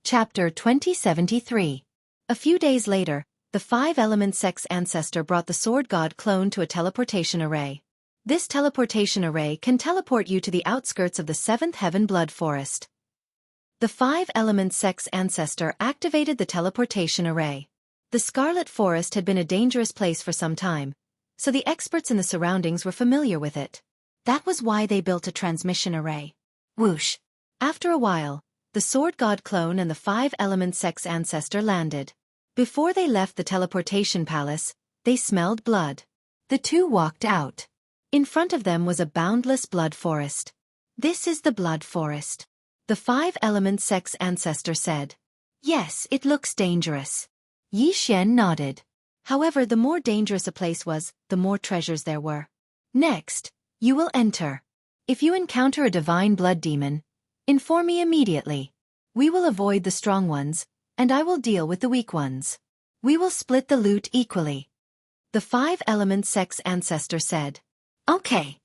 Chapter 2073. A few days later, the five-element sex ancestor brought the sword god clone to a teleportation array. This teleportation array can teleport you to the outskirts of the seventh heaven blood forest. The five-element sex ancestor activated the teleportation array. The Scarlet Forest had been a dangerous place for some time, so the experts in the surroundings were familiar with it. That was why they built a transmission array. Whoosh! After a while, the sword god clone and the five-element sex ancestor landed. Before they left the teleportation palace, they smelled blood. The two walked out. In front of them was a boundless blood forest. "This is the blood forest," the five-element sex ancestor said. "Yes, it looks dangerous." Yi Xian nodded. However, the more dangerous a place was, the more treasures there were. "Next, you will enter. If you encounter a divine blood demon, inform me immediately. We will avoid the strong ones, and I will deal with the weak ones. We will split the loot equally," the five-element sex ancestor said. "Okay."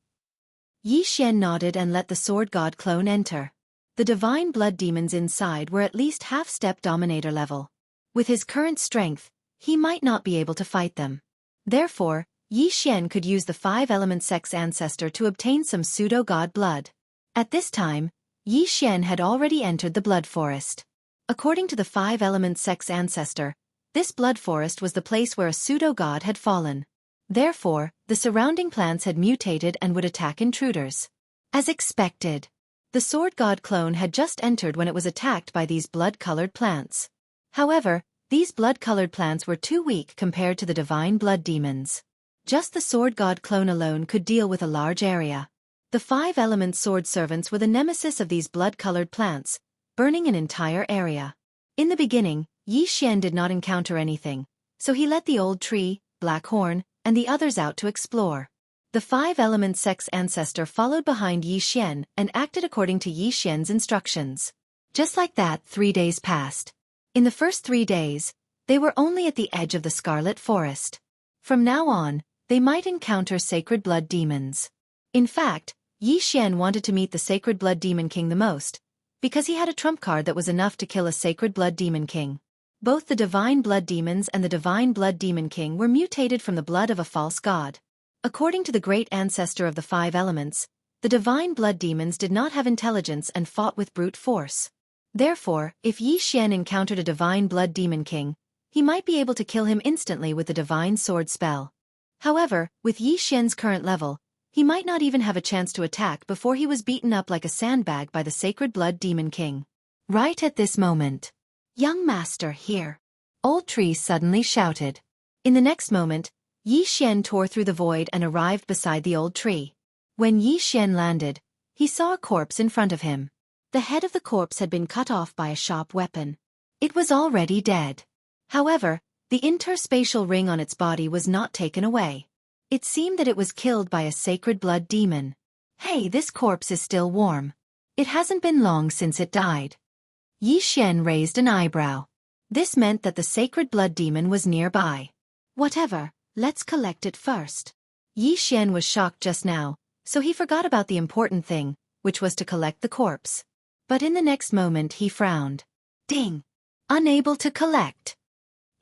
Yi Xian nodded and let the sword god clone enter. The divine blood demons inside were at least half-step dominator level. With his current strength, he might not be able to fight them. Therefore, Yi Xian could use the five-element sex ancestor to obtain some pseudo-god blood. At this time, Yi Xian had already entered the blood forest. According to the five-element sex ancestor, this blood forest was the place where a pseudo-god had fallen. Therefore, the surrounding plants had mutated and would attack intruders. As expected, the sword god clone had just entered when it was attacked by these blood-colored plants. However, these blood-colored plants were too weak compared to the divine blood demons. Just the sword god clone alone could deal with a large area. The five-element sword servants were the nemesis of these blood-colored plants, burning an entire area. In the beginning, Yi Xian did not encounter anything, so he let the old tree, Black Horn, and the others out to explore. The five-element sex ancestor followed behind Yi Xian and acted according to Yi Xian's instructions. Just like that, 3 days passed. In the first 3 days, they were only at the edge of the Scarlet Forest. From now on, they might encounter sacred blood demons. In fact, Yi Xian wanted to meet the Sacred Blood Demon King the most, because he had a trump card that was enough to kill a Sacred Blood Demon King. Both the Divine Blood Demons and the Divine Blood Demon King were mutated from the blood of a false god. According to the great ancestor of the five elements, the Divine Blood Demons did not have intelligence and fought with brute force. Therefore, if Yi Xian encountered a Divine Blood Demon King, he might be able to kill him instantly with the Divine Sword spell. However, with Yi Xian's current level, he might not even have a chance to attack before he was beaten up like a sandbag by the Sacred Blood Demon King. Right at this moment, "Young master, here!" Old Tree suddenly shouted. In the next moment, Yi Xian tore through the void and arrived beside the old tree. When Yi Xian landed, he saw a corpse in front of him. The head of the corpse had been cut off by a sharp weapon. It was already dead. However, the interspatial ring on its body was not taken away. It seemed that it was killed by a sacred blood demon. "Hey, this corpse is still warm. It hasn't been long since it died." Yi Xian raised an eyebrow. This meant that the sacred blood demon was nearby. "Whatever, let's collect it first." Yi Xian was shocked just now, so he forgot about the important thing, which was to collect the corpse. But in the next moment he frowned. Ding! Unable to collect.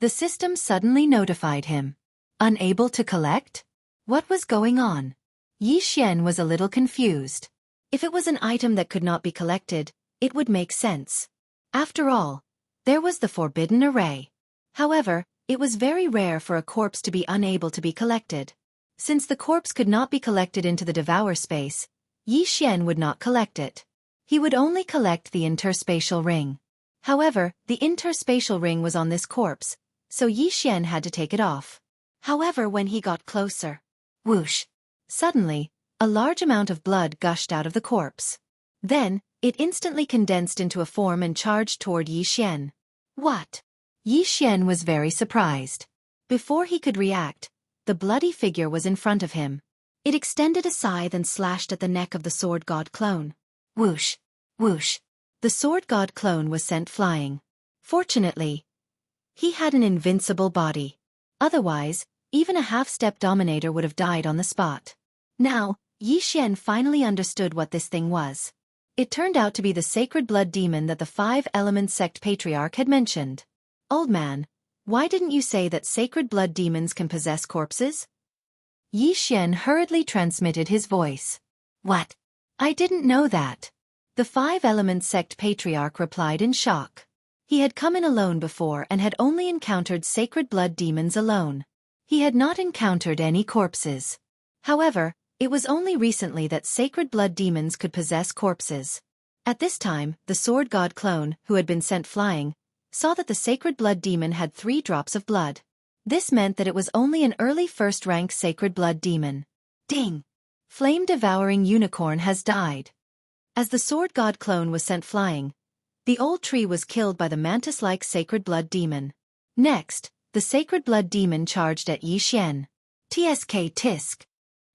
The system suddenly notified him. Unable to collect? What was going on? Yi Xian was a little confused. If it was an item that could not be collected, it would make sense. After all, there was the forbidden array. However, it was very rare for a corpse to be unable to be collected. Since the corpse could not be collected into the devour space, Yi Xian would not collect it. He would only collect the interspatial ring. However, the interspatial ring was on this corpse, so Yi Xian had to take it off. However, when he got closer, whoosh! Suddenly, a large amount of blood gushed out of the corpse. Then, it instantly condensed into a form and charged toward Yi Xian. What? Yi Xian was very surprised. Before he could react, the bloody figure was in front of him. It extended a scythe and slashed at the neck of the sword god clone. Whoosh! Whoosh! The sword god clone was sent flying. Fortunately, he had an invincible body. Otherwise, even a half-step dominator would have died on the spot. Now, Yi Xian finally understood what this thing was. It turned out to be the sacred blood demon that the Five Elements sect patriarch had mentioned. Old man, why didn't you say that sacred blood demons can possess corpses? Yi Xian hurriedly transmitted his voice. What? I didn't know that. The Five Elements sect patriarch replied in shock. He had come in alone before and had only encountered sacred blood demons alone. He had not encountered any corpses. However, it was only recently that sacred blood demons could possess corpses. At this time, the sword god clone, who had been sent flying, saw that the sacred blood demon had 3 drops of blood. This meant that it was only an early first-rank sacred blood demon. Ding! Flame-devouring unicorn has died. As the sword god clone was sent flying, the old tree was killed by the mantis-like sacred blood demon. Next, the sacred blood demon charged at Yi Xian. Tsk tisk.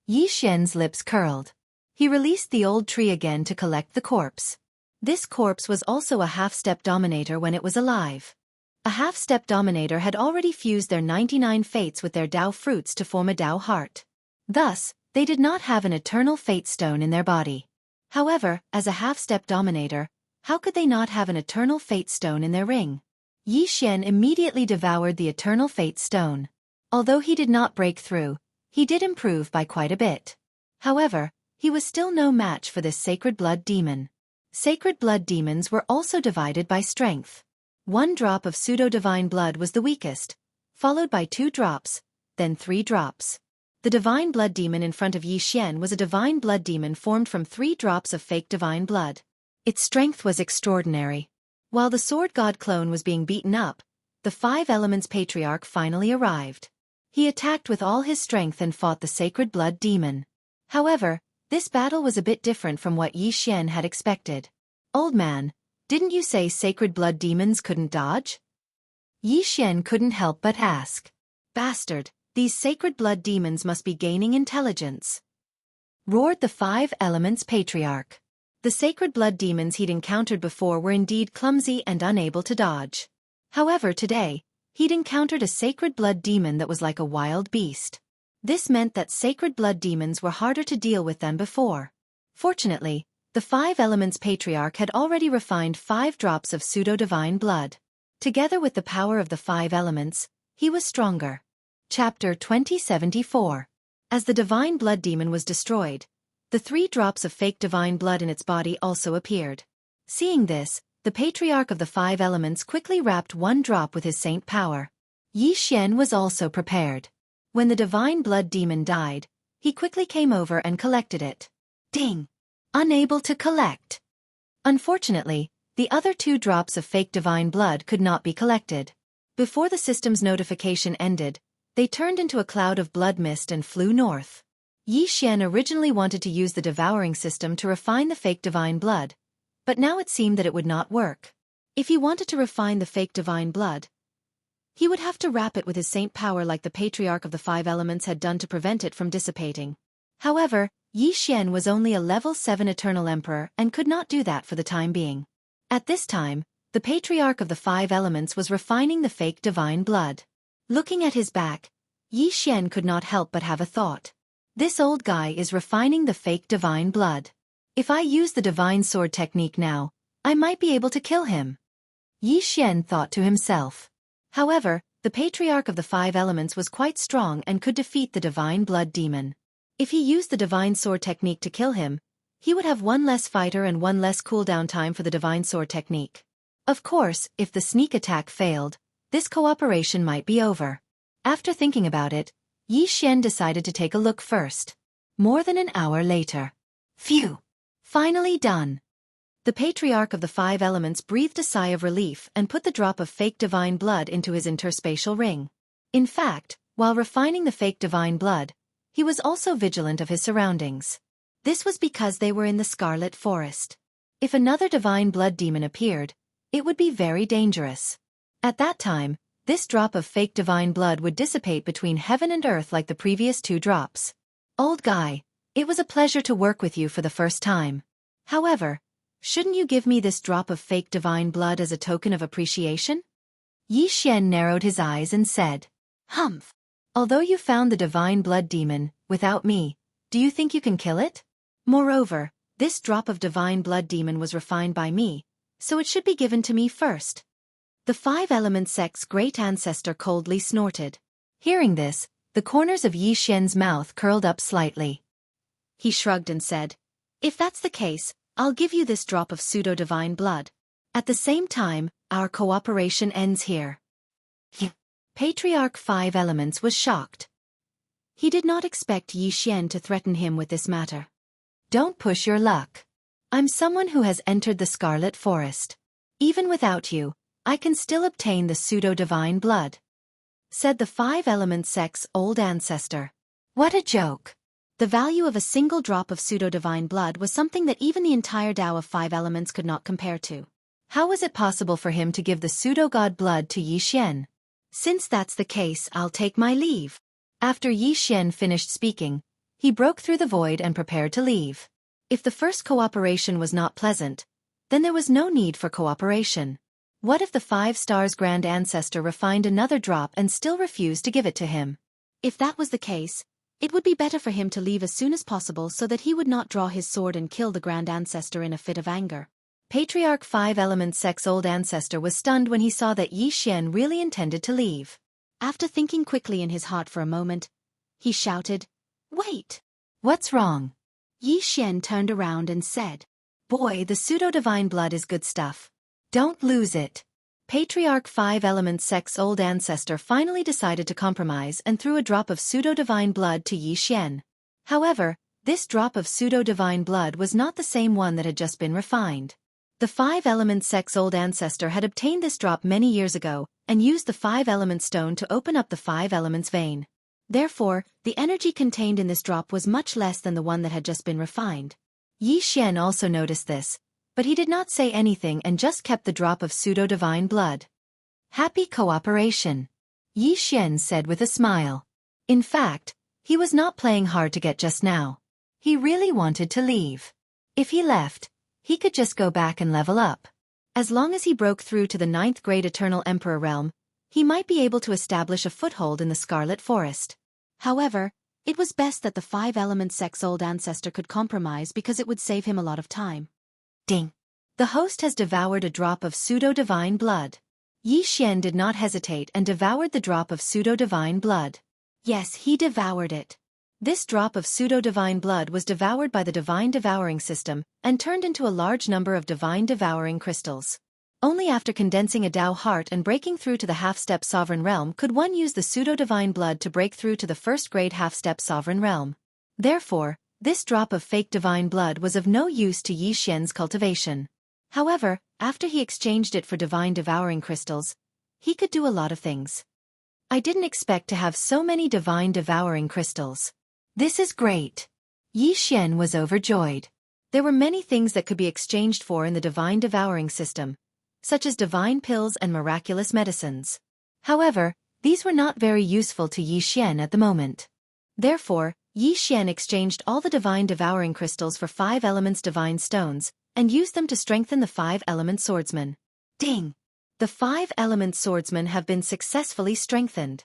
Yi Xian's lips curled. He released the old tree again to collect the corpse. This corpse was also a half-step dominator when it was alive. A half-step dominator had already fused their 99 fates with their Dao fruits to form a Dao heart. Thus, they did not have an eternal fate stone in their body. However, as a half-step dominator, how could they not have an eternal fate stone in their ring? Yi Xian immediately devoured the eternal fate stone. Although he did not break through, he did improve by quite a bit. However, he was still no match for this sacred blood demon. Sacred blood demons were also divided by strength. 1 drop of pseudo-divine blood was the weakest, followed by 2 drops, then 3 drops. The divine blood demon in front of Yi Xian was a divine blood demon formed from 3 drops of fake divine blood. Its strength was extraordinary. While the sword god clone was being beaten up, the Five Elements patriarch finally arrived. He attacked with all his strength and fought the sacred blood demon. However, this battle was a bit different from what Yi Xian had expected. Old man, didn't you say sacred blood demons couldn't dodge? Yi Xian couldn't help but ask. Bastard, these sacred blood demons must be gaining intelligence. Roared the Five Elements patriarch. The sacred blood demons he'd encountered before were indeed clumsy and unable to dodge. However, today, he'd encountered a sacred blood demon that was like a wild beast. This meant that sacred blood demons were harder to deal with than before. Fortunately, the Five Elements patriarch had already refined 5 drops of pseudo-divine blood. Together with the power of the 5 elements, he was stronger. Chapter 2074. As the divine blood demon was destroyed, the 3 drops of fake divine blood in its body also appeared. Seeing this, the patriarch of the 5 elements quickly wrapped 1 drop with his saint power. Yi Xian was also prepared. When the divine blood demon died, he quickly came over and collected it. Ding! Unable to collect. Unfortunately, the other 2 drops of fake divine blood could not be collected. Before the system's notification ended, they turned into a cloud of blood mist and flew north. Yi Xian originally wanted to use the devouring system to refine the fake divine blood, but now it seemed that it would not work. If he wanted to refine the fake divine blood, he would have to wrap it with his saint power like the patriarch of the 5 elements had done to prevent it from dissipating. However, Yi Xian was only a level 7 eternal emperor and could not do that for the time being. At this time, the patriarch of the 5 elements was refining the fake divine blood. Looking at his back, Yi Xian could not help but have a thought. This old guy is refining the fake divine blood. If I use the divine sword technique now, I might be able to kill him. Yi Xian thought to himself. However, the patriarch of the 5 elements was quite strong and could defeat the divine blood demon. If he used the divine sword technique to kill him, he would have 1 less fighter and 1 less cooldown time for the divine sword technique. Of course, if the sneak attack failed, this cooperation might be over. After thinking about it, Yi Xian decided to take a look first. More than an hour later. Phew! Finally done. The patriarch of the 5 elements breathed a sigh of relief and put the drop of fake divine blood into his interspatial ring. In fact, while refining the fake divine blood, he was also vigilant of his surroundings. This was because they were in the Scarlet Forest. If another divine blood demon appeared, it would be very dangerous. At that time, this drop of fake divine blood would dissipate between heaven and earth like the previous 2 drops. Old guy, it was a pleasure to work with you for the first time. However, shouldn't you give me this drop of fake divine blood as a token of appreciation? Yi Xian narrowed his eyes and said, Humph. Although you found the divine blood demon, without me, do you think you can kill it? Moreover, This drop of divine blood demon was refined by me, so it should be given to me first. The five-element sect's great ancestor coldly snorted. Hearing this, the corners of Yi Xian's mouth curled up slightly. He shrugged and said, "If that's the case, I'll give you this drop of pseudo-divine blood. At the same time, our cooperation ends here." Patriarch Five Elements was shocked. He did not expect Yi Xian to threaten him with this matter. "Don't push your luck. I'm someone who has entered the Scarlet Forest. Even without you, I can still obtain the pseudo-divine blood," said the five-element sect's old ancestor. What a joke! The value of a single drop of pseudo-divine blood was something that even the entire Tao of five elements could not compare to. How was it possible for him to give the pseudo-god blood to Yi Xian? "Since that's the case, I'll take my leave." After Yi Xian finished speaking, he broke through the void and prepared to leave. If the first cooperation was not pleasant, then there was no need for cooperation. What if the Five Stars Grand Ancestor refined another drop and still refused to give it to him? If that was the case, it would be better for him to leave as soon as possible so that he would not draw his sword and kill the Grand Ancestor in a fit of anger. Patriarch Five Elements Sect's old ancestor was stunned when he saw that Yi Xian really intended to leave. After thinking quickly in his heart for a moment, he shouted, "Wait! What's wrong?" Yi Xian turned around and said, "Boy, the pseudo-divine blood is good stuff. Don't lose it." Patriarch Five Elements Sect's old ancestor finally decided to compromise and threw a drop of pseudo-divine blood to Yi Xian. However, this drop of pseudo-divine blood was not the same one that had just been refined. The Five Elements Sect's old ancestor had obtained this drop many years ago and used the five-element stone to open up the five elements vein. Therefore, the energy contained in this drop was much less than the one that had just been refined. Yi Xian also noticed this, but he did not say anything and just kept the drop of pseudo-divine blood. "Happy cooperation," Yi Xian said with a smile. In fact, he was not playing hard to get just now. He really wanted to leave. If he left, he could just go back and level up. As long as he broke through to the 9th grade Eternal Emperor realm, he might be able to establish a foothold in the Scarlet Forest. However, it was best that the five-element sect's old ancestor could compromise because it would save him a lot of time. Ding! The host has devoured a drop of pseudo-divine blood. Yi Xian did not hesitate and devoured the drop of pseudo-divine blood. Yes, he devoured it. This drop of pseudo-divine blood was devoured by the divine devouring system and turned into a large number of divine devouring crystals. Only after condensing a Tao heart and breaking through to the half-step sovereign realm could one use the pseudo-divine blood to break through to the first-grade half-step sovereign realm. Therefore, this drop of fake divine blood was of no use to Yi Xian's cultivation. However, after he exchanged it for divine devouring crystals, he could do a lot of things. "I didn't expect to have so many divine devouring crystals. This is great." Yi Xian was overjoyed. There were many things that could be exchanged for in the divine devouring system, such as divine pills and miraculous medicines. However, these were not very useful to Yi Xian at the moment. Therefore, Yi Xian exchanged all the divine devouring crystals for five elements divine stones, and used them to strengthen the five-element swordsman. Ding! The five-element swordsmen have been successfully strengthened.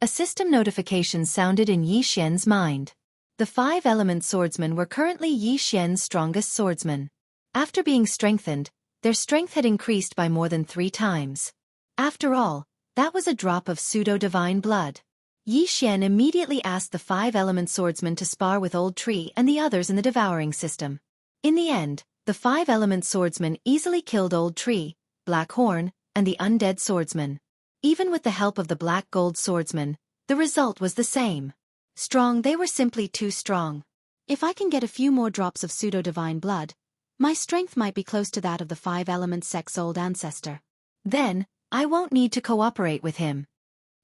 A system notification sounded in Yi Xian's mind. The five-element swordsmen were currently Yi Xian's strongest swordsmen. After being strengthened, their strength had increased by more than 3 times. After all, that was a drop of pseudo-divine blood. Yi Xian immediately asked the five-element swordsman to spar with Old Tree and the others in the devouring system. In the end, the five-element swordsman easily killed Old Tree, Black Horn, and the undead swordsman. Even with the help of the Black Gold swordsman, the result was the same. Strong, they were simply too strong. If I can get a few more drops of pseudo-divine blood, my strength might be close to that of the five-element sect's old ancestor. Then, I won't need to cooperate with him.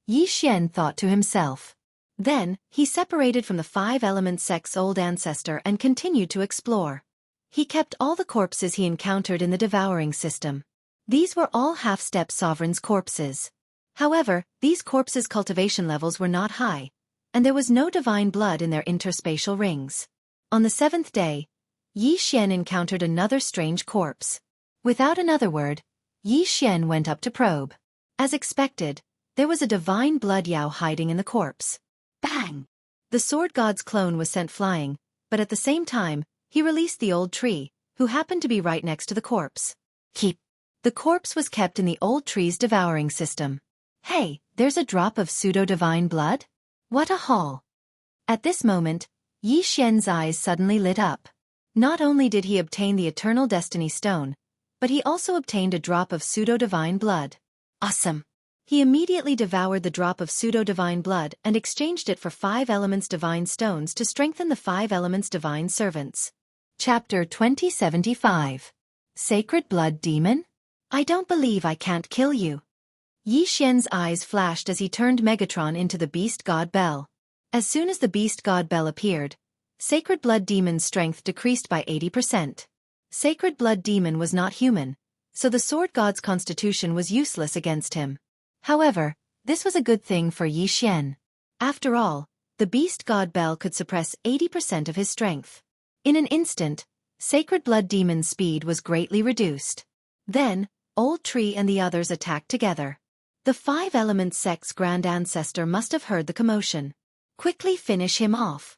Yi Xian thought to himself. Then, he separated from the five-element sect's old ancestor and continued to explore. He kept all the corpses he encountered in the devouring system. These were all half-step sovereigns' corpses. However, these corpses' cultivation levels were not high, and there was no divine blood in their interspatial rings. On the 7th day, Yi Xian encountered another strange corpse. Without another word, Yi Xian went up to probe. As expected, there was a divine blood Yao hiding in the corpse. Bang! The sword god's clone was sent flying, but at the same time, He released the old tree, who happened to be right next to the corpse. Keep. The corpse was kept in the old tree's devouring system. Hey, there's a drop of pseudo-divine blood? What a haul! At this moment, Yi Xian's eyes suddenly lit up. Not only did he obtain the Eternal Destiny Stone, but he also obtained a drop of pseudo-divine blood. Awesome! He immediately devoured the drop of pseudo-divine blood and exchanged it for 5 elements divine stones to strengthen the 5 elements divine servants. Chapter 2075. Sacred Blood Demon? I don't believe I can't kill you. Yi Xian's eyes flashed as he turned Megatron into the Beast God Bell. As soon as the Beast God Bell appeared, Sacred Blood Demon's strength decreased by 80%. Sacred Blood Demon was not human, so the Sword God's constitution was useless against him. However, this was a good thing for Yi Xian. After all, the Beast God Bell could suppress 80% of his strength. In an instant, Sacred Blood Demon's speed was greatly reduced. Then, Old Tree and the others attacked together. The 5 Elements Sect's Grand Ancestor must have heard the commotion. Quickly finish him off.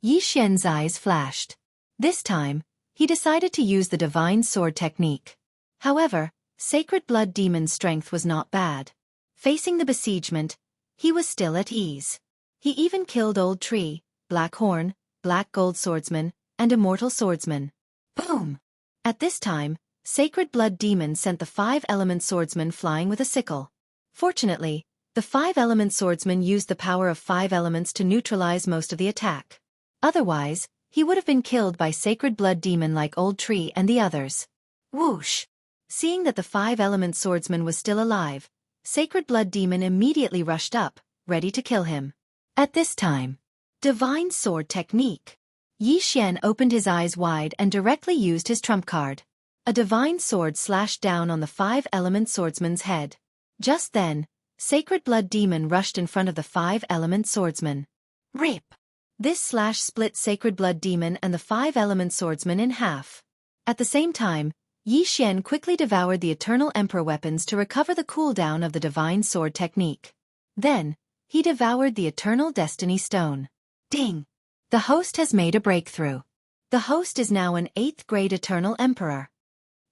Yi Xian's eyes flashed. This time, he decided to use the Divine Sword technique. However, Sacred Blood Demon's strength was not bad. Facing the besiegement, he was still at ease. He even killed Old Tree, Black Horn, Black Gold Swordsman, and Immortal Swordsman. Boom! At this time, Sacred Blood Demon sent the 5 Element Swordsman flying with a sickle. Fortunately, the 5 Element Swordsman used the power of 5 elements to neutralize most of the attack. Otherwise, he would have been killed by Sacred Blood Demon like Old Tree and the others. Whoosh! Seeing that the 5 Element Swordsman was still alive, Sacred Blood Demon immediately rushed up, ready to kill him. At this time, Divine Sword Technique. Yi Xian opened his eyes wide and directly used his trump card. A divine sword slashed down on the 5 Element Swordsman's head. Just then, Sacred Blood Demon rushed in front of the 5 Element Swordsman. Rip! This slash split Sacred Blood Demon and the 5 Element Swordsman in half. At the same time, Yi Xian quickly devoured the Eternal Emperor weapons to recover the cooldown of the Divine Sword technique. Then, he devoured the Eternal Destiny Stone. Ding! The host has made a breakthrough. The host is now an 8th grade Eternal Emperor.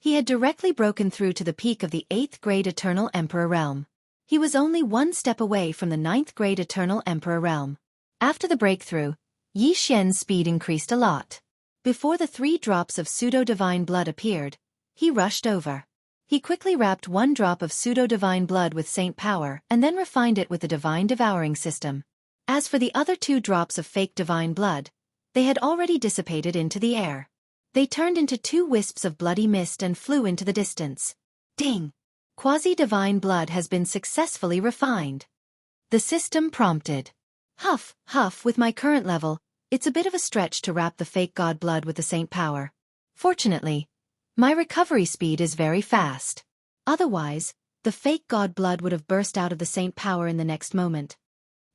He had directly broken through to the peak of the 8th grade Eternal Emperor realm. He was only 1 step away from the 9th grade Eternal Emperor realm. After the breakthrough, Yi Xian's speed increased a lot. Before the 3 drops of pseudo-divine blood appeared, he rushed over. He quickly wrapped 1 drop of pseudo-divine blood with saint power and then refined it with the divine devouring system. As for the other 2 drops of fake divine blood, they had already dissipated into the air. They turned into 2 wisps of bloody mist and flew into the distance. Ding! Quasi-divine blood has been successfully refined. The system prompted. Huff, huff, with my current level, it's a bit of a stretch to wrap the fake god blood with the saint power. Fortunately, my recovery speed is very fast. Otherwise, the fake god blood would have burst out of the saint power in the next moment.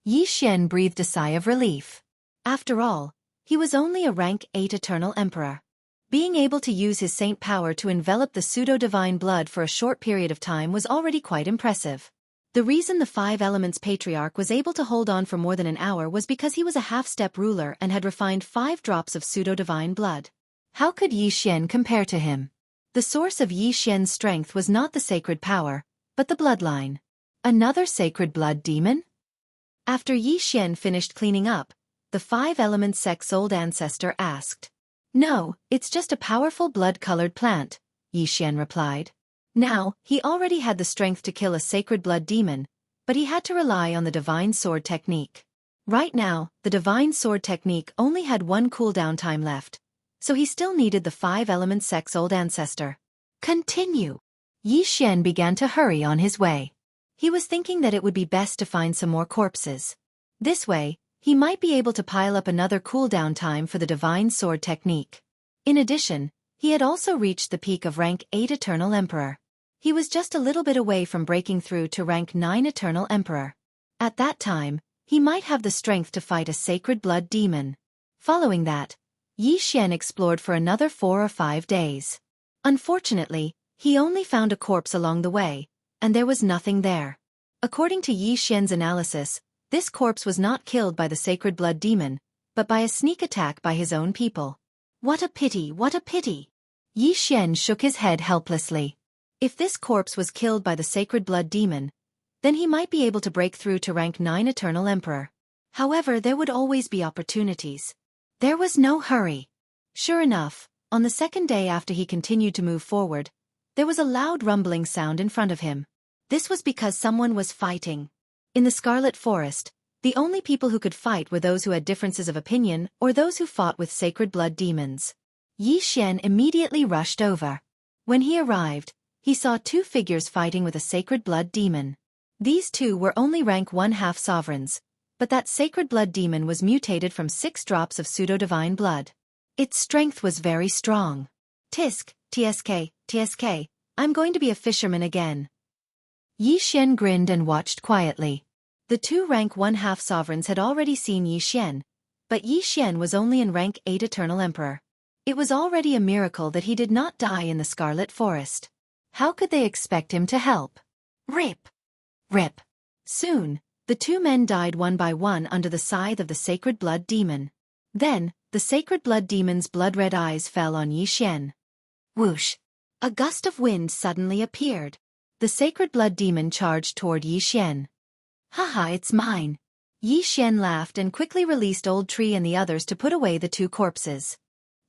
Yi Xian breathed a sigh of relief. After all, he was only a rank 8 Eternal Emperor. Being able to use his saint power to envelop the pseudo-divine blood for a short period of time was already quite impressive. The reason the 5 Elements Patriarch was able to hold on for more than an hour was because he was a half-step ruler and had refined 5 drops of pseudo-divine blood. How could Yi Xian compare to him? The source of Yi Xian's strength was not the sacred power, but the bloodline. Another sacred blood demon? After Yi Xian finished cleaning up, the 5 Elements Sect's old ancestor asked. No, it's just a powerful blood-colored plant, Yi Xian replied. Now, he already had the strength to kill a sacred blood demon, but he had to rely on the Divine Sword technique. Right now, the Divine Sword technique only had 1 cooldown time left, so he still needed the 5 Elements Sect's old ancestor. Continue. Yi Xian began to hurry on his way. He was thinking that it would be best to find some more corpses. This way, he might be able to pile up another cooldown time for the Divine Sword technique. In addition, he had also reached the peak of rank 8 Eternal Emperor. He was just a little bit away from breaking through to rank 9 Eternal Emperor. At that time, he might have the strength to fight a sacred blood demon. Following that, Yi Xian explored for another 4 or 5 days. Unfortunately, he only found a corpse along the way, and there was nothing there. According to Yi Xian's analysis, this corpse was not killed by the sacred blood demon, but by a sneak attack by his own people. What a pity, what a pity! Yi Xian shook his head helplessly. If this corpse was killed by the sacred blood demon, then he might be able to break through to rank 9 Eternal Emperor. However, there would always be opportunities. There was no hurry. Sure enough, on the second day after he continued to move forward, there was a loud rumbling sound in front of him. This was because someone was fighting. In the Scarlet Forest, the only people who could fight were those who had differences of opinion or those who fought with sacred blood demons. Yi Xian immediately rushed over. When he arrived, he saw 2 figures fighting with a sacred blood demon. These 2 were only rank 1/2 sovereigns, but that sacred blood demon was mutated from 6 drops of pseudo-divine blood. Its strength was very strong. Tisk, tsk, tsk, I'm going to be a fisherman again. Yi Xian grinned and watched quietly. The 2 rank 1/2 sovereigns had already seen Yi Xian, but Yi Xian was only in rank 8 Eternal Emperor. It was already a miracle that he did not die in the Scarlet Forest. How could they expect him to help? Rip! Rip! Soon, the 2 men died one by one under the scythe of the sacred blood demon. Then, the sacred blood demon's blood-red eyes fell on Yi Xian. Whoosh! A gust of wind suddenly appeared. The sacred blood demon charged toward Yi Xian. Haha, it's mine. Yi Xian laughed and quickly released Old Tree and the others to put away the 2 corpses.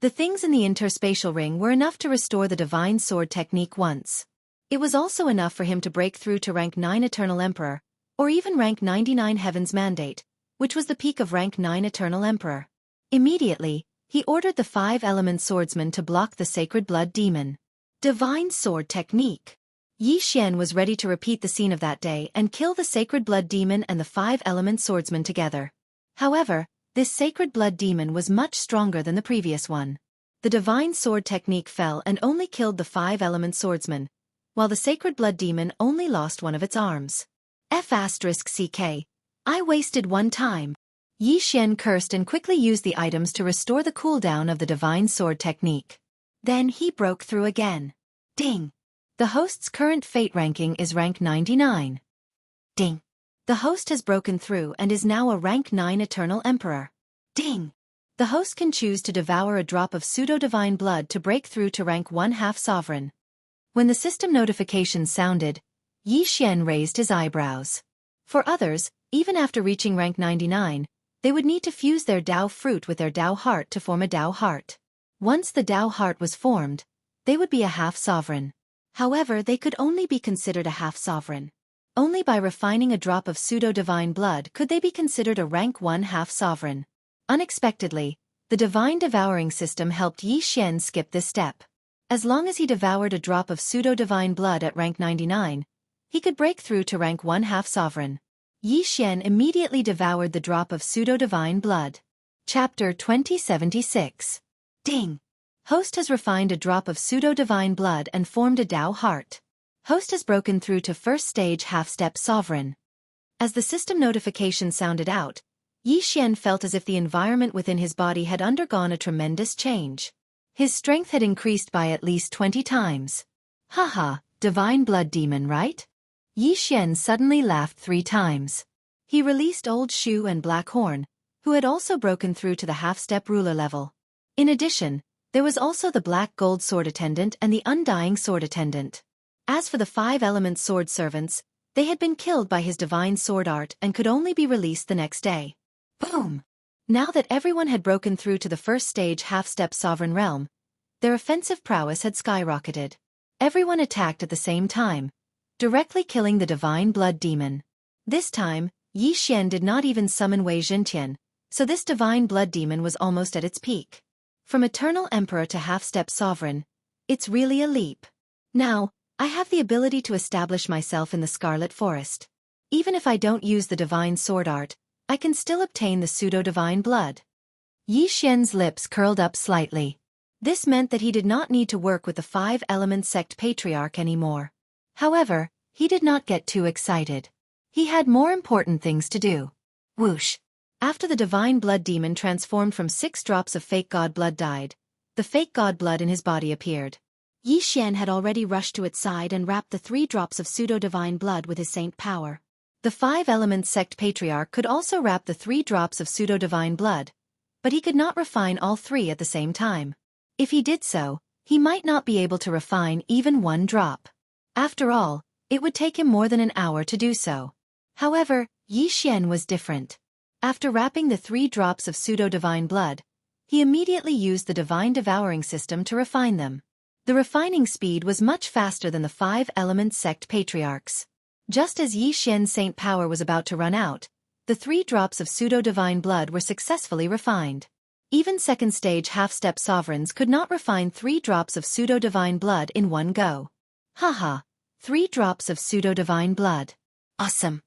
The things in the interspatial ring were enough to restore the divine sword technique once. It was also enough for him to break through to rank 9 Eternal Emperor, or even rank 99 Heaven's Mandate, which was the peak of rank 9 Eternal Emperor. Immediately, he ordered the 5-element swordsman to block the sacred blood demon. Divine sword technique. Yi Xian was ready to repeat the scene of that day and kill the sacred blood demon and the 5-element swordsman together. However, this sacred blood demon was much stronger than the previous one. The divine sword technique fell and only killed the 5-element swordsman, while the sacred blood demon only lost one of its arms. F***ck. I wasted one time. Yi Xian cursed and quickly used the items to restore the cooldown of the divine sword technique. Then he broke through again. Ding! The host's current fate ranking is rank 99. Ding! The host has broken through and is now a rank 9 Eternal Emperor. Ding! The host can choose to devour a drop of pseudo-divine blood to break through to rank 1/2 sovereign. When the system notification sounded, Yi Xian raised his eyebrows. For others, even after reaching rank 99, they would need to fuse their Dao fruit with their Dao heart to form a Dao heart. Once the Dao heart was formed, they would be a half sovereign. However, they could only be considered a half sovereign. Only by refining a drop of pseudo-divine blood could they be considered a rank 1/2 sovereign. Unexpectedly, the divine devouring system helped Yi Xian skip this step. As long as he devoured a drop of pseudo-divine blood at rank 99, he could break through to rank 1/2 sovereign. Yi Xian immediately devoured the drop of pseudo-divine blood. Chapter 2076. Ding! Host has refined a drop of pseudo-divine blood and formed a Dao heart. Host has broken through to first stage half-step sovereign. As the system notification sounded out, Yi Xian felt as if the environment within his body had undergone a tremendous change. His strength had increased by at least 20 times. Haha, divine blood demon, right? Yi Xian suddenly laughed 3 times. He released Old Shoe and Black Horn, who had also broken through to the half-step ruler level. In addition, there was also the Black Gold Sword Attendant and the Undying Sword Attendant. As for the 5-element sword servants, they had been killed by his divine sword art and could only be released the next day. Boom! Now that everyone had broken through to the first stage half-step sovereign realm, their offensive prowess had skyrocketed. Everyone attacked at the same time, directly killing the divine blood demon. This time, Yi Xian did not even summon Wei Zhentian, so this divine blood demon was almost at its peak. From Eternal Emperor to half-step sovereign, it's really a leap. Now, I have the ability to establish myself in the Scarlet Forest. Even if I don't use the divine sword art, I can still obtain the pseudo-divine blood. Yi Xian's lips curled up slightly. This meant that he did not need to work with the 5-element sect patriarch anymore. However, he did not get too excited. He had more important things to do. Whoosh! After the divine blood demon transformed from 6 drops of fake god blood died, the fake god blood in his body appeared. Yi Xian had already rushed to its side and wrapped the 3 drops of pseudo-divine blood with his saint power. The 5-element sect patriarch could also wrap the 3 drops of pseudo-divine blood, but he could not refine all 3 at the same time. If he did so, he might not be able to refine even one drop. After all, it would take him more than an hour to do so. However, Yi Xian was different. After wrapping the 3 drops of pseudo-divine blood, he immediately used the divine devouring system to refine them. The refining speed was much faster than the 5 element sect patriarchs. Just as Yi Xian's saint power was about to run out, the 3 drops of pseudo-divine blood were successfully refined. Even second-stage half-step sovereigns could not refine 3 drops of pseudo-divine blood in one go. Haha, 3 drops of pseudo-divine blood. Awesome!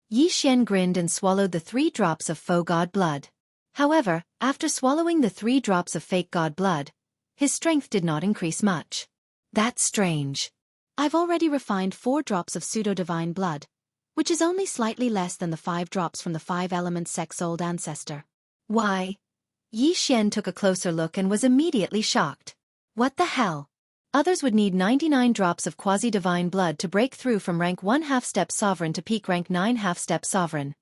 Yi Xian grinned and swallowed the 3 drops of faux god blood. However, after swallowing the 3 drops of fake god blood, his strength did not increase much. That's strange. I've already refined 4 drops of pseudo-divine blood, which is only slightly less than the 5 drops from the 5 element sect's old ancestor. Why? Yi Xian took a closer look and was immediately shocked. What the hell? Others would need 99 drops of quasi-divine blood to break through from rank 1 half-step sovereign to peak rank 9 half-step sovereign.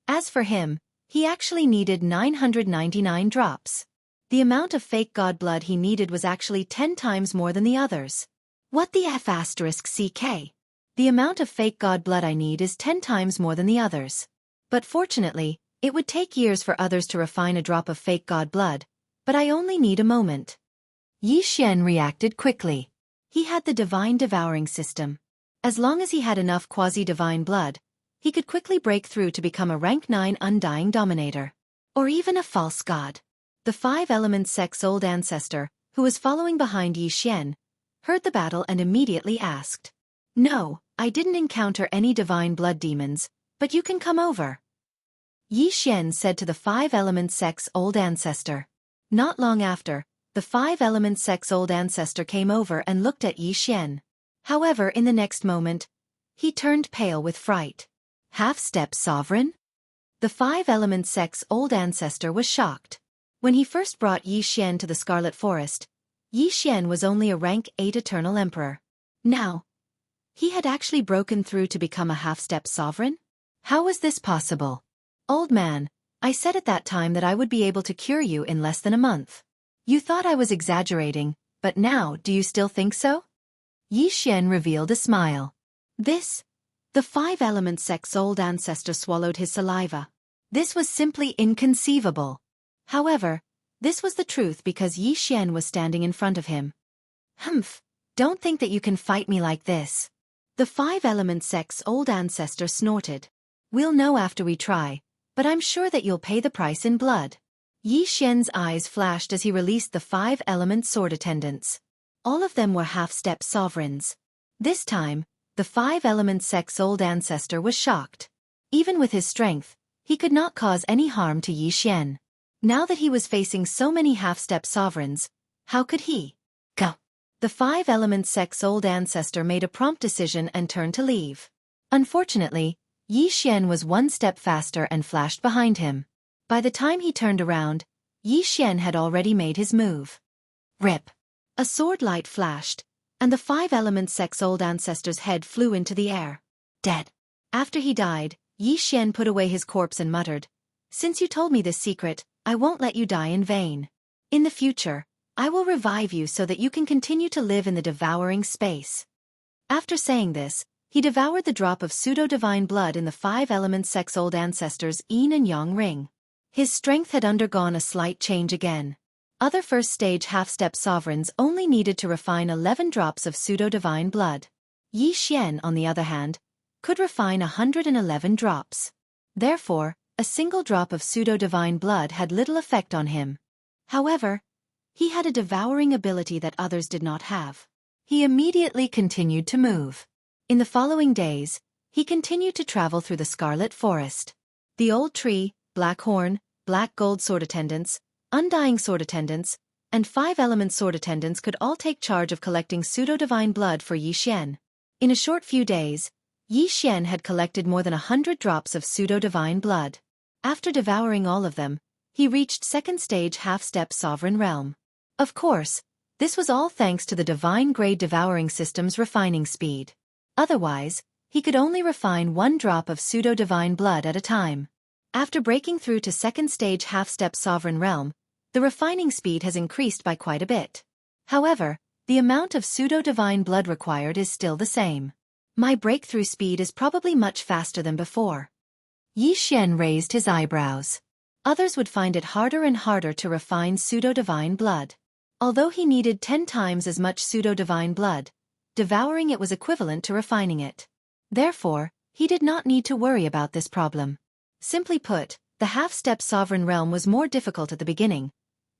As for him, he actually needed 999 drops. The amount of fake god blood he needed was actually 10 times more than the others. What the F***ck? The amount of fake god blood I need is 10 times more than the others. But fortunately, it would take years for others to refine a drop of fake god blood, but I only need a moment. Yi Xian reacted quickly. He had the divine devouring system. As long as he had enough quasi-divine blood, he could quickly break through to become a rank 9 undying dominator. Or even a false god. The 5 element sect's old ancestor, who was following behind Yi Xian, heard the battle and immediately asked, "No, I didn't encounter any divine blood demons, but you can come over." Yi Xian said to the 5 element sect's old ancestor. Not long after, the 5 element sect's old ancestor came over and looked at Yi Xian. However, in the next moment, he turned pale with fright. Half-step sovereign? The 5 element sect's old ancestor was shocked. When he first brought Yi Xian to the Scarlet Forest, Yi Xian was only a rank 8 eternal emperor. Now, he had actually broken through to become a half-step sovereign? How was this possible? Old man, I said at that time that I would be able to cure you in less than a month. You thought I was exaggerating, but now do you still think so? Yi Xian revealed a smile. The 5 element sect's old ancestor swallowed his saliva. This was simply inconceivable. However, this was the truth because Yi Xian was standing in front of him. Humph, don't think that you can fight me like this. The 5 element sect's old ancestor snorted. We'll know after we try, but I'm sure that you'll pay the price in blood. Yi Xian's eyes flashed as he released the 5 element sword attendants. All of them were half-step sovereigns. This time, the 5 element sect's old ancestor was shocked. Even with his strength, he could not cause any harm to Yi Xian. Now that he was facing so many half-step sovereigns, how could he? Go. The 5 element sect's old ancestor made a prompt decision and turned to leave. Unfortunately, Yi Xian was 1 step faster and flashed behind him. By the time he turned around, Yi Xian had already made his move. Rip. A sword light flashed, and the 5 element sect's old ancestor's head flew into the air. Dead. After he died, Yi Xian put away his corpse and muttered, "Since you told me this secret, I won't let you die in vain. In the future, I will revive you so that you can continue to live in the devouring space." After saying this, he devoured the drop of pseudo-divine blood in the 5 element sect's old ancestor's yin and yang ring. His strength had undergone a slight change again. Other first-stage half-step sovereigns only needed to refine 11 drops of pseudo-divine blood. Yi Xian, on the other hand, could refine 111 drops. Therefore, a single drop of pseudo-divine blood had little effect on him. However, he had a devouring ability that others did not have. He immediately continued to move. In the following days, he continued to travel through the Scarlet Forest. The old tree, black horn, black gold sword attendants, undying sword attendants, and 5 element sword attendants could all take charge of collecting pseudo-divine blood for Yi Xian. In a short few days, Yi Xian had collected more than 100 drops of pseudo-divine blood. After devouring all of them, he reached second-stage half-step sovereign realm. Of course, this was all thanks to the divine-grade devouring system's refining speed. Otherwise, he could only refine 1 drop of pseudo-divine blood at a time. After breaking through to second-stage half-step sovereign realm, the refining speed has increased by quite a bit. However, the amount of pseudo-divine blood required is still the same. My breakthrough speed is probably much faster than before. Yi Xian raised his eyebrows. Others would find it harder and harder to refine pseudo-divine blood. Although he needed 10 times as much pseudo-divine blood, devouring it was equivalent to refining it. Therefore, he did not need to worry about this problem. Simply put, the half-step sovereign realm was more difficult at the beginning,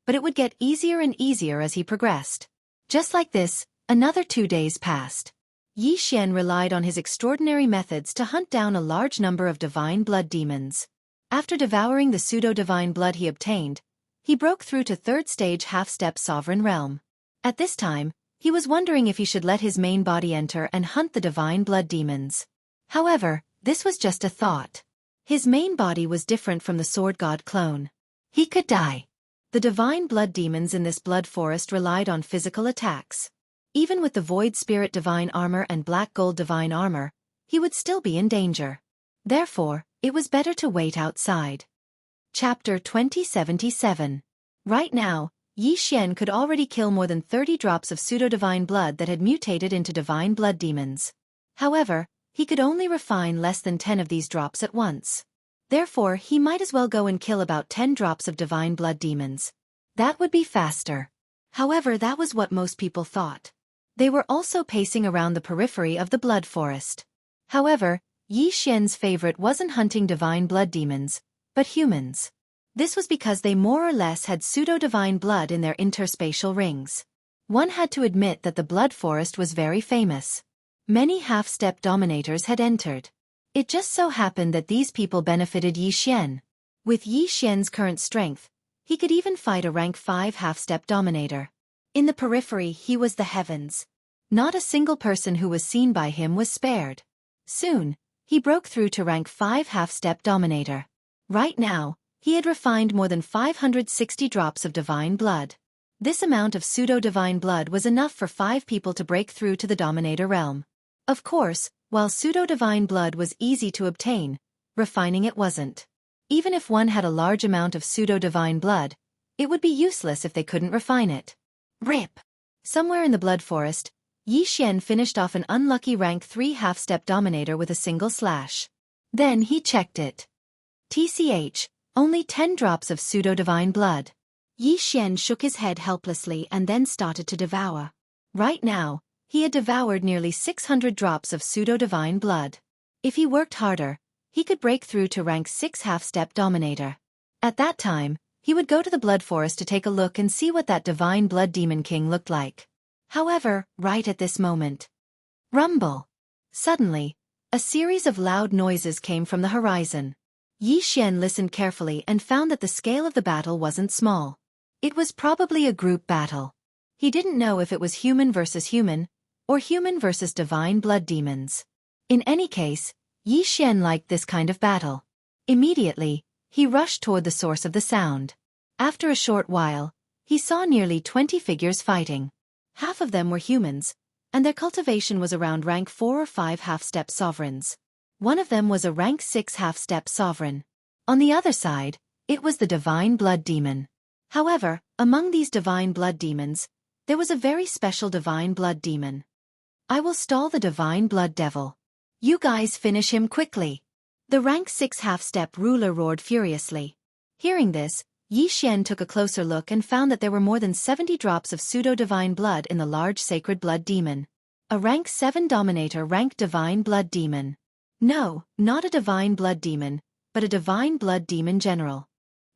but it would get easier and easier as he progressed. Just like this, another 2 days passed. Yi Xian relied on his extraordinary methods to hunt down a large number of divine blood demons. After devouring the pseudo-divine blood he obtained, he broke through to 3rd stage half-step sovereign realm. At this time, he was wondering if he should let his main body enter and hunt the divine blood demons. However, this was just a thought. His main body was different from the sword god clone. He could die. The divine blood demons in this blood forest relied on physical attacks. Even with the void spirit divine armor and black gold divine armor, he would still be in danger. Therefore, it was better to wait outside. Chapter 2077. Right now, Yi Xian could already kill more than 30 drops of pseudo-divine blood that had mutated into divine blood demons. However, he could only refine less than 10 of these drops at once. Therefore, he might as well go and kill about 10 drops of divine blood demons. That would be faster. However, that was what most people thought. They were also pacing around the periphery of the blood forest. However, Yi Xian's favorite wasn't hunting divine blood demons, but humans. This was because they more or less had pseudo-divine blood in their interspatial rings. One had to admit that the blood forest was very famous. Many half-step dominators had entered. It just so happened that these people benefited Yi Xian. With Yi Xian's current strength, he could even fight a rank 5 half-step dominator. In the periphery he was the heavens. Not a single person who was seen by him was spared. Soon, he broke through to rank 5 half-step dominator. Right now, he had refined more than 560 drops of divine blood. This amount of pseudo-divine blood was enough for 5 people to break through to the dominator realm. Of course, while pseudo-divine blood was easy to obtain, refining it wasn't. Even if one had a large amount of pseudo-divine blood, it would be useless if they couldn't refine it. RIP! Somewhere in the blood forest, Yi Xian finished off an unlucky rank 3 half-step dominator with a single slash. Then he checked it. TCH, only 10 drops of pseudo-divine blood. Yi Xian shook his head helplessly and then started to devour. Right now, he had devoured nearly 600 drops of pseudo-divine blood. If he worked harder, he could break through to rank 6 half-step dominator. At that time, he would go to the blood forest to take a look and see what that divine blood demon king looked like. However, right at this moment. Rumble! Suddenly, a series of loud noises came from the horizon. Yi Xian listened carefully and found that the scale of the battle wasn't small. It was probably a group battle. He didn't know if it was human versus human, or human versus divine blood demons. In any case, Yi Xian liked this kind of battle. Immediately, he rushed toward the source of the sound. After a short while, he saw nearly 20 figures fighting. Half of them were humans, and their cultivation was around rank 4 or 5 half-step sovereigns. One of them was a rank 6 half-step sovereign. On the other side, it was the divine blood demon. However, among these divine blood demons, there was a very special divine blood demon. I will stall the divine blood devil. You guys finish him quickly. The rank 6 half-step ruler roared furiously. Hearing this, Yi Xian took a closer look and found that there were more than 70 drops of pseudo-divine blood in the large sacred blood demon. A rank 7 dominator rank divine blood demon. No, not a divine blood demon, but a divine blood demon general.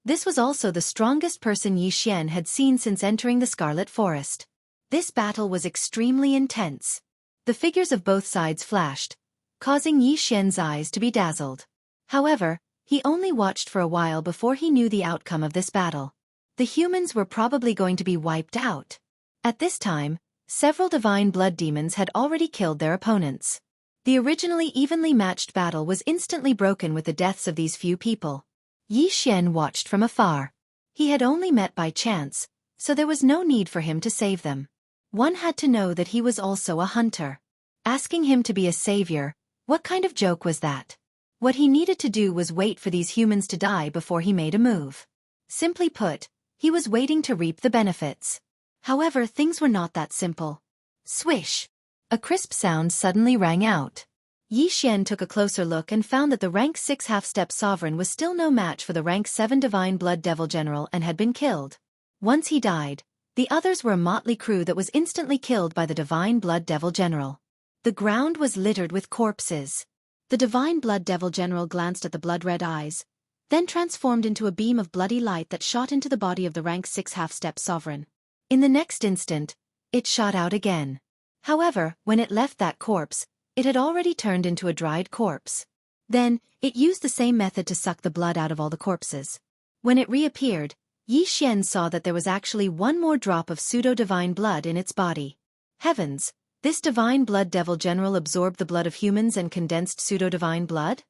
This was also the strongest person Yi Xian had seen since entering the Scarlet Forest. This battle was extremely intense. The figures of both sides flashed, causing Yi Xian's eyes to be dazzled. However, he only watched for a while before he knew the outcome of this battle. The humans were probably going to be wiped out. At this time, several divine blood demons had already killed their opponents. The originally evenly matched battle was instantly broken with the deaths of these few people. Yi Xian watched from afar. He had only met by chance, so there was no need for him to save them. One had to know that he was also a hunter. Asking him to be a savior, what kind of joke was that? What he needed to do was wait for these humans to die before he made a move. Simply put, he was waiting to reap the benefits. However, things were not that simple. Swish! A crisp sound suddenly rang out. Yi Xian took a closer look and found that the rank 6 half-step sovereign was still no match for the rank 7 divine blood devil general and had been killed. Once he died, the others were a motley crew that was instantly killed by the divine blood devil general. The ground was littered with corpses. The divine blood devil general glanced at the blood-red eyes, then transformed into a beam of bloody light that shot into the body of the rank 6 half-step sovereign. In the next instant, it shot out again. However, when it left that corpse, it had already turned into a dried corpse. Then, it used the same method to suck the blood out of all the corpses. When it reappeared, Yi Xian saw that there was actually one more drop of pseudo-divine blood in its body. Heavens! This divine blood devil general absorbed the blood of humans and condensed pseudo-divine blood?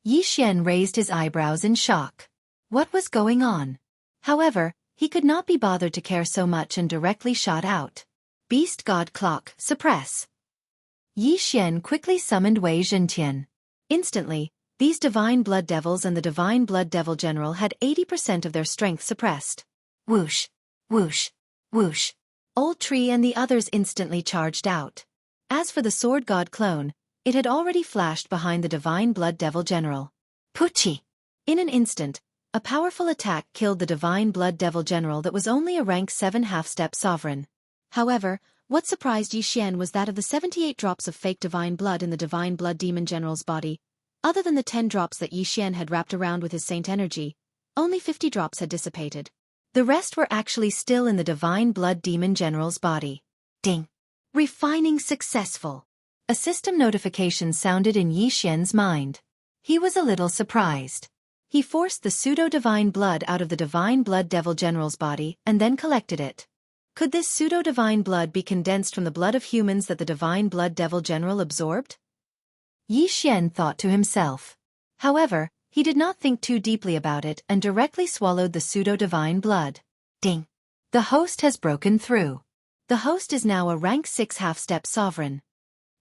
Yi Xian raised his eyebrows in shock. What was going on? However, he could not be bothered to care so much and directly shot out. Beast God Clock, suppress. Yi Xian quickly summoned Wei Zhentian. Instantly, these divine blood devils and the divine blood devil general had 80% of their strength suppressed. Whoosh! Whoosh! Whoosh! Old Tree and the others instantly charged out. As for the sword god clone, it had already flashed behind the divine blood devil general. Pucci! In an instant, a powerful attack killed the divine blood devil general that was only a rank 7 half-step sovereign. However, what surprised Yi Xian was that of the 78 drops of fake divine blood in the divine blood demon general's body, other than the 10 drops that Yi Xian had wrapped around with his saint energy, only 50 drops had dissipated. The rest were actually still in the divine blood demon general's body. Ding! Refining successful. A system notification sounded in Yi Xian's mind. He was a little surprised. He forced the pseudo-divine blood out of the divine blood devil general's body and then collected it. Could this pseudo-divine blood be condensed from the blood of humans that the divine blood devil general absorbed? Yi Xian thought to himself. However, he did not think too deeply about it and directly swallowed the pseudo-divine blood. Ding! The host has broken through. The host is now a rank 6 half-step sovereign.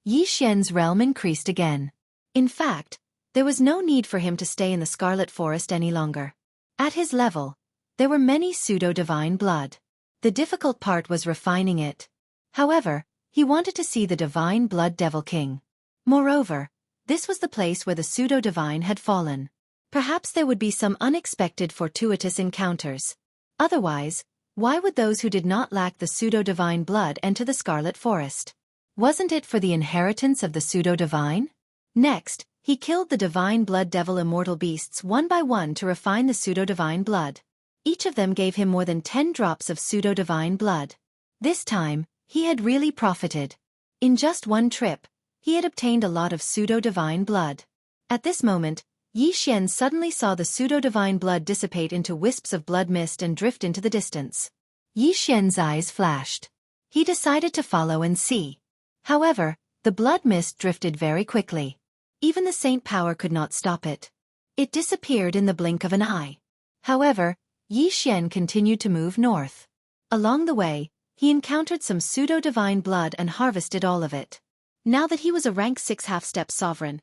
Yi Xian's realm increased again. In fact, there was no need for him to stay in the Scarlet Forest any longer. At his level, there were many pseudo-divine blood. The difficult part was refining it. However, he wanted to see the divine blood devil king. Moreover, this was the place where the pseudo-divine had fallen. Perhaps there would be some unexpected fortuitous encounters. Otherwise, why would those who did not lack the pseudo-divine blood enter the Scarlet Forest? Wasn't it for the inheritance of the pseudo-divine? Next, he killed the divine blood devil immortal beasts one by one to refine the pseudo-divine blood. Each of them gave him more than 10 drops of pseudo-divine blood. This time, he had really profited. In just one trip, he had obtained a lot of pseudo-divine blood. At this moment, Yi Xian suddenly saw the pseudo-divine blood dissipate into wisps of blood mist and drift into the distance. Yi Xian's eyes flashed. He decided to follow and see. However, the blood mist drifted very quickly. Even the saint power could not stop it. It disappeared in the blink of an eye. However, Yi Xian continued to move north. Along the way, he encountered some pseudo-divine blood and harvested all of it. Now that he was a rank 6 half-step sovereign,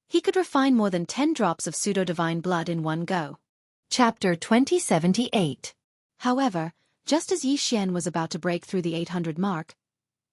he could refine more than 10 drops of pseudo-divine blood in one go. Chapter 2078. However, just as Yi Xian was about to break through the 800 mark,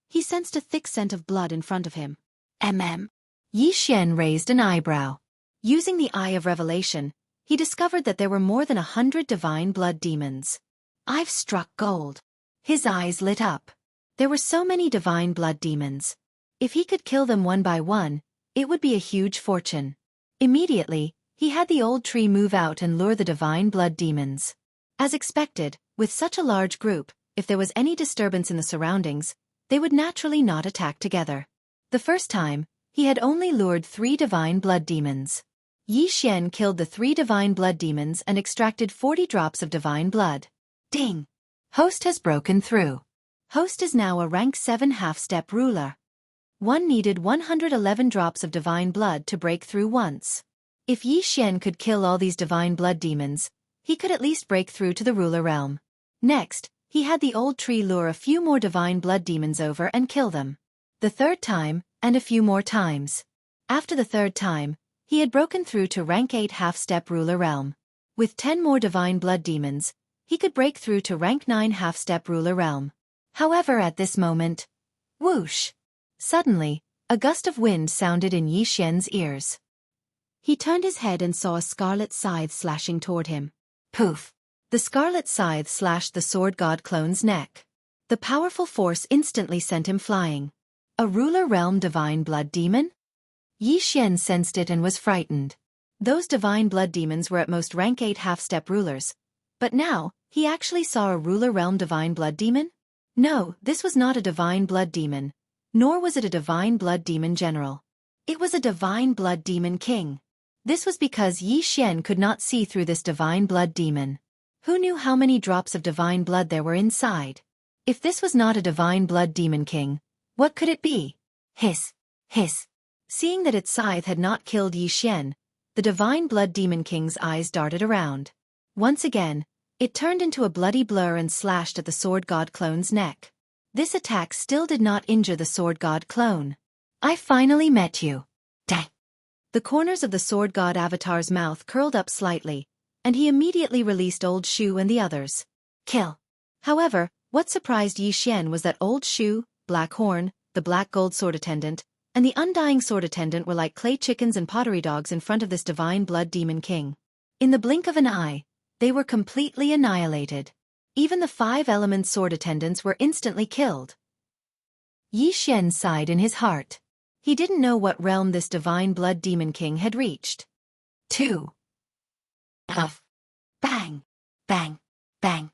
he sensed a thick scent of blood in front of him. Yi Xian raised an eyebrow. Using the Eye of Revelation, he discovered that there were more than 100 divine blood demons. I've struck gold. His eyes lit up. There were so many divine blood demons. If he could kill them one by one, it would be a huge fortune. Immediately, he had the old tree move out and lure the divine blood demons. As expected, with such a large group, if there was any disturbance in the surroundings, they would naturally not attack together. The first time, he had only lured 3 divine blood demons. Yi Xian killed the 3 divine blood demons and extracted 40 drops of divine blood. Ding! Host has broken through. Host is now a rank 7 half-step ruler. One needed 111 drops of divine blood to break through once. If Yi Xian could kill all these divine blood demons, he could at least break through to the ruler realm. Next, he had the old tree lure a few more divine blood demons over and kill them. The third time, and a few more times. After the third time, he had broken through to rank 8 half-step ruler realm. With 10 more divine blood demons, he could break through to rank 9 half-step ruler realm. However, at this moment, whoosh! Suddenly, a gust of wind sounded in Yi Xian's ears. He turned his head and saw a scarlet scythe slashing toward him. Poof! The scarlet scythe slashed the sword god clone's neck. The powerful force instantly sent him flying. A ruler realm divine blood demon? Yi Xian sensed it and was frightened. Those divine blood demons were at most rank 8 half-step rulers. But now, he actually saw a ruler realm divine blood demon? No, this was not a divine blood demon, nor was it a divine blood demon general. It was a divine blood demon king. This was because Yi Xian could not see through this divine blood demon. Who knew how many drops of divine blood there were inside? If this was not a divine blood demon king, what could it be? Hiss! Hiss! Seeing that its scythe had not killed Yi Xian, the divine blood demon king's eyes darted around. Once again, it turned into a bloody blur and slashed at the sword god clone's neck. This attack still did not injure the sword god clone. I finally met you. Dang! The corners of the sword god avatar's mouth curled up slightly, and he immediately released Old Shu and the others. Kill! However, what surprised Yi Xian was that Old Shu, Black Horn, the black gold sword attendant, and the undying sword attendant were like clay chickens and pottery dogs in front of this divine blood demon king. In the blink of an eye, they were completely annihilated. Even the 5-element sword attendants were instantly killed. Yi Xian sighed in his heart. He didn't know what realm this divine blood demon king had reached. 2. Puff. Bang! Bang! Bang!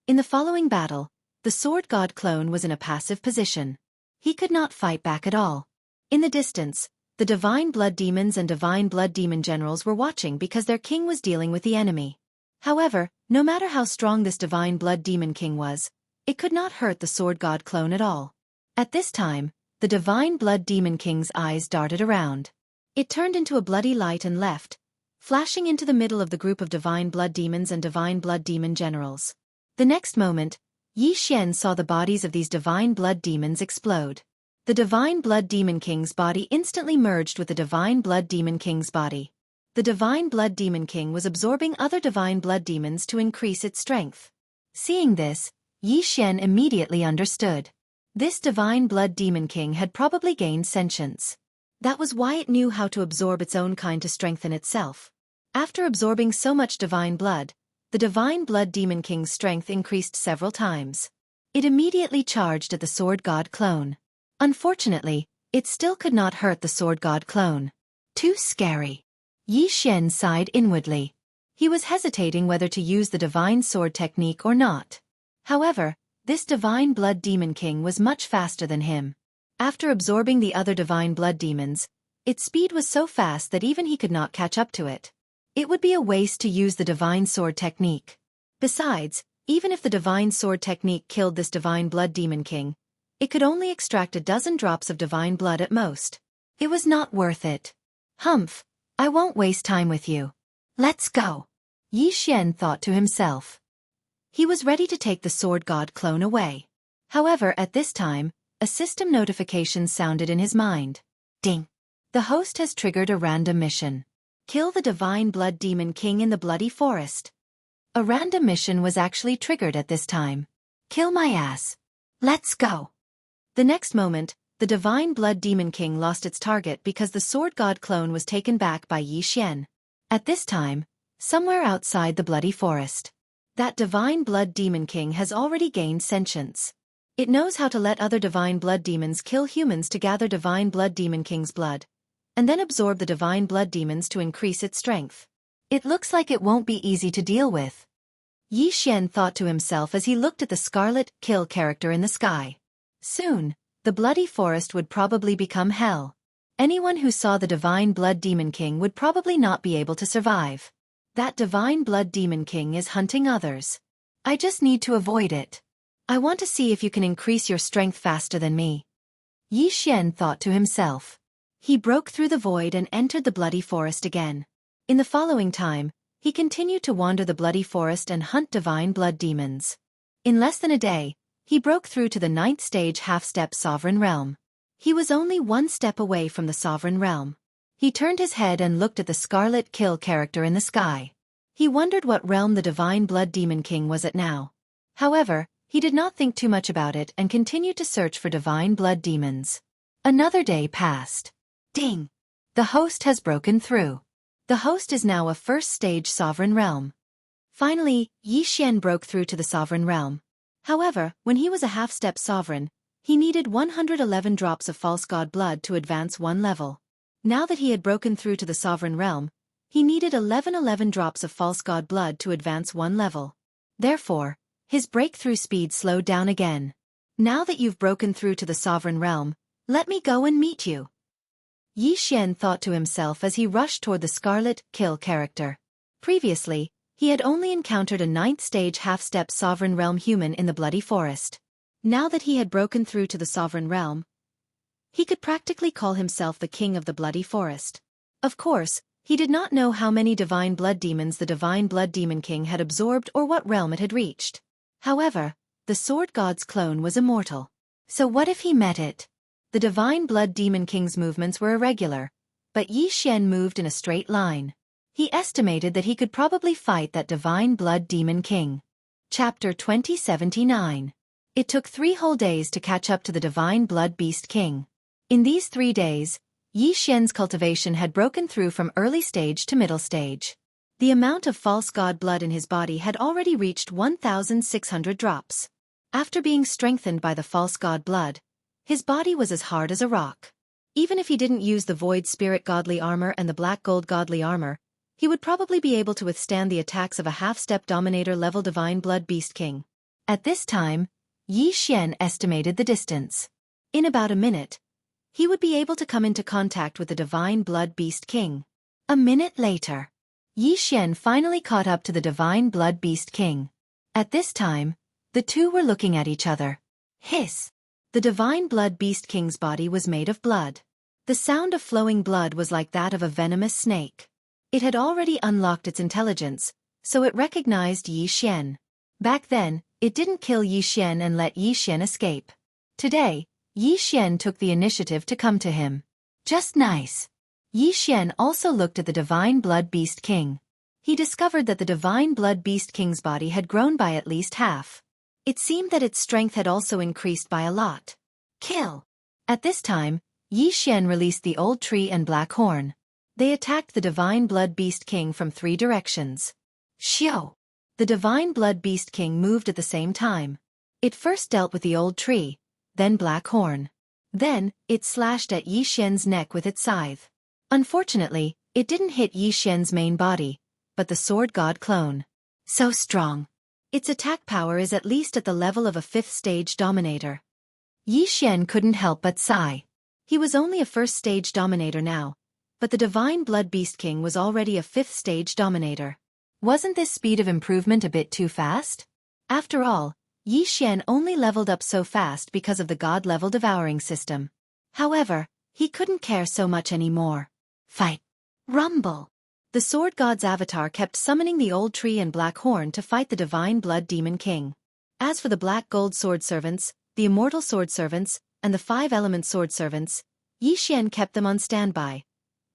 In the following battle, the sword god clone was in a passive position. He could not fight back at all. In the distance, the divine blood demons and divine blood demon generals were watching because their king was dealing with the enemy. However, no matter how strong this divine blood demon king was, it could not hurt the sword god clone at all. At this time, the divine blood demon king's eyes darted around. It turned into a bloody light and left, flashing into the middle of the group of divine blood demons and divine blood demon generals. The next moment, Yi Xian saw the bodies of these divine blood demons explode. The divine blood demon king's body instantly merged with the divine blood demon king's body. The divine blood demon king was absorbing other divine blood demons to increase its strength. Seeing this, Yi Xian immediately understood. This divine blood demon king had probably gained sentience. That was why it knew how to absorb its own kind to strengthen itself. After absorbing so much divine blood, the divine blood demon king's strength increased several times. It immediately charged at the sword god clone. Unfortunately, it still could not hurt the sword god clone. Too scary. Yi Xian sighed inwardly. He was hesitating whether to use the divine sword technique or not. However, this divine blood demon king was much faster than him. After absorbing the other divine blood demons, its speed was so fast that even he could not catch up to it. It would be a waste to use the divine sword technique. Besides, even if the divine sword technique killed this divine blood demon king, it could only extract a dozen drops of divine blood at most. It was not worth it. Humph, I won't waste time with you. Let's go. Yi Xian thought to himself. He was ready to take the sword god clone away. However, at this time, a system notification sounded in his mind. Ding! The host has triggered a random mission. Kill the divine blood demon king in the bloody forest. A random mission was actually triggered at this time. Kill my ass. Let's go. The next moment, the divine blood demon king lost its target because the sword god clone was taken back by Yi Xian. At this time, somewhere outside the bloody forest, that divine blood demon king has already gained sentience. It knows how to let other divine blood demons kill humans to gather divine blood demon king's blood, and then absorb the divine blood demons to increase its strength. It looks like it won't be easy to deal with. Yi Xian thought to himself as he looked at the scarlet kill character in the sky. Soon, the bloody forest would probably become hell. Anyone who saw the divine blood demon king would probably not be able to survive. That divine blood demon king is hunting others. I just need to avoid it. I want to see if you can increase your strength faster than me. Yi Xian thought to himself. He broke through the void and entered the bloody forest again. In the following time, he continued to wander the bloody forest and hunt divine blood demons. In less than a day, he broke through to the 9th stage half-step sovereign realm. He was only one step away from the sovereign realm. He turned his head and looked at the scarlet kill character in the sky. He wondered what realm the Divine Blood Demon King was at now. However, he did not think too much about it and continued to search for divine blood demons. Another day passed. Ding! The host has broken through. The host is now a first-stage sovereign realm. Finally, Yi Xian broke through to the sovereign realm. However, when he was a half-step sovereign, he needed 111 drops of false god blood to advance one level. Now that he had broken through to the sovereign realm, he needed 1111 drops of false god blood to advance one level. Therefore, his breakthrough speed slowed down again. Now that you've broken through to the sovereign realm, let me go and meet you. Yi Xian thought to himself as he rushed toward the Scarlet Kill character. Previously, he had only encountered a 9th-stage half-step sovereign realm human in the Bloody Forest. Now that he had broken through to the sovereign realm, he could practically call himself the king of the Bloody Forest. Of course, he did not know how many divine blood demons the Divine Blood Demon King had absorbed or what realm it had reached. However, the Sword God's clone was immortal. So what if he met it? The Divine Blood Demon King's movements were irregular, but Yi Xian moved in a straight line. He estimated that he could probably fight that Divine Blood Demon King. Chapter 2079. It took 3 whole days to catch up to the Divine Blood Beast King. In these 3 days, Yi Xian's cultivation had broken through from early stage to middle stage. The amount of false god blood in his body had already reached 1,600 drops. After being strengthened by the false god blood, his body was as hard as a rock. Even if he didn't use the Void Spirit Godly Armor and the Black Gold Godly Armor, he would probably be able to withstand the attacks of a half-step Dominator-level Divine Blood Beast King. At this time, Yi Xian estimated the distance. In about a minute, he would be able to come into contact with the Divine Blood Beast King. A minute later, Yi Xian finally caught up to the Divine Blood Beast King. At this time, the two were looking at each other. Hiss! The Divine Blood Beast King's body was made of blood. The sound of flowing blood was like that of a venomous snake. It had already unlocked its intelligence, so it recognized Yi Xian. Back then, it didn't kill Yi Xian and let Yi Xian escape. Today, Yi Xian took the initiative to come to him. Just nice. Yi Xian also looked at the Divine Blood Beast King. He discovered that the Divine Blood Beast King's body had grown by at least half. It seemed that its strength had also increased by a lot. Kill! At this time, Yi Xian released the Old Tree and Black Horn. They attacked the Divine Blood Beast King from 3 directions. Xiao! The Divine Blood Beast King moved at the same time. It first dealt with the Old Tree, then Black Horn. Then, it slashed at Yi Xian's neck with its scythe. Unfortunately, it didn't hit Yi Xian's main body, but the Sword God clone. So strong. Its attack power is at least at the level of a 5th-stage Dominator. Yi Xian couldn't help but sigh. He was only a 1st-stage Dominator now, but the Divine Blood Beast King was already a 5th-stage Dominator. Wasn't this speed of improvement a bit too fast? After all, Yi Xian only leveled up so fast because of the God-level devouring system. However, he couldn't care so much anymore. Fight! Rumble! The Sword God's avatar kept summoning the Old Tree and Black Horn to fight the Divine Blood Demon King. As for the Black Gold Sword Servants, the Immortal Sword Servants, and the 5-element Sword Servants, Yi Xian kept them on standby,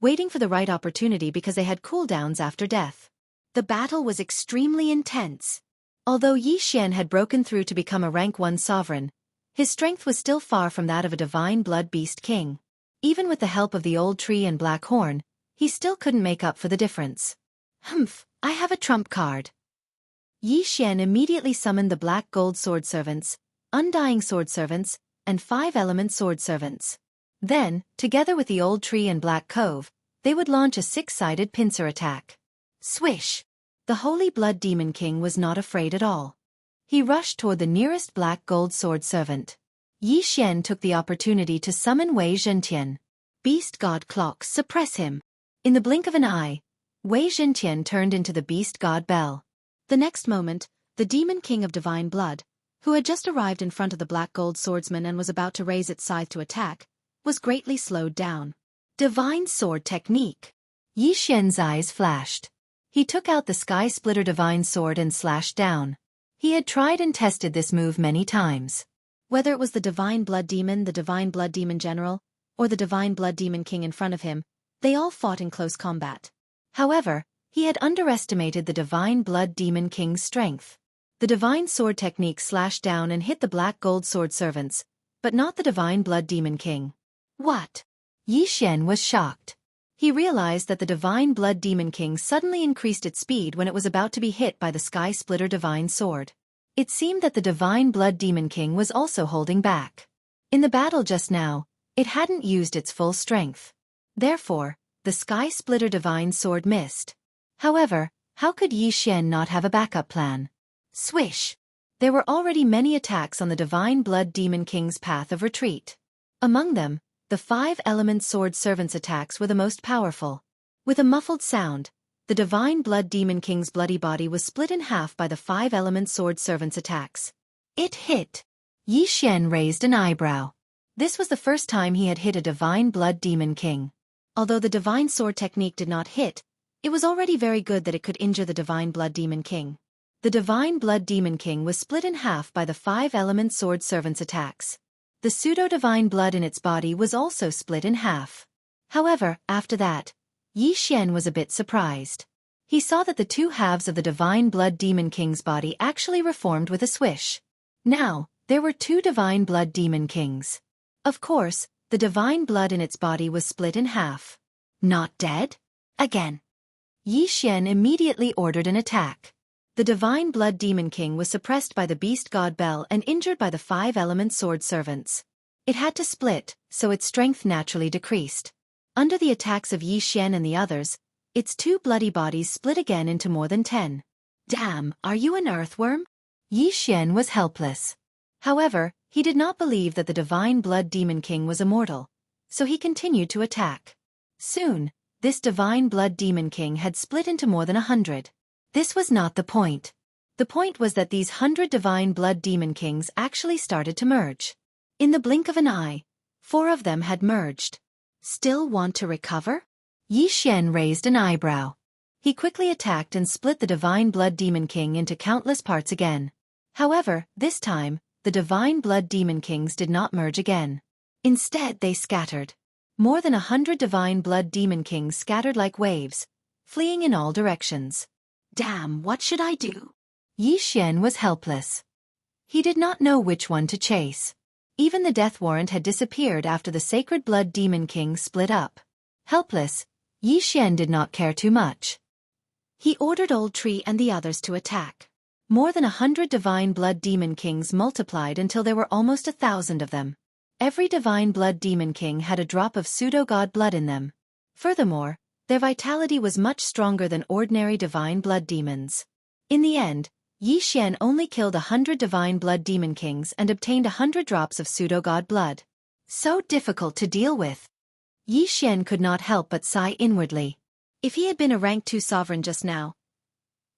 waiting for the right opportunity because they had cooldowns after death. The battle was extremely intense. Although Yi Xian had broken through to become a rank 1 sovereign, his strength was still far from that of a Divine Blood Beast King. Even with the help of the Old Tree and Black Horn, he still couldn't make up for the difference. Humph, I have a trump card. Yi Xian immediately summoned the Black Gold Sword Servants, Undying Sword Servants, and 5-element Sword Servants. Then, together with the Old Tree and Black Cove, they would launch a 6-sided pincer attack. Swish! The Holy Blood Demon King was not afraid at all. He rushed toward the nearest Black Gold Sword Servant. Yi Xian took the opportunity to summon Wei Zhentian. Beast God Clock, suppress him. In the blink of an eye, Wei Zhentian turned into the Beast God Bell. The next moment, the Demon King of Divine Blood, who had just arrived in front of the Black Gold Swordsman and was about to raise its scythe to attack, was greatly slowed down. Divine Sword Technique. Yi Xian's eyes flashed. He took out the Sky Splitter Divine Sword and slashed down. He had tried and tested this move many times. Whether it was the Divine Blood Demon, the Divine Blood Demon General, or the Divine Blood Demon King in front of him, they all fought in close combat. However, He had underestimated the Divine Blood Demon King's strength. The Divine Sword technique slashed down and hit the Black Gold Sword servants, but not the Divine Blood Demon King. What? Yi Xian was shocked. He realized that the Divine Blood Demon King suddenly increased its speed when it was about to be hit by the Sky Splitter Divine Sword. It seemed that the Divine Blood Demon King was also holding back. In the battle just now, it hadn't used its full strength. Therefore, the Sky Splitter Divine Sword missed. However, how could Yi Xian not have a backup plan? Swish! There were already many attacks on the Divine Blood Demon King's path of retreat. Among them, the 5-element sword servant's attacks were the most powerful. With a muffled sound, the Divine Blood Demon King's bloody body was split in half by the 5-element sword servant's attacks. It hit! Yi Xian raised an eyebrow. This was the first time he had hit a Divine Blood Demon King. Although the Divine Sword technique did not hit, it was already very good that it could injure the Divine Blood Demon King. The Divine Blood Demon King was split in half by the 5-element sword servant's attacks. The pseudo-divine blood in its body was also split in half. However, after that, Yi Xian was a bit surprised. He saw that the two halves of the Divine Blood Demon King's body actually reformed with a swish. Now, there were two Divine Blood Demon Kings. Of course, the divine blood in its body was split in half. Not dead? Again. Yi Xian immediately ordered an attack. The Divine Blood Demon King was suppressed by the Beast God Bell and injured by the 5-element sword servants. It had to split, so its strength naturally decreased. Under the attacks of Yi Xian and the others, its two bloody bodies split again into more than 10. Damn, are you an earthworm? Yi Xian was helpless. However, he did not believe that the Divine Blood Demon King was immortal, so he continued to attack. Soon, this Divine Blood Demon King had split into more than 100. This was not the point. The point was that these 100 Divine Blood Demon Kings actually started to merge. In the blink of an eye, 4 of them had merged. Still want to recover? Yi Xian raised an eyebrow. He quickly attacked and split the Divine Blood Demon King into countless parts again. However, this time, the Divine Blood Demon Kings did not merge again. Instead, they scattered. More than 100 Divine Blood Demon Kings scattered like waves, fleeing in all directions. Damn, what should I do? Yi Xian was helpless. He did not know which one to chase. Even the death warrant had disappeared after the Sacred Blood Demon King split up. Helpless, Yi Xian did not care too much. He ordered Old Tree and the others to attack. More than 100 Divine Blood Demon Kings multiplied until there were almost 1,000 of them. Every Divine Blood Demon King had a drop of pseudo-god blood in them. Furthermore, their vitality was much stronger than ordinary Divine Blood Demons. In the end, Yi Xian only killed 100 Divine Blood Demon Kings and obtained 100 drops of pseudo-god blood. So difficult to deal with. Yi Xian could not help but sigh inwardly. If he had been a rank 2 sovereign just now,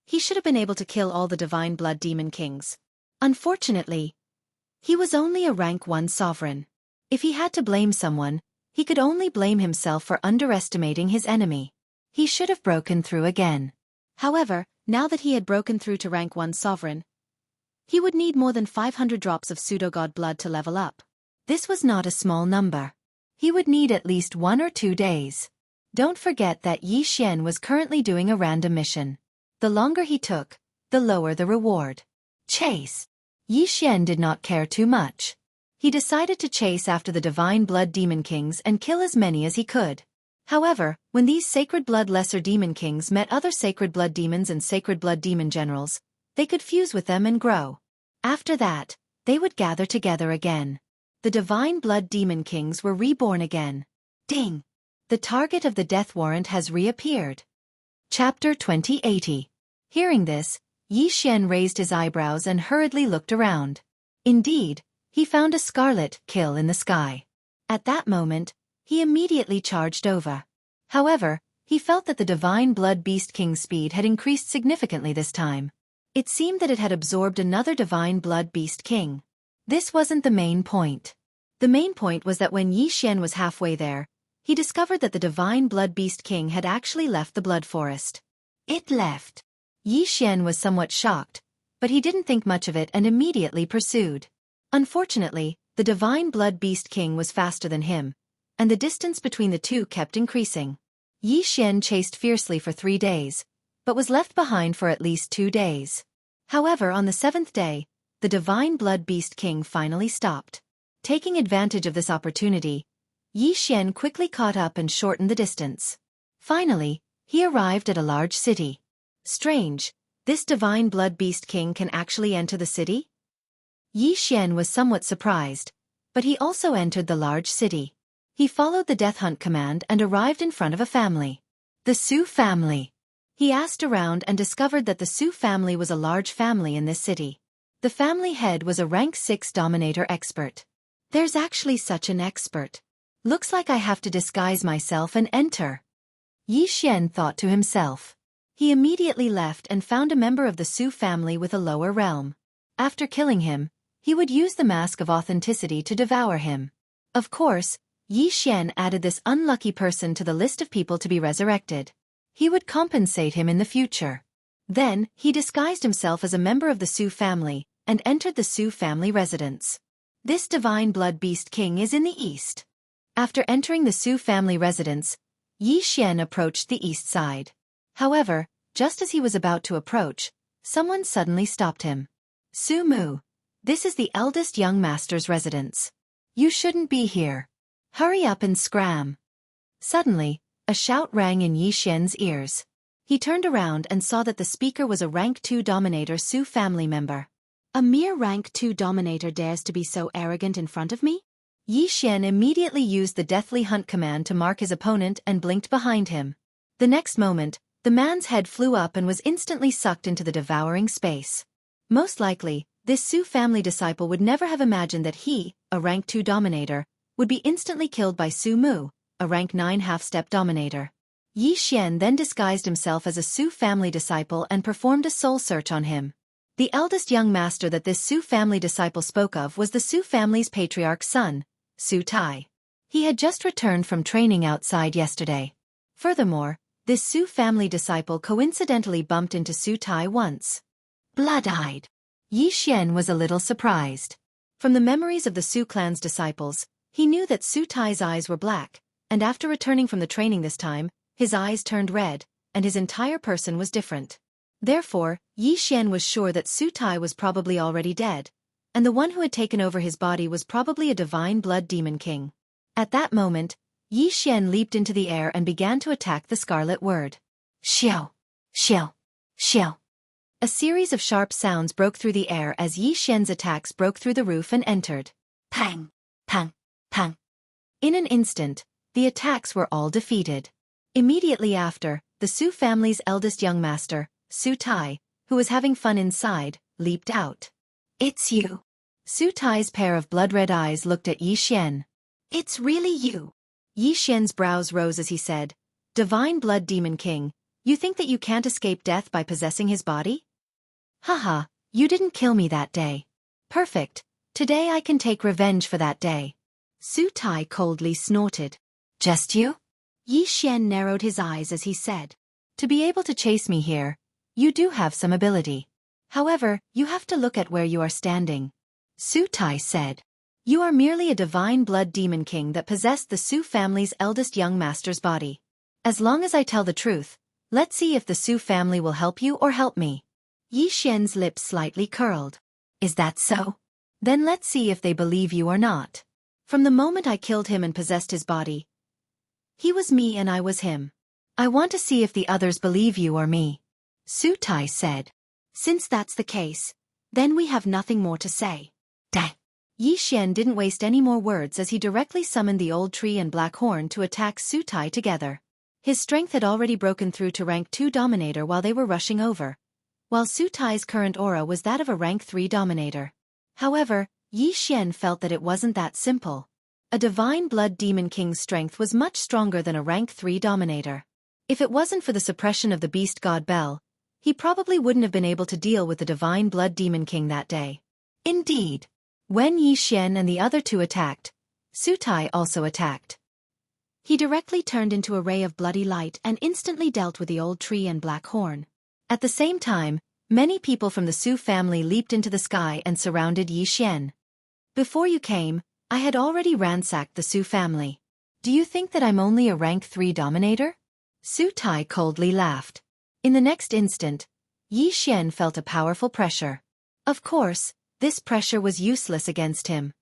he should have been able to kill all the Divine Blood Demon Kings. Unfortunately, he was only a rank 1 sovereign. If he had to blame someone, he could only blame himself for underestimating his enemy. He should have broken through again. However, now that he had broken through to rank 1 sovereign, he would need more than 500 drops of pseudo-god blood to level up. This was not a small number. He would need at least 1 or 2 days. Don't forget that Yi Xian was currently doing a random mission. The longer he took, the lower the reward. Chase. Yi Xian did not care too much. He decided to chase after the Divine Blood Demon Kings and kill as many as he could. However, when these Sacred Blood Lesser Demon Kings met other Sacred Blood Demons and Sacred Blood Demon Generals, they could fuse with them and grow. After that, they would gather together again. The Divine Blood Demon Kings were reborn again. Ding! The target of the death warrant has reappeared. Chapter 2080. Hearing this, Yi Xian raised his eyebrows and hurriedly looked around. Indeed, he found a scarlet kill in the sky. At that moment, he immediately charged over. However, he felt that the Divine Blood Beast King's speed had increased significantly this time. It seemed that it had absorbed another Divine Blood Beast King. This wasn't the main point. The main point was that when Yi Xian was halfway there, he discovered that the Divine Blood Beast King had actually left the Blood Forest. It left. Yi Xian was somewhat shocked, but he didn't think much of it and immediately pursued. Unfortunately, the Divine Blood Beast King was faster than him, and the distance between the two kept increasing. Yi Xian chased fiercely for 3 days, but was left behind for at least 2 days. However, on the 7th day, the Divine Blood Beast King finally stopped. Taking advantage of this opportunity, Yi Xian quickly caught up and shortened the distance. Finally, he arrived at a large city. Strange, this Divine Blood Beast King can actually enter the city? Yi Xian was somewhat surprised, but he also entered the large city. He followed the death hunt command and arrived in front of a family. The Su family. He asked around and discovered that the Su family was a large family in this city. The family head was a rank 6 dominator expert. There's actually such an expert. Looks like I have to disguise myself and enter. Yi Xian thought to himself. He immediately left and found a member of the Su family with a lower realm. After killing him, he would use the mask of authenticity to devour him. Of course, Yi Xian added this unlucky person to the list of people to be resurrected. He would compensate him in the future. Then, he disguised himself as a member of the Su family and entered the Su family residence. This Divine Blood Beast King is in the east. After entering the Su family residence, Yi Xian approached the east side. However, just as he was about to approach, someone suddenly stopped him. Su Mu, this is the eldest young master's residence. You shouldn't be here. Hurry up and scram. Suddenly, a shout rang in Yi Xian's ears. He turned around and saw that the speaker was a rank 2 dominator Su family member. A mere rank 2 dominator dares to be so arrogant in front of me? Yi Xian immediately used the Deathly Hunt command to mark his opponent and blinked behind him. The next moment, the man's head flew up and was instantly sucked into the devouring space. Most likely, this Su family disciple would never have imagined that he, a rank 2 dominator, would be instantly killed by Su Mu, a rank 9 half-step dominator. Yi Xian then disguised himself as a Su family disciple and performed a soul search on him. The eldest young master that this Su family disciple spoke of was the Su family's patriarch's son, Su Tai. He had just returned from training outside yesterday. Furthermore, this Su family disciple coincidentally bumped into Su Tai once. Blood-eyed. Yi Xian was a little surprised. From the memories of the Su clan's disciples, he knew that Su Tai's eyes were black, and after returning from the training this time, his eyes turned red, and his entire person was different. Therefore, Yi Xian was sure that Su Tai was probably already dead, and the one who had taken over his body was probably a Divine Blood Demon King. At that moment, Yi Xian leaped into the air and began to attack the Scarlet Word. Xiao! Xiao! Xiao! A series of sharp sounds broke through the air as Yi Xian's attacks broke through the roof and entered. Pang! Pang! Pang! In an instant, the attacks were all defeated. Immediately after, the Su family's eldest young master, Su Tai, who was having fun inside, leaped out. It's you. Su Tai's pair of blood-red eyes looked at Yi Xian. It's really you. Yi Xian's brows rose as he said, Divine Blood Demon King, you think that you can't escape death by possessing his body? Haha, you didn't kill me that day. Perfect. Today I can take revenge for that day. Su Tai coldly snorted. Just you? Yi Xian narrowed his eyes as he said. To be able to chase me here, you do have some ability. However, you have to look at where you are standing. Su Tai said. You are merely a Divine Blood Demon King that possessed the Su family's eldest young master's body. As long as I tell the truth, let's see if the Su family will help you or help me. Yi Xian's lips slightly curled. Is that so? Then let's see if they believe you or not. From the moment I killed him and possessed his body, he was me and I was him. I want to see if the others believe you or me. Su Tai said. Since that's the case, then we have nothing more to say. Dang. Yi Xian didn't waste any more words as he directly summoned the old tree and black horn to attack Su Tai together. His strength had already broken through to rank 2 dominator while they were rushing over, while Su Tai's current aura was that of a rank 3 dominator. However, Yi Xian felt that it wasn't that simple. A Divine Blood Demon King's strength was much stronger than a rank 3 dominator. If it wasn't for the suppression of the Beast God Bell, he probably wouldn't have been able to deal with the Divine Blood Demon King that day. Indeed. When Yi Xian and the other two attacked, Su Tai also attacked. He directly turned into a ray of bloody light and instantly dealt with the old tree and black horn. At the same time, many people from the Su family leaped into the sky and surrounded Yi Xian. Before you came, I had already ransacked the Su family. Do you think that I'm only a rank 3 dominator? Su Tai coldly laughed. In the next instant, Yi Xian felt a powerful pressure. Of course, this pressure was useless against him.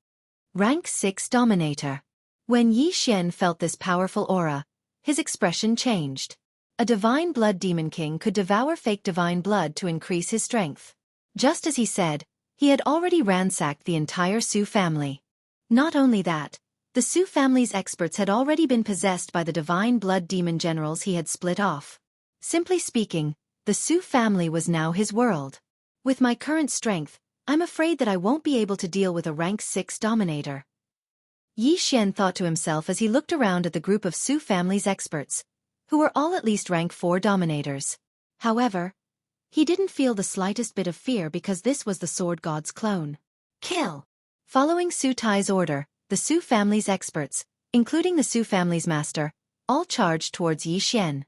Rank 6 Dominator. When Yi Xian felt this powerful aura, his expression changed. A divine blood demon king could devour fake divine blood to increase his strength. Just as he said, he had already ransacked the entire Su family. Not only that, the Su family's experts had already been possessed by the divine blood demon generals he had split off. Simply speaking, the Su family was now his world. With my current strength, I'm afraid that I won't be able to deal with a rank 6 dominator. Yi Xian thought to himself as he looked around at the group of Su family's experts, who were all at least rank 4 dominators. However, he didn't feel the slightest bit of fear because this was the sword god's clone. Kill! Following Su Tai's order, the Su family's experts, including the Su family's master, all charged towards Yi Xian.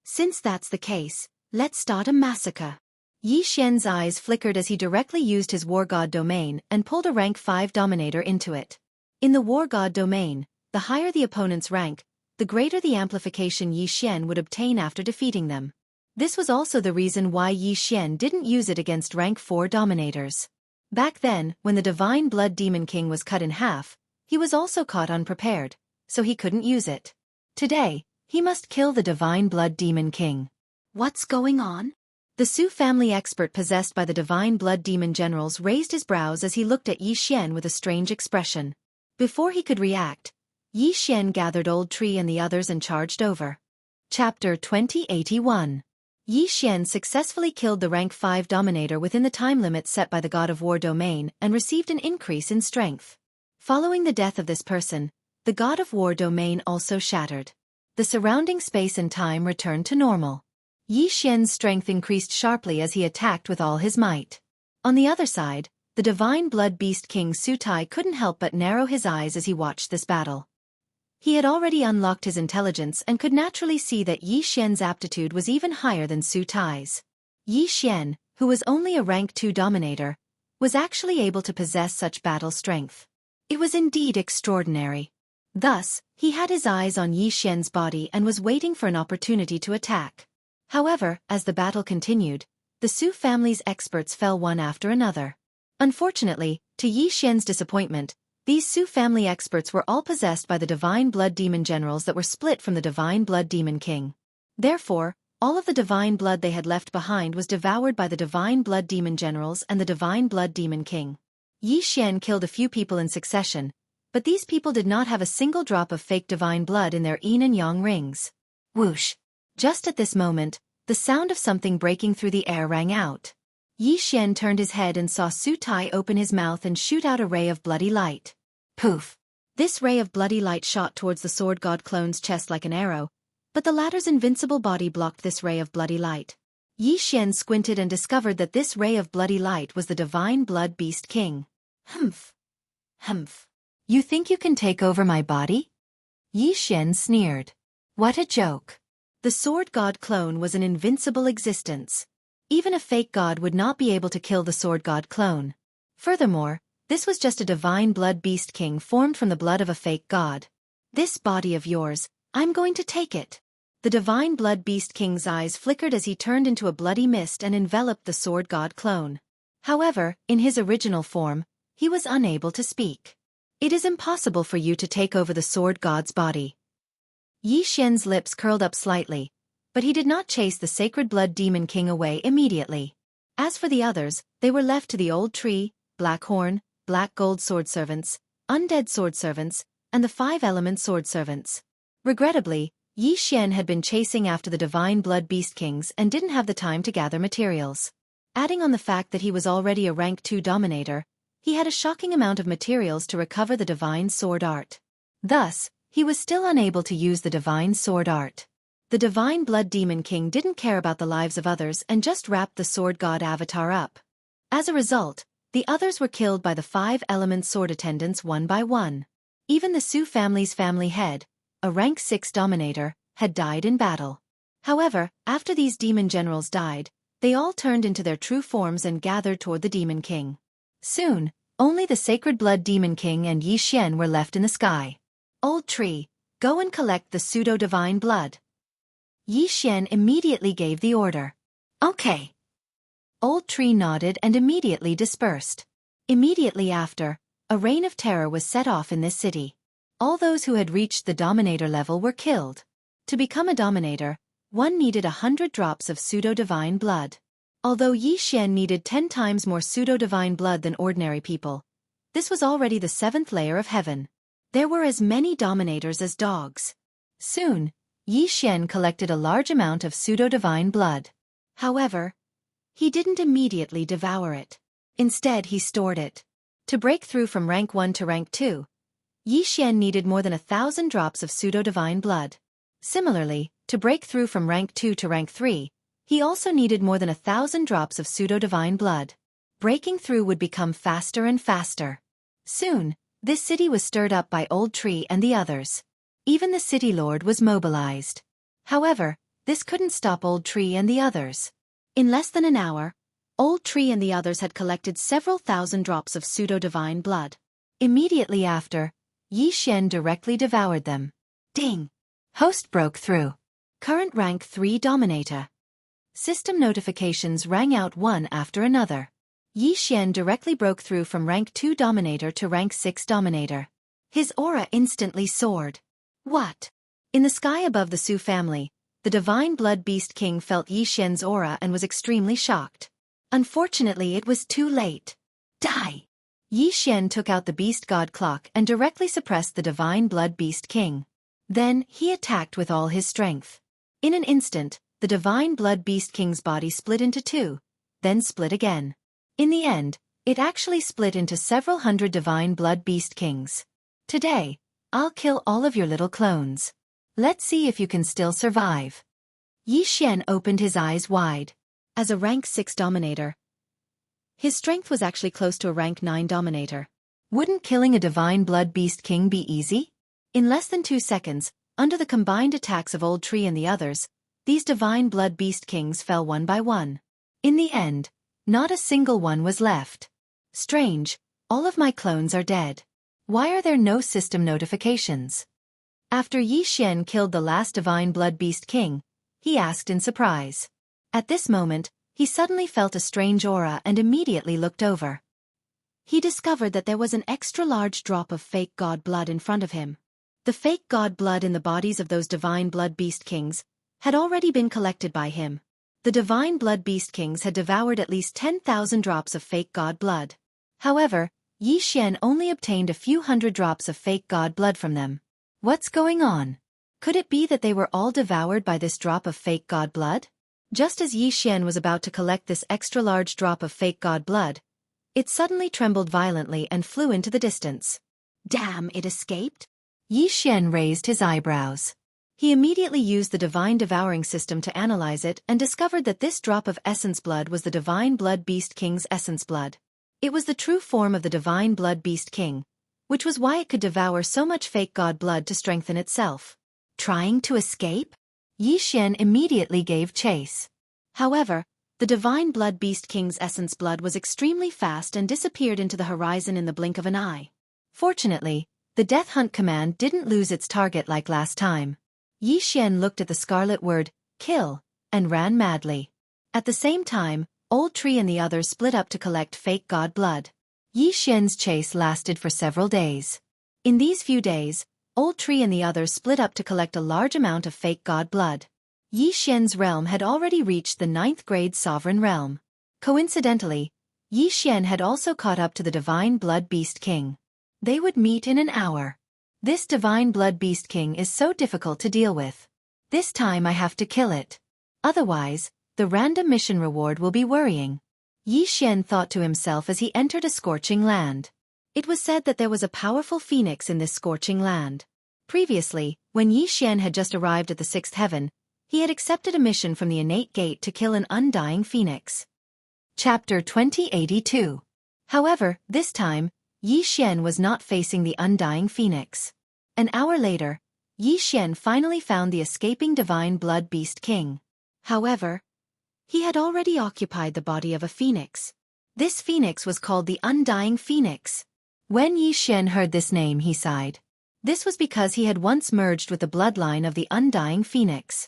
Since that's the case, let's start a massacre. Yi Xian's eyes flickered as he directly used his war god domain and pulled a rank 5 dominator into it. In the war god domain, the higher the opponent's rank, the greater the amplification Yi Xian would obtain after defeating them. This was also the reason why Yi Xian didn't use it against rank 4 dominators. Back then, when the Divine Blood Demon King was cut in half, he was also caught unprepared, so he couldn't use it. Today, he must kill the Divine Blood Demon King. What's going on? The Su family expert possessed by the Divine Blood Demon generals raised his brows as he looked at Yi Xian with a strange expression. Before he could react, Yi Xian gathered Old Tree and the others and charged over. Chapter 2081. Yi Xian successfully killed the rank 5 dominator within the time limit set by the God of War domain and received an increase in strength. Following the death of this person, the God of War domain also shattered. The surrounding space and time returned to normal. Yi Xian's strength increased sharply as he attacked with all his might. On the other side, the Divine Blood Beast King Su Tai couldn't help but narrow his eyes as he watched this battle. He had already unlocked his intelligence and could naturally see that Yi Xian's aptitude was even higher than Su Tai's. Yi Xian, who was only a rank 2 dominator, was actually able to possess such battle strength. It was indeed extraordinary. Thus, he had his eyes on Yi Xian's body and was waiting for an opportunity to attack. However, as the battle continued, the Su family's experts fell one after another. Unfortunately, to Yi Xian's disappointment, these Su family experts were all possessed by the Divine Blood Demon generals that were split from the Divine Blood Demon King. Therefore, all of the divine blood they had left behind was devoured by the Divine Blood Demon generals and the Divine Blood Demon King. Yi Xian killed a few people in succession, but these people did not have a single drop of fake divine blood in their yin and yang rings. Whoosh! Just at this moment, the sound of something breaking through the air rang out. Yi Xian turned his head and saw Su Tai open his mouth and shoot out a ray of bloody light. Poof! This ray of bloody light shot towards the sword god clone's chest like an arrow, but the latter's invincible body blocked this ray of bloody light. Yi Xian squinted and discovered that this ray of bloody light was the Divine Blood Beast King. Humph! Humph! You think you can take over my body? Yi Xian sneered. What a joke! The sword god clone was an invincible existence. Even a fake god would not be able to kill the sword god clone. Furthermore, this was just a Divine Blood Beast King formed from the blood of a fake god. This body of yours, I'm going to take it. The Divine Blood Beast King's eyes flickered as he turned into a bloody mist and enveloped the sword god clone. However, in his original form, he was unable to speak. It is impossible for you to take over the sword god's body. Yi Xian's lips curled up slightly, but he did not chase the Sacred Blood Demon King away immediately. As for the others, they were left to the Old Tree, Black Horn, Black Gold Sword Servants, Undead Sword Servants, and the 5-Element Sword Servants. Regrettably, Yi Xian had been chasing after the Divine Blood Beast Kings and didn't have the time to gather materials. Adding on the fact that he was already a rank 2 dominator, he had a shocking amount of materials to recover the Divine Sword Art. Thus, he was still unable to use the Divine Sword Art. The Divine Blood Demon King didn't care about the lives of others and just wrapped the Sword God avatar up. As a result, the others were killed by the 5-element sword attendants one by one. Even the Su family's family head, a rank 6 dominator, had died in battle. However, after these demon generals died, they all turned into their true forms and gathered toward the Demon King. Soon, only the Sacred Blood Demon King and Yi Xian were left in the sky. Old Tree, go and collect the pseudo-divine blood. Yi Xian immediately gave the order. Okay. Old Tree nodded and immediately dispersed. Immediately after, a reign of terror was set off in this city. All those who had reached the Dominator level were killed. To become a Dominator, one needed 100 drops of pseudo-divine blood. Although Yi Xian needed 10 times more pseudo-divine blood than ordinary people, this was already the 7th layer of heaven. There were as many Dominators as dogs. Soon, Yi Xian collected a large amount of pseudo-divine blood. However, he didn't immediately devour it. Instead, he stored it. To break through from rank 1 to rank 2, Yi Xian needed more than 1,000 drops of pseudo-divine blood. Similarly, to break through from rank 2 to rank 3, he also needed more than 1,000 drops of pseudo-divine blood. Breaking through would become faster and faster. Soon, this city was stirred up by Old Tree and the others. Even the city lord was mobilized. However, this couldn't stop Old Tree and the others. In less than an hour, Old Tree and the others had collected several thousand drops of pseudo-divine blood. Immediately after, Yi Xian directly devoured them. Ding! Host broke through. Current rank 3 Dominator. System notifications rang out one after another. Yi Xian directly broke through from rank 2 Dominator to rank 6 Dominator. His aura instantly soared. What? In the sky above the Su family, the Divine Blood Beast King felt Yi Xian's aura and was extremely shocked. Unfortunately, it was too late. Die! Yi Xian took out the Beast God Clock and directly suppressed the Divine Blood Beast King. Then, he attacked with all his strength. In an instant, the Divine Blood Beast King's body split into two, then split again. In the end, it actually split into several hundred Divine Blood Beast Kings. Today, I'll kill all of your little clones. Let's see if you can still survive. Yi Xian opened his eyes wide. As a rank 6 Dominator, his strength was actually close to a rank 9 Dominator. Wouldn't killing a Divine Blood Beast King be easy? In less than 2 seconds, under the combined attacks of Old Tree and the others, these Divine Blood Beast Kings fell one by one. In the end, not a single one was left. Strange, all of my clones are dead. Why are there no system notifications? After Yi Xian killed the last Divine Blood Beast King, he asked in surprise. At this moment, he suddenly felt a strange aura and immediately looked over. He discovered that there was an extra large drop of fake god blood in front of him. The fake god blood in the bodies of those Divine Blood Beast Kings had already been collected by him. The Divine Blood Beast Kings had devoured at least 10,000 drops of fake god blood. However, Yi Xian only obtained a few hundred drops of fake god blood from them. What's going on? Could it be that they were all devoured by this drop of fake god blood? Just as Yi Xian was about to collect this extra large drop of fake god blood, it suddenly trembled violently and flew into the distance. Damn, it escaped? Yi Xian raised his eyebrows. He immediately used the Divine Devouring system to analyze it and discovered that this drop of essence blood was the Divine Blood Beast King's essence blood. It was the true form of the Divine Blood Beast King, which was why it could devour so much fake god blood to strengthen itself. Trying to escape? Yi Xian immediately gave chase. However, the Divine Blood Beast King's essence blood was extremely fast and disappeared into the horizon in the blink of an eye. Fortunately, the Death Hunt command didn't lose its target like last time. Yi Xian looked at the scarlet word, kill, and ran madly. At the same time, Old Tree and the others split up to collect fake god blood. Yi Xian's chase lasted for several days. In these few days, Old Tree and the others split up to collect a large amount of fake god blood. Yi Xian's realm had already reached the 9th grade sovereign realm. Coincidentally, Yi Xian had also caught up to the Divine Blood Beast King. They would meet in an hour. This Divine Blood Beast King is so difficult to deal with. This time I have to kill it. Otherwise, the random mission reward will be worrying. Yi Xian thought to himself as he entered a scorching land. It was said that there was a powerful phoenix in this scorching land. Previously, when Yi Xian had just arrived at the 6th heaven, he had accepted a mission from the innate gate to kill an undying phoenix. Chapter 2082. However, this time, Yi Xian was not facing the undying phoenix. An hour later, Yi Xian finally found the escaping Divine Blood Beast King. However, he had already occupied the body of a phoenix. This phoenix was called the Undying Phoenix. When Yi Xian heard this name, he sighed. This was because he had once merged with the bloodline of the Undying Phoenix.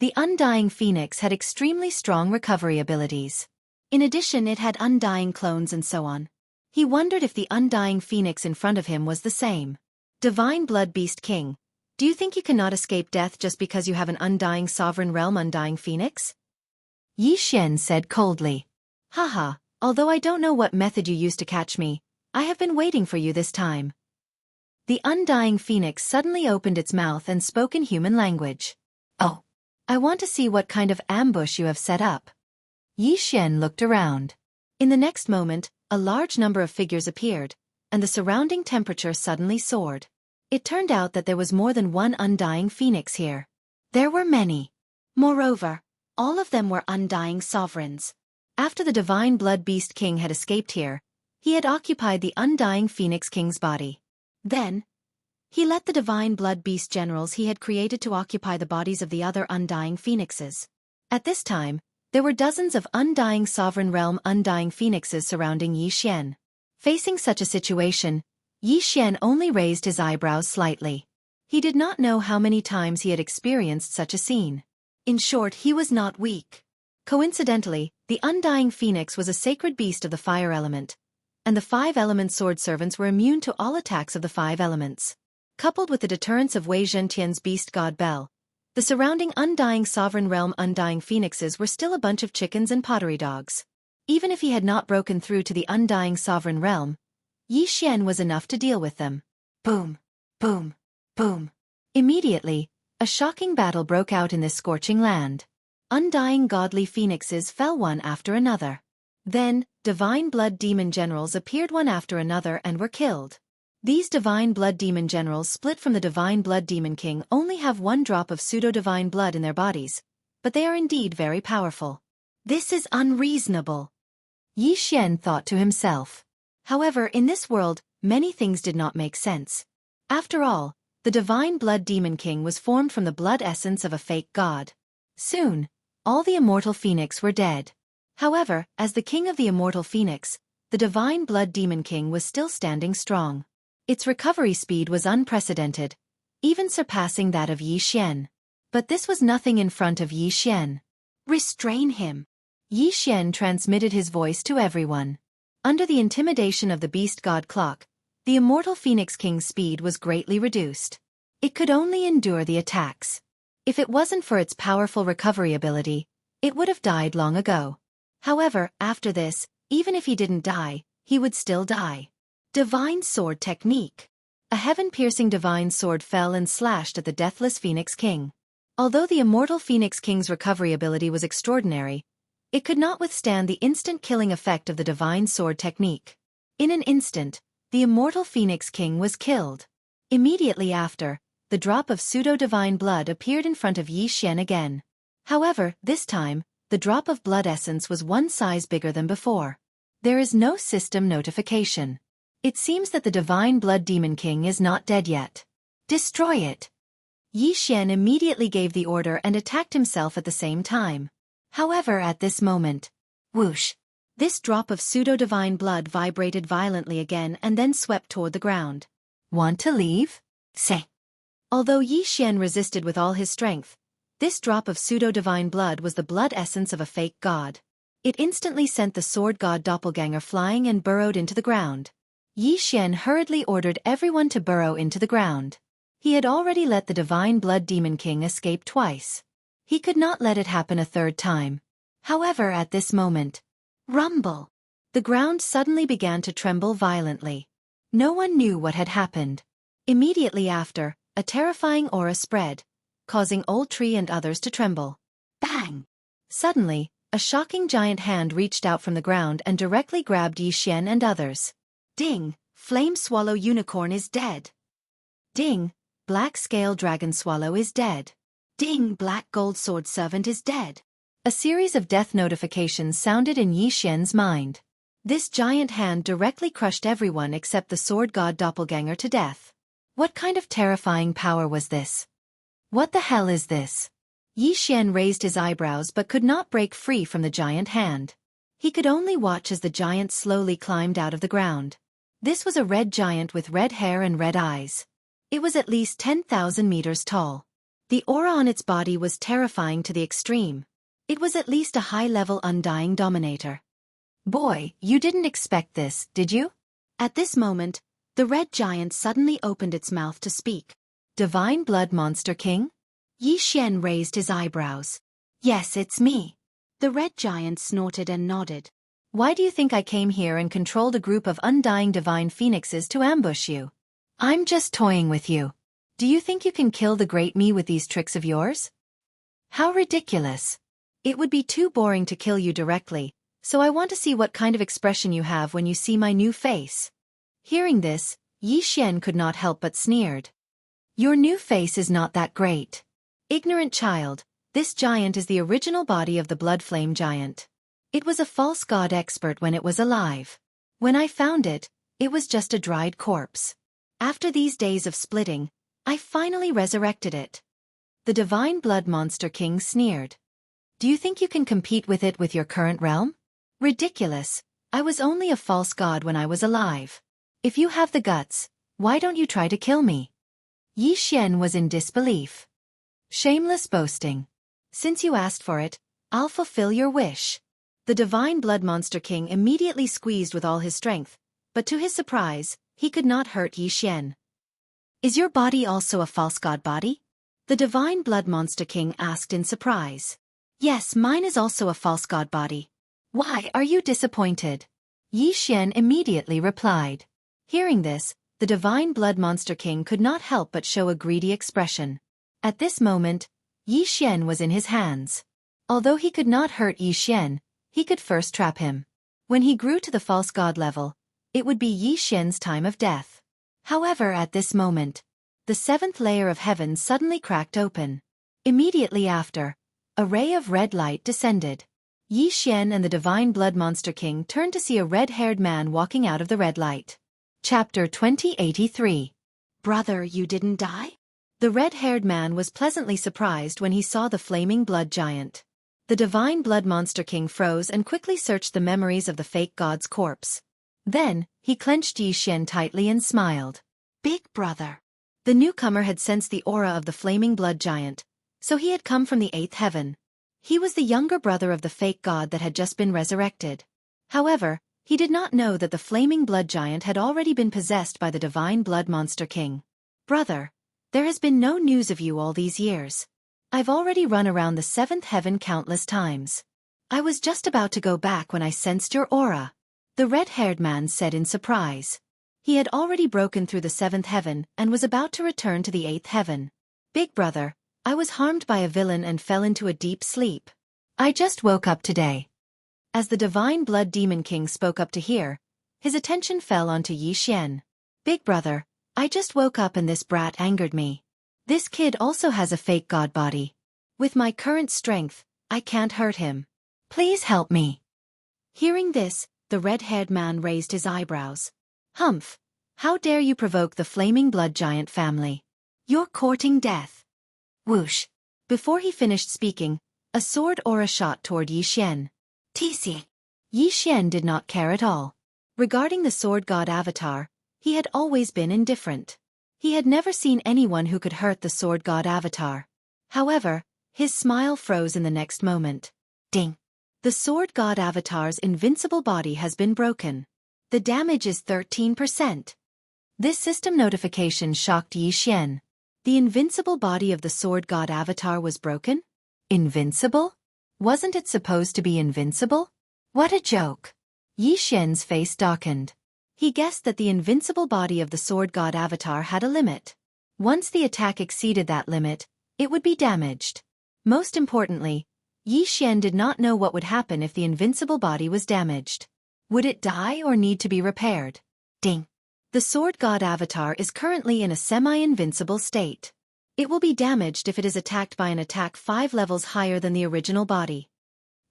The Undying Phoenix had extremely strong recovery abilities. In addition, it had undying clones and so on. He wondered if the Undying Phoenix in front of him was the same. Divine Blood Beast King, do you think you cannot escape death just because you have an undying sovereign realm Undying Phoenix? Yi Xian said coldly. Haha, although I don't know what method you used to catch me, I have been waiting for you this time. The Undying Phoenix suddenly opened its mouth and spoke in human language. Oh, I want to see what kind of ambush you have set up. Yi Xian looked around. In the next moment, a large number of figures appeared, and the surrounding temperature suddenly soared. It turned out that there was more than one Undying Phoenix here. There were many. Moreover, all of them were Undying Sovereigns. After the Divine Blood Beast King had escaped here, he had occupied the Undying Phoenix King's body. Then, he let the Divine Blood Beast Generals he had created to occupy the bodies of the other Undying Phoenixes. At this time, there were dozens of Undying Sovereign Realm Undying Phoenixes surrounding Yi Xian. Facing such a situation, Yi Xian only raised his eyebrows slightly. He did not know how many times he had experienced such a scene. In short, he was not weak. Coincidentally, the Undying Phoenix was a sacred beast of the fire element, and the 5-element sword servants were immune to all attacks of the 5 elements. Coupled with the deterrence of Wei Zhentian's beast god Bell, the surrounding Undying Sovereign Realm Undying Phoenixes were still a bunch of chickens and pottery dogs. Even if he had not broken through to the Undying Sovereign Realm, Yi Xian was enough to deal with them. Boom, boom, boom. Immediately, a shocking battle broke out in this scorching land. Undying godly phoenixes fell one after another. Then, Divine Blood Demon Generals appeared one after another and were killed. These Divine Blood Demon Generals split from the Divine Blood Demon King only have 1 drop of pseudo-divine blood in their bodies, but they are indeed very powerful. This is unreasonable, Yi Xian thought to himself. However, in this world, many things did not make sense. After all, the Divine Blood Demon King was formed from the blood essence of a fake god. Soon, all the immortal phoenix were dead. However, as the king of the immortal phoenix, the Divine Blood Demon King was still standing strong. Its recovery speed was unprecedented, even surpassing that of Yi Xian. But this was nothing in front of Yi Xian. Restrain him. Yi Xian transmitted his voice to everyone. Under the intimidation of the beast god clock, the immortal Phoenix King's speed was greatly reduced. It could only endure the attacks. If it wasn't for its powerful recovery ability, it would have died long ago. However, after this, even if he didn't die, he would still die. Divine Sword Technique. A heaven-piercing divine sword fell and slashed at the deathless Phoenix King. Although the immortal Phoenix King's recovery ability was extraordinary, it could not withstand the instant killing effect of the Divine Sword Technique. In an instant, the immortal Phoenix King was killed. Immediately after, the drop of pseudo-divine blood appeared in front of Yi Xian again. However, this time, the drop of blood essence was 1 size bigger than before. There is no system notification. It seems that the Divine Blood Demon King is not dead yet. Destroy it. Yi Xian immediately gave the order and attacked himself at the same time. However, at this moment, whoosh, this drop of pseudo-divine blood vibrated violently again and then swept toward the ground. Want to leave? Say. Although Yi Xian resisted with all his strength, this drop of pseudo-divine blood was the blood essence of a fake god. It instantly sent the sword god doppelganger flying and burrowed into the ground. Yi Xian hurriedly ordered everyone to burrow into the ground. He had already let the Divine Blood Demon King escape twice. He could not let it happen a 3rd time. However, at this moment, rumble! The ground suddenly began to tremble violently. No one knew what had happened. Immediately after, a terrifying aura spread, causing Old Tree and others to tremble. Bang! Suddenly, a shocking giant hand reached out from the ground and directly grabbed Yi Xian and others. Ding! Flame Swallow Unicorn is dead. Ding! Black Scale Dragon Swallow is dead. Ding! Black Gold Sword Servant is dead. A series of death notifications sounded in Yi Xian's mind. This giant hand directly crushed everyone except the sword god doppelganger to death. What kind of terrifying power was this? What the hell is this? Yi Xian raised his eyebrows but could not break free from the giant hand. He could only watch as the giant slowly climbed out of the ground. This was a red giant with red hair and red eyes. It was at least 10,000 meters tall. The aura on its body was terrifying to the extreme. It was at least a high-level undying dominator. Boy, you didn't expect this, did you? At this moment, the red giant suddenly opened its mouth to speak. Divine Blood Monster King? Yi Xian raised his eyebrows. Yes, it's me. The red giant snorted and nodded. Why do you think I came here and controlled a group of undying divine phoenixes to ambush you? I'm just toying with you. Do you think you can kill the great me with these tricks of yours? How ridiculous. It would be too boring to kill you directly, so I want to see what kind of expression you have when you see my new face. Hearing this, Yi Xian could not help but sneered. Your new face is not that great. Ignorant child, this giant is the original body of the Blood Flame Giant. It was a false god expert when it was alive. When I found it, it was just a dried corpse. After these days of splitting, I finally resurrected it. The Divine Blood Monster King sneered. Do you think you can compete with it with your current realm? Ridiculous. I was only a false god when I was alive. If you have the guts, why don't you try to kill me? Yi Xian was in disbelief. Shameless boasting. Since you asked for it, I'll fulfill your wish. The Divine Blood Monster King immediately squeezed with all his strength, but to his surprise, he could not hurt Yi Xian. Is your body also a false god body? The Divine Blood Monster King asked in surprise. Yes, mine is also a false god body. Why are you disappointed? Yi Xian immediately replied. Hearing this, the Divine Blood Monster King could not help but show a greedy expression. At this moment, Yi Xian was in his hands. Although he could not hurt Yi Xian, he could first trap him. When he grew to the false god level, it would be Yi Xian's time of death. However, at this moment, the seventh layer of heaven suddenly cracked open. Immediately after, a ray of red light descended. Yi Xian and the Divine Blood Monster King turned to see a red-haired man walking out of the red light. Chapter 2083. Brother, you didn't die? The red-haired man was pleasantly surprised when he saw the flaming blood giant. The Divine Blood Monster King froze and quickly searched the memories of the fake god's corpse. Then, he clenched Yi Xian tightly and smiled. Big brother. The newcomer had sensed the aura of the flaming blood giant, so he had come from the eighth heaven. He was the younger brother of the fake god that had just been resurrected. However, he did not know that the flaming blood giant had already been possessed by the Divine Blood Monster King. Brother, there has been no news of you all these years. I've already run around the seventh heaven countless times. I was just about to go back when I sensed your aura. The red-haired man said in surprise. He had already broken through the seventh heaven and was about to return to the eighth heaven. Big brother, I was harmed by a villain and fell into a deep sleep. I just woke up today. As the Divine Blood Demon King spoke up to hear, his attention fell onto Yi Xian. Big brother, I just woke up and this brat angered me. This kid also has a fake god body. With my current strength, I can't hurt him. Please help me. Hearing this, the red-haired man raised his eyebrows. Humph! How dare you provoke the flaming blood giant family? You're courting death. Whoosh! Before he finished speaking, a sword aura shot toward Yi Xian. TC. Yi Xian did not care at all. Regarding the sword god avatar, he had always been indifferent. He had never seen anyone who could hurt the sword god avatar. However, his smile froze in the next moment. Ding! The sword god avatar's invincible body has been broken. The damage is 13%. This system notification shocked Yi Xian. The invincible body of the sword god avatar was broken? Invincible? Wasn't it supposed to be invincible? What a joke! Yi Xian's face darkened. He guessed that the invincible body of the sword god avatar had a limit. Once the attack exceeded that limit, it would be damaged. Most importantly, Yi Xian did not know what would happen if the invincible body was damaged. Would it die or need to be repaired? Ding! The sword god avatar is currently in a semi-invincible state. It will be damaged if it is attacked by an attack 5 levels higher than the original body.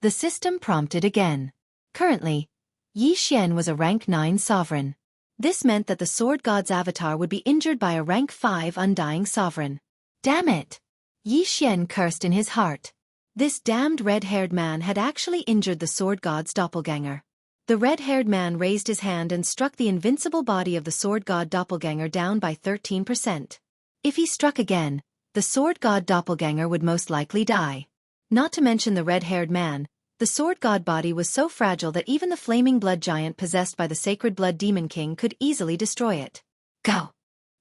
The system prompted again. Currently, Yi Xian was a rank 9 sovereign. This meant that the sword god's avatar would be injured by a rank 5 undying sovereign. Damn it! Yi Xian cursed in his heart. This damned red-haired man had actually injured the sword god's doppelganger. The red-haired man raised his hand and struck the invincible body of the sword god doppelganger down by 13%. If he struck again, the sword god doppelganger would most likely die. Not to mention the red-haired man, the sword god body was so fragile that even the flaming blood giant possessed by the sacred blood demon king could easily destroy it. Go!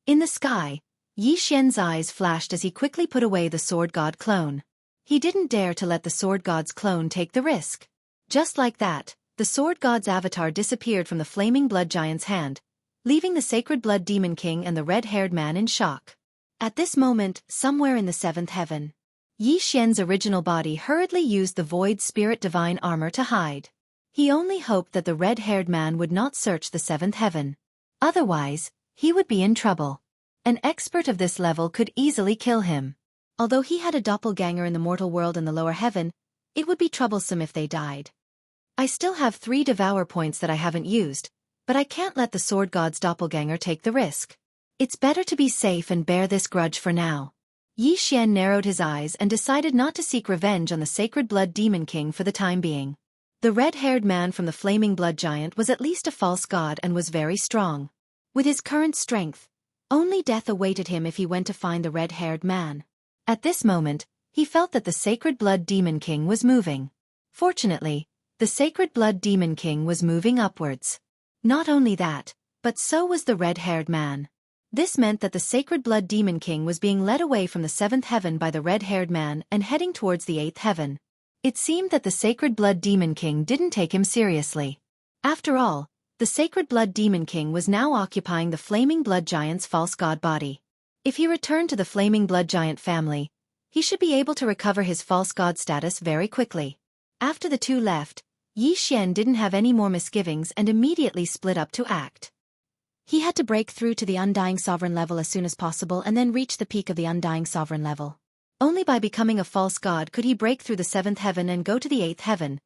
In the sky, Yi Xian's eyes flashed as he quickly put away the sword god clone. He didn't dare to let the sword god's clone take the risk. Just like that, the sword god's avatar disappeared from the flaming blood giant's hand, leaving the sacred blood demon king and the red-haired man in shock. At this moment, somewhere in the seventh heaven, Yi Xian's original body hurriedly used the void spirit divine armor to hide. He only hoped that the red-haired man would not search the seventh heaven. Otherwise, he would be in trouble. An expert of this level could easily kill him. Although he had a doppelganger in the mortal world and the lower heaven, it would be troublesome if they died. I still have 3 devour points that I haven't used, but I can't let the sword god's doppelganger take the risk. It's better to be safe and bear this grudge for now. Yi Xian narrowed his eyes and decided not to seek revenge on the sacred blood demon king for the time being. The red-haired man from the flaming blood giant was at least a false god and was very strong. With his current strength, only death awaited him if he went to find the red-haired man. At this moment, he felt that the sacred blood demon king was moving. Fortunately, the sacred blood demon king was moving upwards. Not only that, but so was the red-haired man. This meant that the sacred blood demon king was being led away from the seventh heaven by the red-haired man and heading towards the eighth heaven. It seemed that the sacred blood demon king didn't take him seriously. After all, the sacred blood demon king was now occupying the flaming blood giant's false god body. If he returned to the flaming blood giant family, he should be able to recover his false god status very quickly. After the two left, Yi Xian didn't have any more misgivings and immediately split up to act. He had to break through to the Undying Sovereign level as soon as possible and then reach the peak of the Undying Sovereign level. Only by becoming a false god could he break through the seventh heaven and go to the eighth heaven,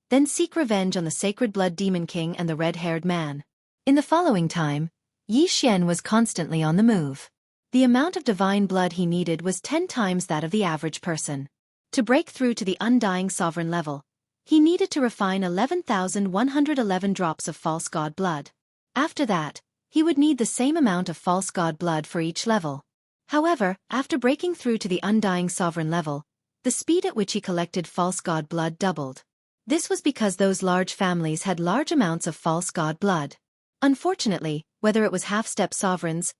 then seek revenge on the sacred blood demon king and the red-haired man. In the following time, Yi Xian was constantly on the move. The amount of divine blood he needed was 10 times that of the average person. To break through to the Undying Sovereign level, he needed to refine 11,111 drops of false god blood. After that, he would need the same amount of false god blood for each level. However, after breaking through to the Undying Sovereign level, the speed at which he collected false god blood doubled. This was because those large families had large amounts of false god blood. Unfortunately, whether it was half-step sovereigns,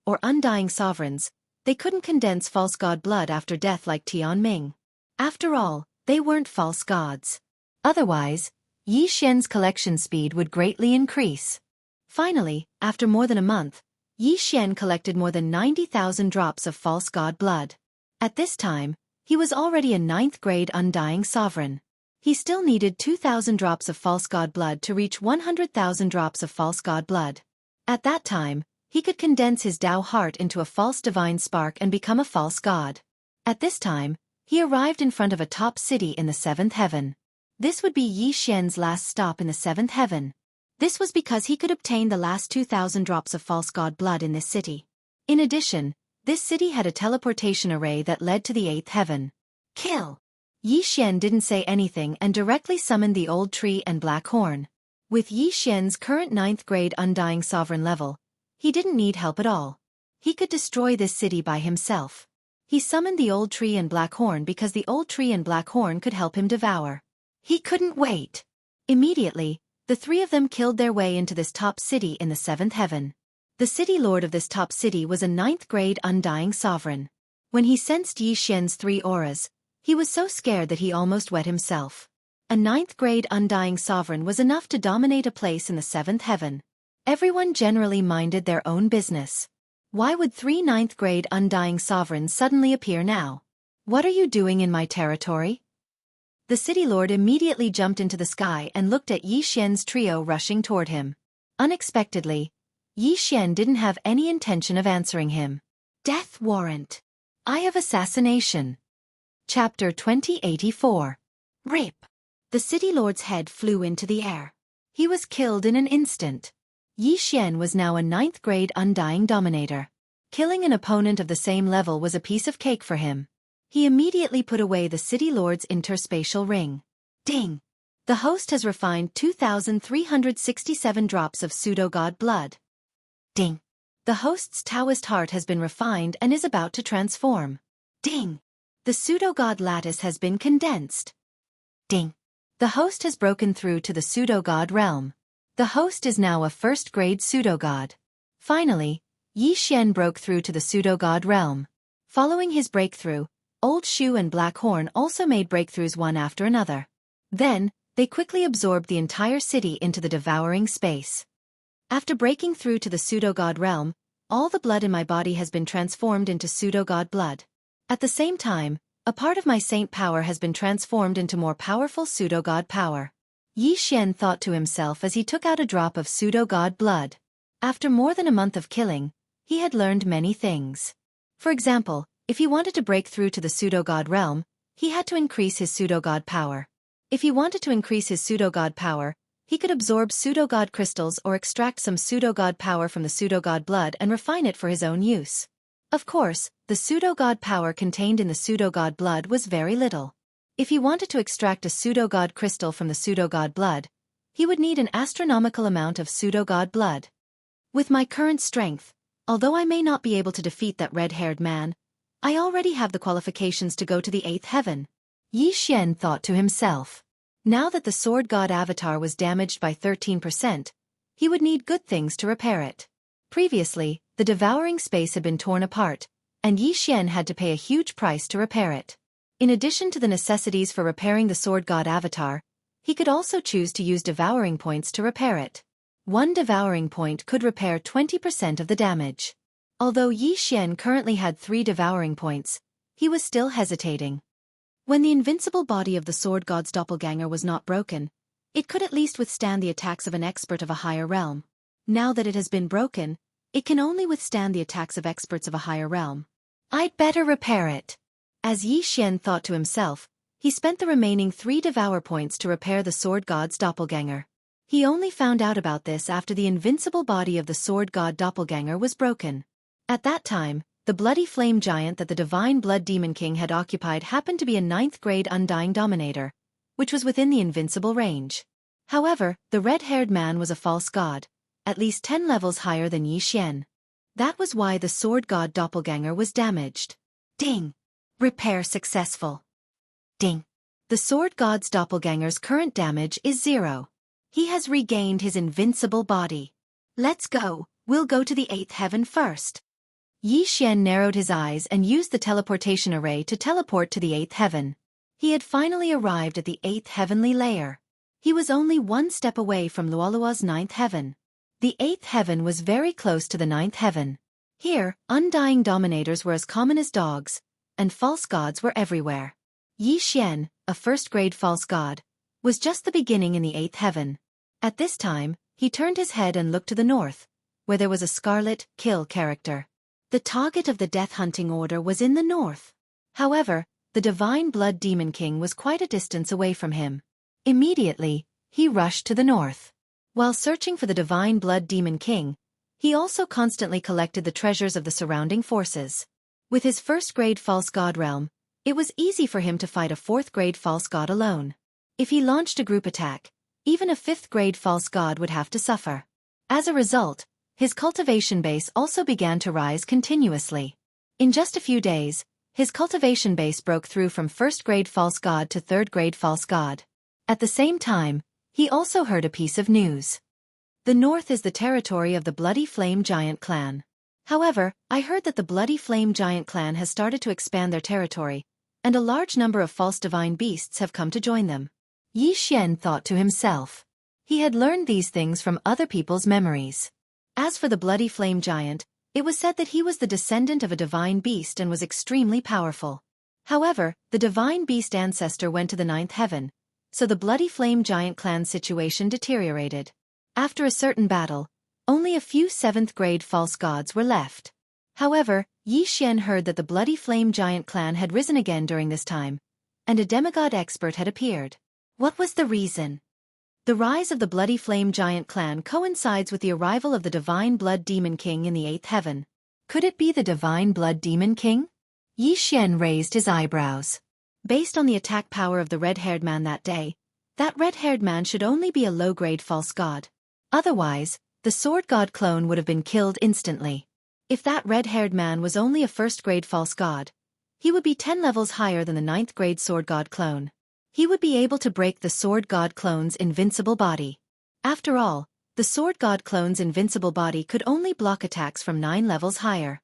or undying sovereigns, they couldn't condense false god blood after death like Tianming. After all, they weren't false gods. Otherwise, Yi Xian's collection speed would greatly increase. Finally, after more than a month, Yi Xian collected more than 90,000 drops of false god blood. At this time, he was already a 9th grade undying sovereign. He still needed 2,000 drops of false god blood to reach 100,000 drops of false god blood. At that time, he could condense his Tao heart into a false divine spark and become a false god. At this time, he arrived in front of a top city in the 7th heaven. This would be Yi Xian's last stop in the 7th heaven. This was because he could obtain the last 2,000 drops of false god blood in this city. In addition, this city had a teleportation array that led to the 8th heaven. Kill! Yi Xian didn't say anything and directly summoned the old tree and black horn. With Yi Xian's current 9th grade undying sovereign level, he didn't need help at all. He could destroy this city by himself. He summoned the old tree and black horn because the old tree and black horn could help him devour. He couldn't wait. Immediately, the 3 of them killed their way into this top city in the 7th heaven. The city lord of this top city was a 9th grade undying sovereign. When he sensed Yi Xian's 3 auras, he was so scared that he almost wet himself. A 9th grade undying sovereign was enough to dominate a place in the 7th heaven. Everyone generally minded their own business. Why would 3 9th grade undying sovereigns suddenly appear now? What are you doing in my territory? The city lord immediately jumped into the sky and looked at Yi Xian's trio rushing toward him. Unexpectedly, Yi Xian didn't have any intention of answering him. Death warrant. Eye of assassination. Chapter 2084. RIP. The city lord's head flew into the air. He was killed in an instant. Yi Xian was now a 9th grade undying dominator. Killing an opponent of the same level was a piece of cake for him. He immediately put away the city lord's interspatial ring. Ding! The host has refined 2,367 drops of pseudo-god blood. Ding! The host's Taoist heart has been refined and is about to transform. Ding! The pseudo-god lattice has been condensed. Ding! The host has broken through to the pseudo-god realm. The host is now a first-grade pseudo-god. Finally, Yi Xian broke through to the pseudo-god realm. Following his breakthrough, Old Shu and Black Horn also made breakthroughs one after another. Then, they quickly absorbed the entire city into the devouring space. After breaking through to the pseudo-god realm, all the blood in my body has been transformed into pseudo-god blood. At the same time, a part of my saint power has been transformed into more powerful pseudo-god power. Yi Xian thought to himself as he took out a drop of pseudo-god blood. After more than a month of killing, he had learned many things. For example, if he wanted to break through to the pseudo-god realm, he had to increase his pseudo-god power. If he wanted to increase his pseudo-god power, he could absorb pseudo-god crystals or extract some pseudo-god power from the pseudo-god blood and refine it for his own use. Of course, the pseudo-god power contained in the pseudo-god blood was very little. If he wanted to extract a pseudo-god crystal from the pseudo-god blood, he would need an astronomical amount of pseudo-god blood. With my current strength, although I may not be able to defeat that red-haired man, I already have the qualifications to go to the 8th heaven. Yi Xian thought to himself. Now that the sword god avatar was damaged by 13%, he would need good things to repair it. Previously, the devouring space had been torn apart, and Yi Xian had to pay a huge price to repair it. In addition to the necessities for repairing the sword god avatar, he could also choose to use devouring points to repair it. One devouring point could repair 20% of the damage. Although Yi Xian currently had 3 devouring points, he was still hesitating. When the invincible body of the sword god's doppelganger was not broken, it could at least withstand the attacks of an expert of a higher realm. Now that it has been broken, it can only withstand the attacks of experts of a higher realm. I'd better repair it. As Yi Xian thought to himself, he spent the remaining 3 devour points to repair the sword god's doppelganger. He only found out about this after the invincible body of the sword god doppelganger was broken. At that time, the bloody flame giant that the divine blood demon king had occupied happened to be a 9th-grade undying dominator, which was within the invincible range. However, the red-haired man was a false god, at least 10 levels higher than Yi Xian. That was why the sword god doppelganger was damaged. Ding! Repair successful. Ding! The sword god's doppelganger's current damage is 0. He has regained his invincible body. Let's go, we'll go to the 8th heaven first. Yi Xian narrowed his eyes and used the teleportation array to teleport to the 8th heaven. He had finally arrived at the 8th heavenly layer. He was only 1 step away from Luolua's 9th heaven. The 8th heaven was very close to the 9th heaven. Here, undying dominators were as common as dogs, and false gods were everywhere. Yi Xian, a first-grade false god, was just the beginning in the 8th heaven. At this time, he turned his head and looked to the north, where there was a scarlet kill character. The target of the death hunting order was in the north. However, the divine blood demon king was quite a distance away from him. Immediately, he rushed to the north. While searching for the divine blood demon king, he also constantly collected the treasures of the surrounding forces. With his first-grade false god realm, it was easy for him to fight a 4th-grade false god alone. If he launched a group attack, even a 5th-grade false god would have to suffer. As a result, his cultivation base also began to rise continuously. In just a few days, his cultivation base broke through from 1st-grade false god to 3rd-grade false god. At the same time, he also heard a piece of news. The north is the territory of the Bloody Flame Giant clan. However, I heard that the Bloody Flame Giant clan has started to expand their territory, and a large number of false divine beasts have come to join them. Yi Xian thought to himself. He had learned these things from other people's memories. As for the Bloody Flame Giant, it was said that he was the descendant of a divine beast and was extremely powerful. However, the divine beast ancestor went to the 9th heaven, so the Bloody Flame Giant clan's situation deteriorated. After a certain battle, only a few 7th-grade false gods were left. However, Yi Xian heard that the Bloody Flame Giant clan had risen again during this time, and a demigod expert had appeared. What was the reason? The rise of the Bloody Flame Giant clan coincides with the arrival of the Divine Blood Demon King in the 8th heaven. Could it be the Divine Blood Demon King? Yi Xian raised his eyebrows. Based on the attack power of the red-haired man that day, that red-haired man should only be a low-grade false god. Otherwise, the sword god clone would have been killed instantly. If that red-haired man was only a first-grade false god, he would be 10 levels higher than the 9th-grade sword god clone. He would be able to break the sword god clone's invincible body. After all, the sword god clone's invincible body could only block attacks from 9 levels higher.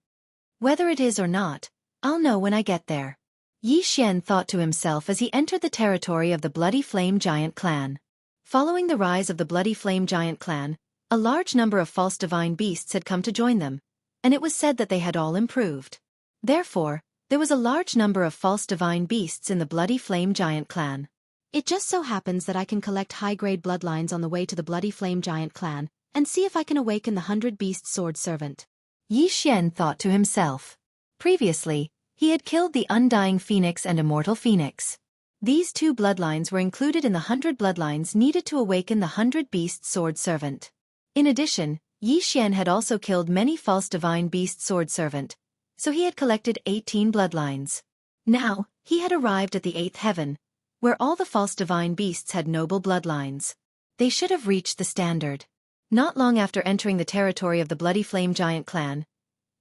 Whether it is or not, I'll know when I get there. Yi Xian thought to himself as he entered the territory of the Bloody Flame Giant clan. Following the rise of the Bloody Flame Giant clan, a large number of false divine beasts had come to join them, and it was said that they had all improved. Therefore, there was a large number of false divine beasts in the Bloody Flame Giant clan. It just so happens that I can collect high-grade bloodlines on the way to the Bloody Flame Giant clan, and see if I can awaken the 100-beast sword servant. Yi Xian thought to himself. Previously, he had killed the Undying Phoenix and Immortal Phoenix. These two bloodlines were included in the 100 bloodlines needed to awaken the 100-beast sword servant. In addition, Yi Xian had also killed many false divine beast sword servant, so he had collected 18 bloodlines. Now, he had arrived at the 8th heaven, where all the false divine beasts had noble bloodlines. They should have reached the standard. Not long after entering the territory of the Bloody Flame Giant clan,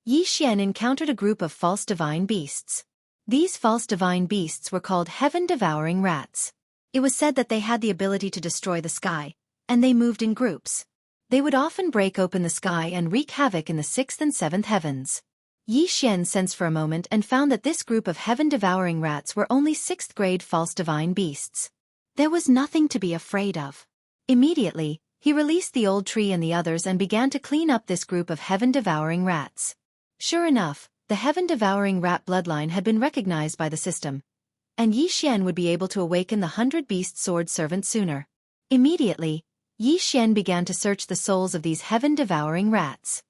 Yi Xian encountered a group of false divine beasts. These false divine beasts were called heaven-devouring rats. It was said that they had the ability to destroy the sky, and they moved in groups. They would often break open the sky and wreak havoc in the 6th and 7th heavens. Yi Xian sensed for a moment and found that this group of heaven-devouring rats were only 6th-grade false divine beasts. There was nothing to be afraid of. Immediately, he released the old tree and the others and began to clean up this group of heaven-devouring rats. Sure enough, the heaven-devouring rat bloodline had been recognized by the system, and Yi Xian would be able to awaken the 100-beast sword servant sooner. Immediately, Yi Xian began to search the souls of these heaven-devouring rats.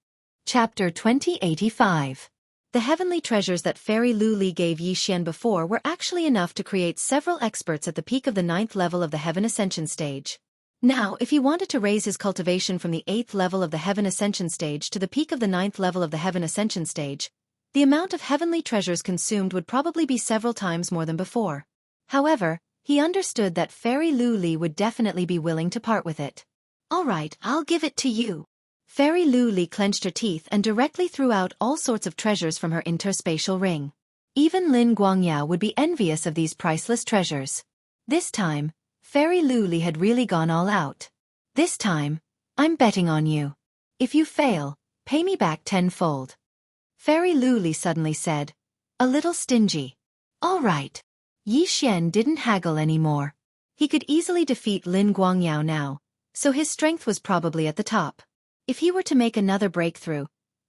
Chapter 2085. The heavenly treasures that Fairy Lu Li gave Yi Xian before were actually enough to create several experts at the peak of the 9th level of the Heaven Ascension stage. Now, if he wanted to raise his cultivation from the 8th level of the Heaven Ascension stage to the peak of the 9th level of the Heaven Ascension stage, the amount of heavenly treasures consumed would probably be several times more than before. However, he understood that Fairy Lu Li would definitely be willing to part with it. All right, I'll give it to you. Fairy Lu Li clenched her teeth and directly threw out all sorts of treasures from her interspatial ring. Even Lin Guangyao would be envious of these priceless treasures. This time, Fairy Lu Li had really gone all out. This time, I'm betting on you. If you fail, pay me back tenfold. Fairy Lu Li suddenly said, a little stingy. All right. Yi Xian didn't haggle anymore. He could easily defeat Lin Guangyao now, so his strength was probably at the top. If he were to make another breakthrough,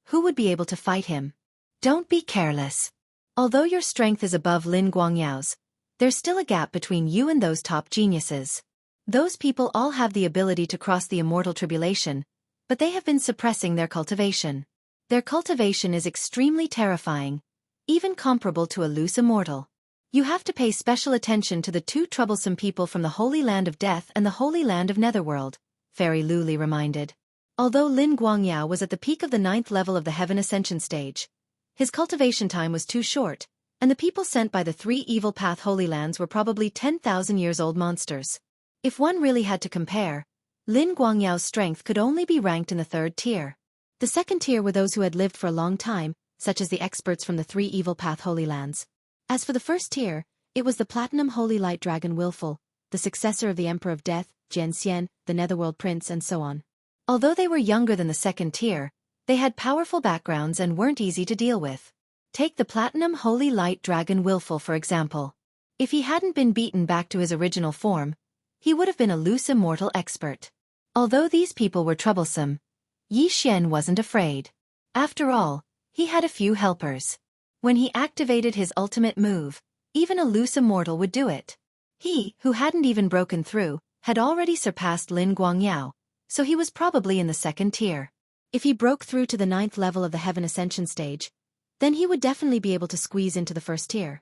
who would be able to fight him? Don't be careless. Although your strength is above Lin Guangyao's, there's still a gap between you and those top geniuses. Those people all have the ability to cross the immortal tribulation, but they have been suppressing their cultivation. Their cultivation is extremely terrifying, even comparable to a loose immortal. You have to pay special attention to the two troublesome people from the Holy Land of Death and the Holy Land of Netherworld, Fairy Lu Li reminded. Although Lin Guangyao was at the peak of the 9th level of the Heaven Ascension stage, his cultivation time was too short, and the people sent by the 3 Evil Path Holy Lands were probably 10,000 years old monsters. If one really had to compare, Lin Guangyao's strength could only be ranked in the 3rd tier. The 2nd tier were those who had lived for a long time, such as the experts from the 3 Evil Path Holy Lands. As for the 1st tier, it was the Platinum Holy Light Dragon Willful, the successor of the Emperor of Death, Jian Xian, the Netherworld Prince and so on. Although they were younger than the 2nd tier, they had powerful backgrounds and weren't easy to deal with. Take the Platinum Holy Light Dragon Willful for example. If he hadn't been beaten back to his original form, he would have been a loose immortal expert. Although these people were troublesome, Yi Xian wasn't afraid. After all, he had a few helpers. When he activated his ultimate move, even a loose immortal would do it. He, who hadn't even broken through, had already surpassed Lin Guangyao, so he was probably in the 2nd tier. If he broke through to the 9th level of the Heaven Ascension stage, then he would definitely be able to squeeze into the 1st tier.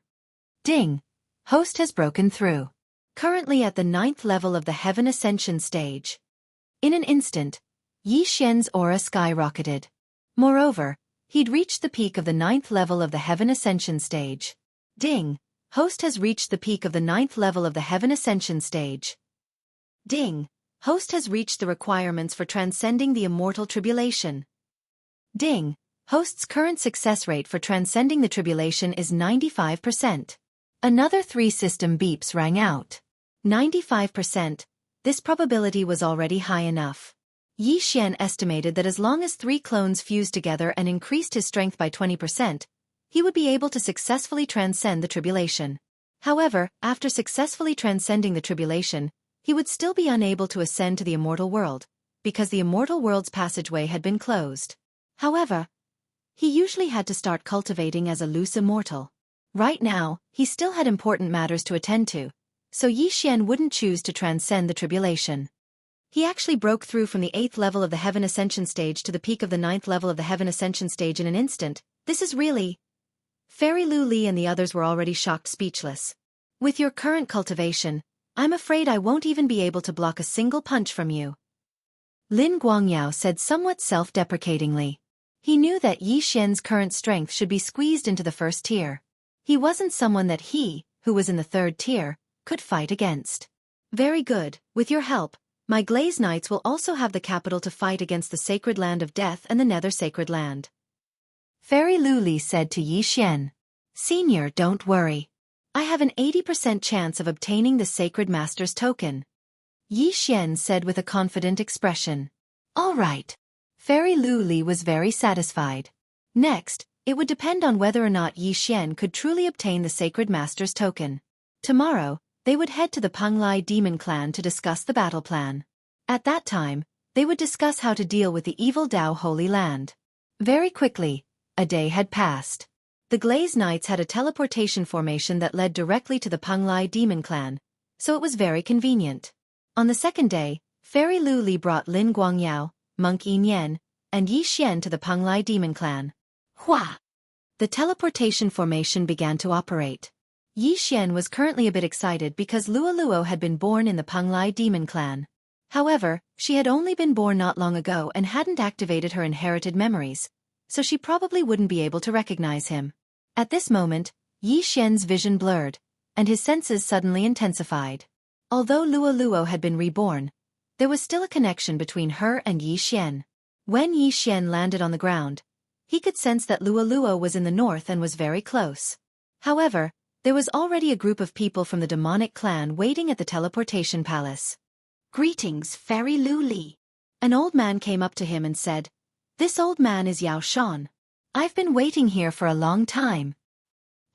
Ding! Host has broken through. Currently at the 9th level of the Heaven Ascension stage. In an instant, Yi Xian's aura skyrocketed. Moreover, he'd reached the peak of the 9th level of the Heaven Ascension stage. Ding! Host has reached the peak of the 9th level of the Heaven Ascension stage. Ding! Host has reached the requirements for transcending the immortal tribulation. Ding! Host's current success rate for transcending the tribulation is 95%. Another 3 system beeps rang out. 95%. This probability was already high enough. Yi Xian estimated that as long as 3 clones fused together and increased his strength by 20%, he would be able to successfully transcend the tribulation. However, after successfully transcending the tribulation, he would still be unable to ascend to the immortal world, because the immortal world's passageway had been closed. However, he usually had to start cultivating as a loose immortal. Right now, he still had important matters to attend to, so Yi Xian wouldn't choose to transcend the tribulation. He actually broke through from the 8th level of the Heaven Ascension stage to the peak of the 9th level of the Heaven Ascension stage in an instant. This is really... Fairy Lu Li and the others were already shocked speechless. With your current cultivation, I'm afraid I won't even be able to block a single punch from you. Lin Guangyao said somewhat self-deprecatingly. He knew that Yi Xian's current strength should be squeezed into the 1st tier. He wasn't someone that he, who was in the 3rd tier, could fight against. Very good, with your help, my Glaze Knights will also have the capital to fight against the Sacred Land of Death and the Nether Sacred Land. Fairy Lu Li said to Yi Xian. Senior, don't worry. I have an 80% chance of obtaining the Sacred Master's token. Yi Xian said with a confident expression. All right. Fairy Lu Li was very satisfied. Next, it would depend on whether or not Yi Xian could truly obtain the Sacred Master's token. Tomorrow, they would head to the Penglai Demon Clan to discuss the battle plan. At that time, they would discuss how to deal with the evil Dao Holy Land. Very quickly, a day had passed. The Glaze Knights had a teleportation formation that led directly to the Penglai Demon Clan, so it was very convenient. On the 2nd day, Fairy Lu Li brought Lin Guangyao, Monk Yin Yen, and Yi Xian to the Penglai Demon Clan. Hua! The teleportation formation began to operate. Yi Xian was currently a bit excited because Luo Luo had been born in the Penglai Demon Clan. However, she had only been born not long ago and hadn't activated her inherited memories, so she probably wouldn't be able to recognize him. At this moment, Yi Xian's vision blurred, and his senses suddenly intensified. Although Luo Luo had been reborn, there was still a connection between her and Yi Xian. When Yi Xian landed on the ground, he could sense that Luo Luo was in the north and was very close. However, there was already a group of people from the demonic clan waiting at the teleportation palace. Greetings, Fairy Lu Li. An old man came up to him and said, This old man is Yao Shan. I've been waiting here for a long time.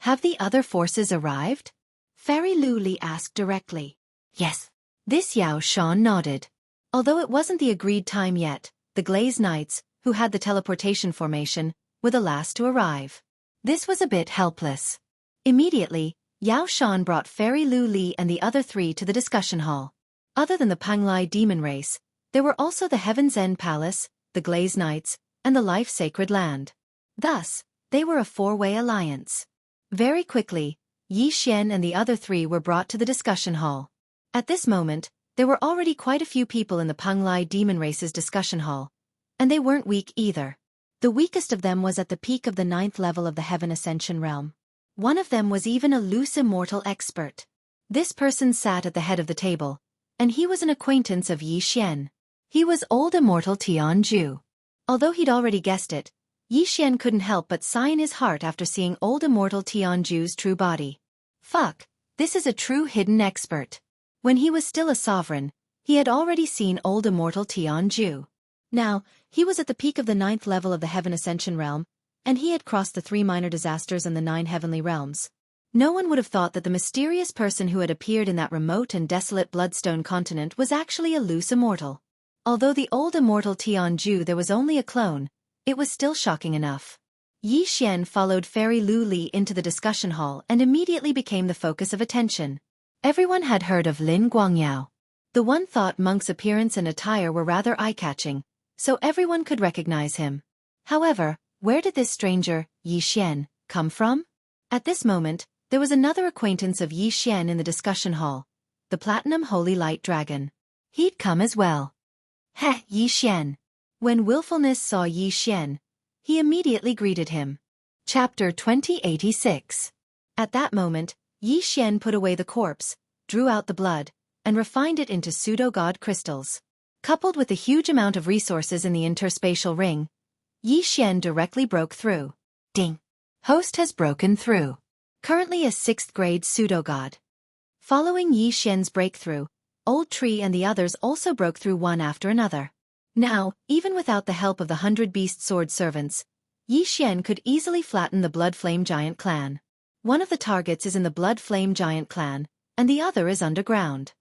Have the other forces arrived? Fairy Lu Li asked directly. Yes. This Yao Shan nodded. Although it wasn't the agreed time yet, the Glaze Knights, who had the teleportation formation, were the last to arrive. This was a bit helpless. Immediately, Yao Shan brought Fairy Lu Li and the other 3 to the discussion hall. Other than the Penglai demon race, there were also the Heaven's End Palace, the Glaze Knights, and the Life Sacred Land. Thus, they were a 4-way alliance. Very quickly, Yi Xian and the other 3 were brought to the discussion hall. At this moment, there were already quite a few people in the Penglai demon race's discussion hall, and they weren't weak either. The weakest of them was at the peak of the 9th level of the Heaven Ascension realm. One of them was even a loose immortal expert. This person sat at the head of the table, and he was an acquaintance of Yi Xian. He was old immortal Tianju. Although he'd already guessed it, Yi Xian couldn't help but sigh in his heart after seeing old immortal Tianju's true body. Fuck, this is a true hidden expert. When he was still a sovereign, he had already seen old immortal Tianju. Now, he was at the peak of the 9th level of the Heaven Ascension realm, and he had crossed the 3 minor disasters and the 9 heavenly realms. No one would have thought that the mysterious person who had appeared in that remote and desolate Bloodstone continent was actually a loose immortal. Although the old immortal Tianju there was only a clone, it was still shocking enough. Yi Xian followed Fairy Lu Li into the discussion hall and immediately became the focus of attention. Everyone had heard of Lin Guangyao. The one thought monk's appearance and attire were rather eye-catching, so everyone could recognize him. However, where did this stranger, Yi Xian, come from? At this moment, there was another acquaintance of Yi Xian in the discussion hall, the Platinum Holy Light Dragon. He'd come as well. Heh, Yi Xian. When Willfulness saw Yi Xian, he immediately greeted him. Chapter 2086. At that moment, Yi Xian put away the corpse, drew out the blood, and refined it into pseudo-god crystals. Coupled with the huge amount of resources in the interspatial ring, Yi Xian directly broke through. Ding! Host has broken through. Currently a 6th grade pseudo-god. Following Yi Xian's breakthrough, Old Tree and the others also broke through one after another. Now, even without the help of the 100 Beast Sword Servants, Yi Xian could easily flatten the Blood Flame Giant clan. One of the targets is in the Blood Flame Giant clan, and the other is underground.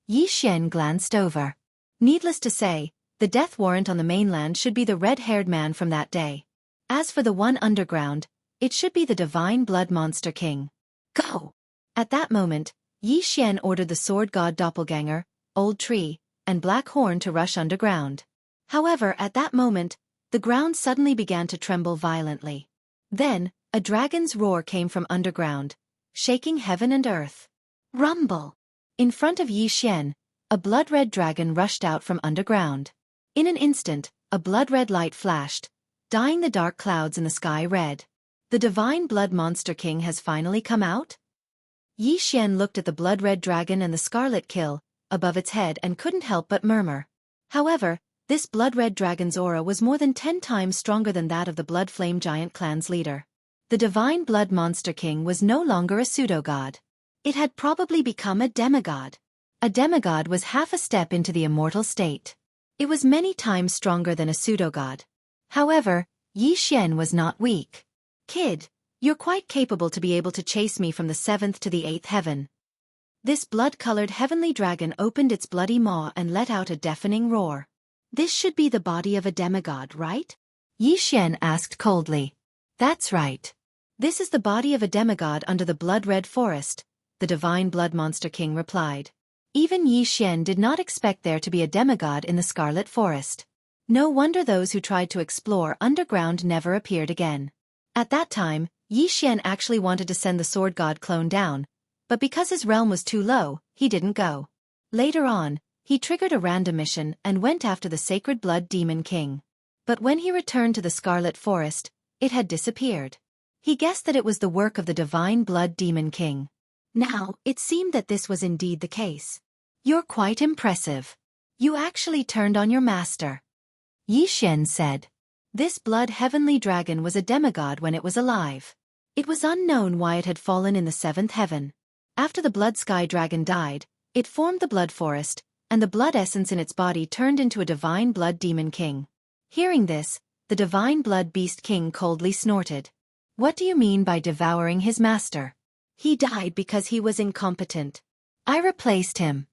Yi Xian glanced over. Needless to say, the death warrant on the mainland should be the red-haired man from that day. As for the one underground, it should be the Divine Blood Monster King. Go! At that moment, Yi Xian ordered the Sword God Doppelganger, Old Tree, and Black Horn to rush underground. However, at that moment, the ground suddenly began to tremble violently. Then, a dragon's roar came from underground, shaking heaven and earth. Rumble! In front of Yi Xian, a blood-red dragon rushed out from underground. In an instant, a blood-red light flashed, dyeing the dark clouds in the sky red. The Divine Blood Monster King has finally come out? Yi Xian looked at the blood-red dragon and the scarlet kill above its head and couldn't help but murmur. However, this blood-red dragon's aura was more than 10 times stronger than that of the Blood Flame Giant clan's leader. The Divine Blood Monster King was no longer a pseudo-god. It had probably become a demigod. A demigod was half a step into the immortal state. It was many times stronger than a pseudo-god. However, Yi Xian was not weak. Kid, you're quite capable to be able to chase me from the 7th to the 8th heaven. This blood-colored heavenly dragon opened its bloody maw and let out a deafening roar. This should be the body of a demigod, right? Yi Xian asked coldly. That's right. This is the body of a demigod under the blood-red forest, the Divine Blood Monster King replied. Even Yi Xian did not expect there to be a demigod in the Scarlet Forest. No wonder those who tried to explore underground never appeared again. At that time, Yi Xian actually wanted to send the Sword God clone down, but because his realm was too low, he didn't go. Later on, he triggered a random mission and went after the Sacred Blood Demon King. But when he returned to the Scarlet Forest, it had disappeared. He guessed that it was the work of the Divine Blood Demon King. Now, it seemed that this was indeed the case. You're quite impressive. You actually turned on your master. Yi Xian said. This blood heavenly dragon was a demigod when it was alive. It was unknown why it had fallen in the 7th heaven. After the Blood Sky Dragon died, it formed the Blood Forest, and the blood essence in its body turned into a Divine Blood Demon King. Hearing this, the Divine Blood Beast King coldly snorted. What do you mean by devouring his master? He died because he was incompetent. I replaced him.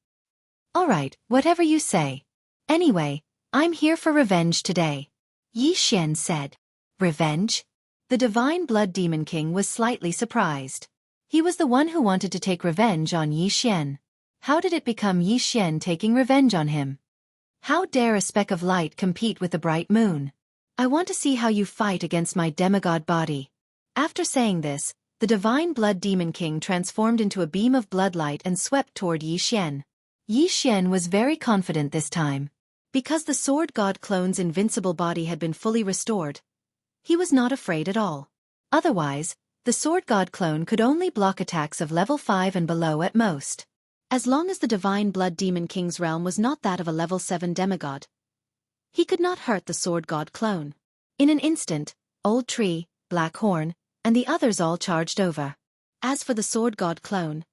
Alright, whatever you say. Anyway, I'm here for revenge today. Yi Xian said. Revenge? The Divine Blood Demon King was slightly surprised. He was the one who wanted to take revenge on Yi Xian. How did it become Yi Xian taking revenge on him? How dare a speck of light compete with the bright moon? I want to see how you fight against my demigod body. After saying this, the Divine Blood Demon King transformed into a beam of bloodlight and swept toward Yi Xian. Yi Xian was very confident this time. Because the Sword God clone's invincible body had been fully restored, he was not afraid at all. Otherwise, the Sword God clone could only block attacks of level 5 and below at most. As long as the Divine Blood Demon King's realm was not that of a level 7 demigod, he could not hurt the Sword God clone. In an instant, Old Tree, Black Horn, and the others all charged over. As for the Sword God clone,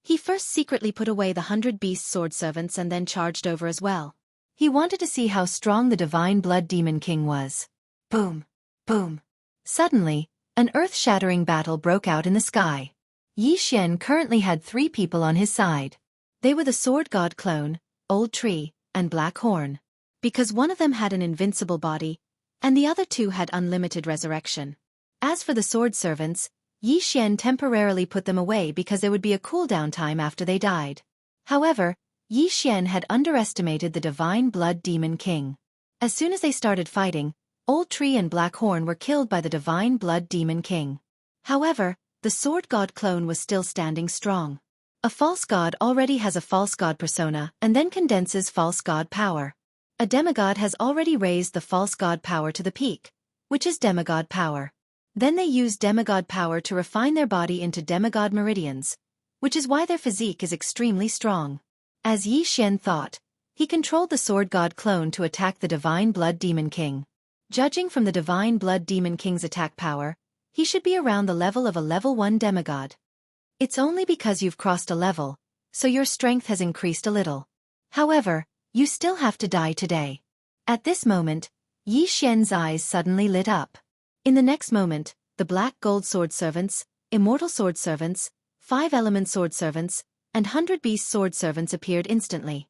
he first secretly put away the 100 Beast Sword Servants and then charged over as well. He wanted to see how strong the Divine Blood Demon King was. Boom! Boom! Suddenly, an earth-shattering battle broke out in the sky. Yi Xian currently had 3 people on his side. They were the Sword God clone, Old Tree, and Black Horn. Because one of them had an invincible body, and the other 2 had unlimited resurrection. As for the Sword Servants, Yi Xian temporarily put them away because there would be a cooldown time after they died. However, Yi Xian had underestimated the Divine Blood Demon King. As soon as they started fighting, Old Tree and Black Horn were killed by the Divine Blood Demon King. However, the Sword God clone was still standing strong. A false god already has a false god persona and then condenses false god power. A demigod has already raised the false god power to the peak, which is demigod power. Then they use demigod power to refine their body into demigod meridians, which is why their physique is extremely strong. As Yi Xian thought, he controlled the Sword God clone to attack the Divine Blood Demon King. Judging from the Divine Blood Demon King's attack power, he should be around the level of a level 1 demigod. It's only because you've crossed a level, so your strength has increased a little. However, you still have to die today. At this moment, Yi Xian's eyes suddenly lit up. In the next moment, the Black Gold Sword Servants, Immortal Sword Servants, 5-Element Sword Servants, and 100 Beast Sword Servants appeared instantly.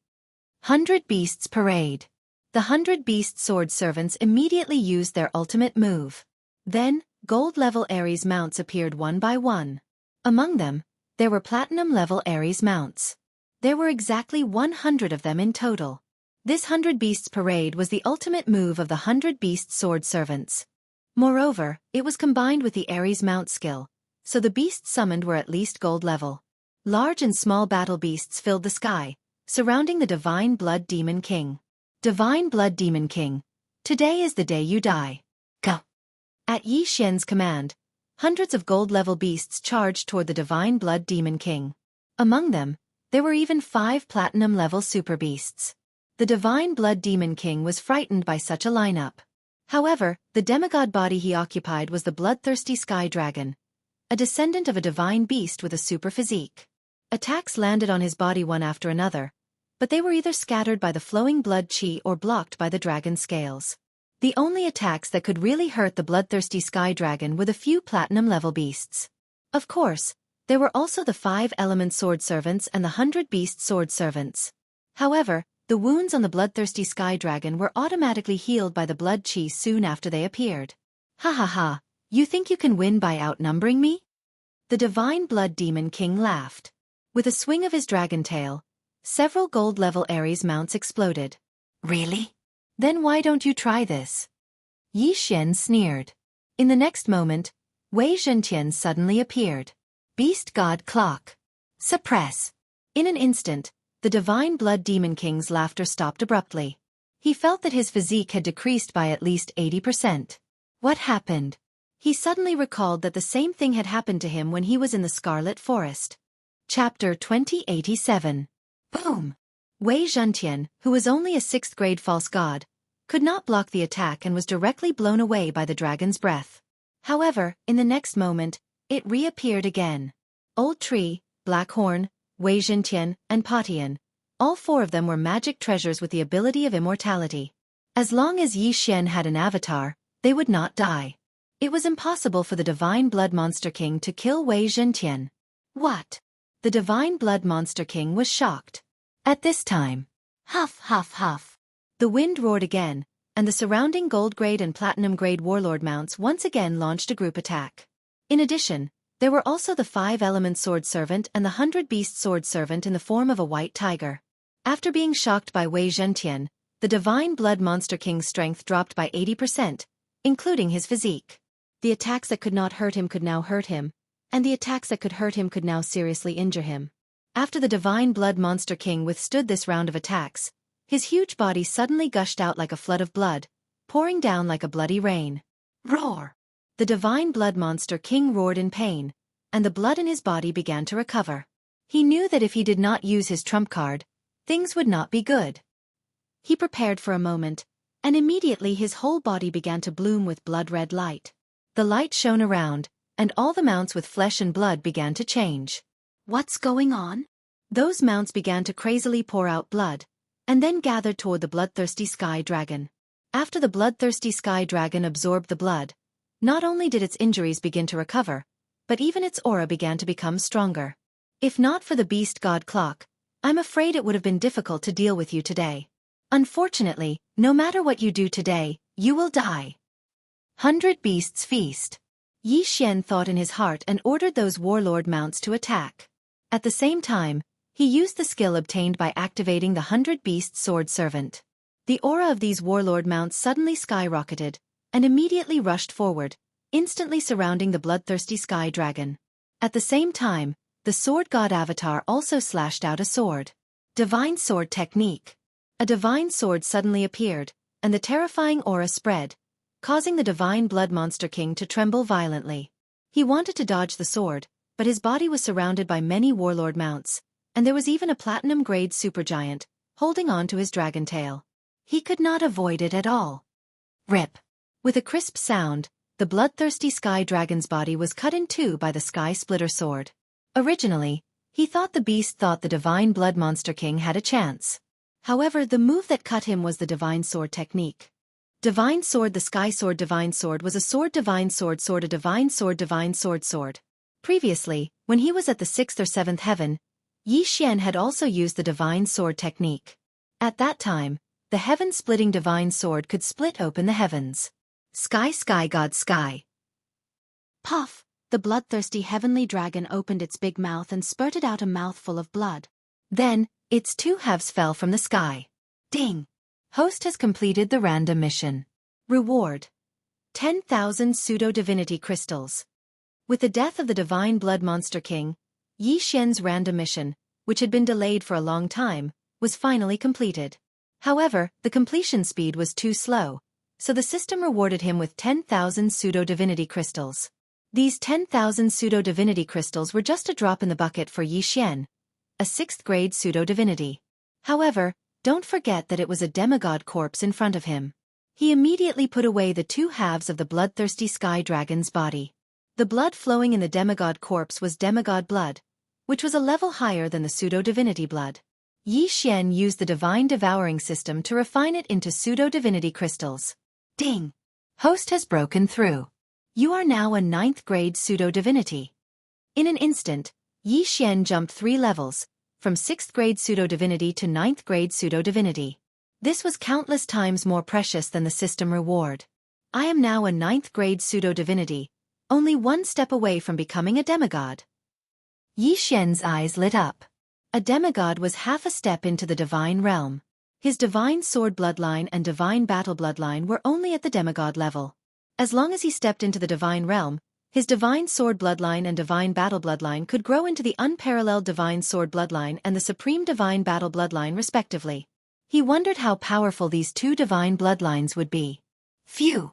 100 Beasts Parade. The 100 Beast Sword Servants immediately used their ultimate move. Then, gold-level Ares mounts appeared one by one. Among them, there were platinum-level Ares mounts. There were exactly 100 of them in total. This 100 Beasts Parade was the ultimate move of the 100 Beast Sword Servants. Moreover, it was combined with the Ares mount skill, so the beasts summoned were at least gold level. Large and small battle beasts filled the sky, surrounding the Divine Blood Demon King. Divine Blood Demon King, today is the day you die. Go! At Yi Xian's command, hundreds of gold-level beasts charged toward the Divine Blood Demon King. Among them, there were even 5 platinum-level super beasts. The Divine Blood Demon King was frightened by such a lineup. However, the demigod body he occupied was the bloodthirsty Sky Dragon, a descendant of a divine beast with a super physique. Attacks landed on his body one after another, but they were either scattered by the flowing blood chi or blocked by the dragon scales. The only attacks that could really hurt the bloodthirsty Sky Dragon were the few platinum-level beasts. Of course, there were also the 5-Element Sword Servants and the 100 Beast Sword Servants. However, the wounds on the bloodthirsty Sky Dragon were automatically healed by the blood chi soon after they appeared. Ha ha ha, you think you can win by outnumbering me? The Divine Blood Demon King laughed. With a swing of his dragon tail, several gold-level Ares mounts exploded. Really? Then why don't you try this? Yi Xian sneered. In the next moment, Wei Zhentian suddenly appeared. Beast God Clock. Suppress. In an instant, the Divine Blood Demon King's laughter stopped abruptly. He felt that his physique had decreased by at least 80%. What happened? He suddenly recalled that the same thing had happened to him when he was in the Scarlet Forest. Chapter 2087. Boom! Wei Zhentian, who was only a 6th-grade false god, could not block the attack and was directly blown away by the dragon's breath. However, in the next moment, it reappeared again. Old Tree, Blackhorn, Wei Zhentian, and Patian, all 4 of them were magic treasures with the ability of immortality. As long as Yi Xian had an avatar, they would not die. It was impossible for the Divine Blood Monster King to kill Wei Zhentian. What? The Divine Blood Monster King was shocked. At this time, huff huff huff. The wind roared again, and the surrounding gold-grade and platinum-grade warlord mounts once again launched a group attack. In addition, there were also the 5-Element Sword Servant and the 100 Beast Sword Servant in the form of a white tiger. After being shocked by Wei Zhentian, the Divine Blood Monster King's strength dropped by 80%, including his physique. The attacks that could not hurt him could now hurt him, and the attacks that could hurt him could now seriously injure him. After the Divine Blood Monster King withstood this round of attacks, his huge body suddenly gushed out like a flood of blood, pouring down like a bloody rain. Roar! The Divine Blood Monster King roared in pain, and the blood in his body began to recover. He knew that if he did not use his trump card, things would not be good. He prepared for a moment, and immediately his whole body began to bloom with blood-red light. The light shone around, and all the mounts with flesh and blood began to change. What's going on? Those mounts began to crazily pour out blood, and then gathered toward the bloodthirsty Sky Dragon. After the bloodthirsty Sky Dragon absorbed the blood, not only did its injuries begin to recover, but even its aura began to become stronger. If not for the Beast God Clock, I'm afraid it would have been difficult to deal with you today. Unfortunately, no matter what you do today, you will die. 100 Beasts Feast. Yi Xian thought in his heart and ordered those warlord mounts to attack. At the same time, he used the skill obtained by activating the 100 Beast Sword Servant. The aura of these warlord mounts suddenly skyrocketed, and immediately rushed forward, instantly surrounding the bloodthirsty Sky Dragon. At the same time, the Sword God Avatar also slashed out a sword. Divine Sword Technique. A divine sword suddenly appeared, and the terrifying aura spread, causing the Divine Blood Monster King to tremble violently. He wanted to dodge the sword, but his body was surrounded by many warlord mounts, and there was even a platinum-grade supergiant, holding on to his dragon tail. He could not avoid it at all. Rip. With a crisp sound, the bloodthirsty sky dragon's body was cut in two by the sky splitter sword. Originally, he thought the beast thought the divine blood monster king had a chance. However, the move that cut him was the divine sword technique. Divine sword. The sky sword divine sword was a sword divine sword sword a divine sword divine sword sword. Previously, when he was at the 6th or 7th heaven, Yi Xian had also used the divine sword technique. At that time, the heaven-splitting divine sword could split open the heavens. Sky god sky. Puff! The bloodthirsty heavenly dragon opened its big mouth and spurted out a mouthful of blood. Then, its two halves fell from the sky. Ding! Host has completed the random mission. Reward: 10,000 pseudo-divinity crystals. With the death of the divine blood monster king, Yi Xian's random mission, which had been delayed for a long time, was finally completed. However, the completion speed was too slow, so the system rewarded him with 10,000 pseudo-divinity crystals. These 10,000 pseudo-divinity crystals were just a drop in the bucket for Yi Xian, a 6th-grade pseudo-divinity. However, don't forget that it was a demigod corpse in front of him. He immediately put away the two halves of the bloodthirsty sky dragon's body. The blood flowing in the demigod corpse was demigod blood, which was a level higher than the pseudo-divinity blood. Yi Xian used the divine devouring system to refine it into pseudo-divinity crystals. Ding! Host has broken through. You are now a 9th-grade pseudo-divinity. In an instant, Yi Xian jumped 3 levels, from 6th-grade pseudo-divinity to 9th-grade pseudo-divinity. This was countless times more precious than the system reward. I am now a 9th-grade pseudo-divinity, only one step away from becoming a demigod. Yi Xian's eyes lit up. A demigod was half a step into the divine realm. His divine sword bloodline and divine battle bloodline were only at the demigod level. As long as he stepped into the divine realm, his divine sword bloodline and divine battle bloodline could grow into the unparalleled divine sword bloodline and the supreme divine battle bloodline respectively. He wondered how powerful these two divine bloodlines would be. Phew!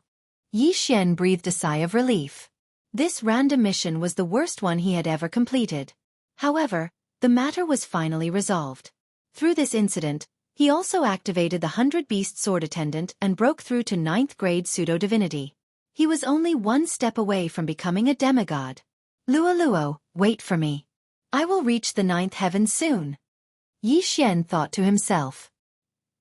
Yi Xian breathed a sigh of relief. This random mission was the worst one he had ever completed. However, the matter was finally resolved. Through this incident, he also activated the 100-beast sword attendant and broke through to 9th-grade pseudo-divinity. He was only one step away from becoming a demigod. Luo, wait for me. I will reach the 9th heaven soon. Yi Xian thought to himself.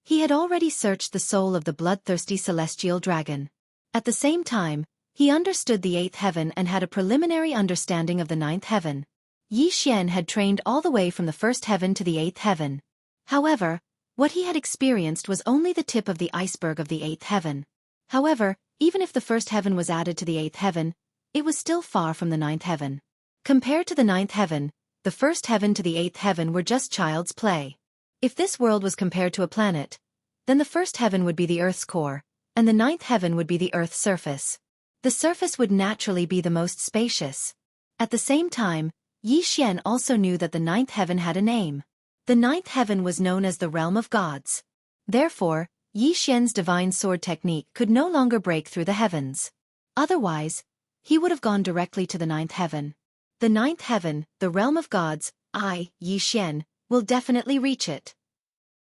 He had already searched the soul of the bloodthirsty celestial dragon. At the same time, he understood the 8th heaven and had a preliminary understanding of the 9th heaven. Yi Xian had trained all the way from the 1st heaven to the 8th heaven. However, what he had experienced was only the tip of the iceberg of the 8th heaven. However, even if the 1st heaven was added to the 8th heaven, it was still far from the 9th heaven. Compared to the 9th heaven, the 1st heaven to the 8th heaven were just child's play. If this world was compared to a planet, then the 1st heaven would be the Earth's core, and the 9th heaven would be the Earth's surface. The surface would naturally be the most spacious. At the same time, Yi Xian also knew that the 9th heaven had a name. The 9th heaven was known as the realm of gods. Therefore, Yi Xian's divine sword technique could no longer break through the heavens. Otherwise, he would have gone directly to the 9th heaven. The 9th heaven, the realm of gods, I, Yi Xian, will definitely reach it.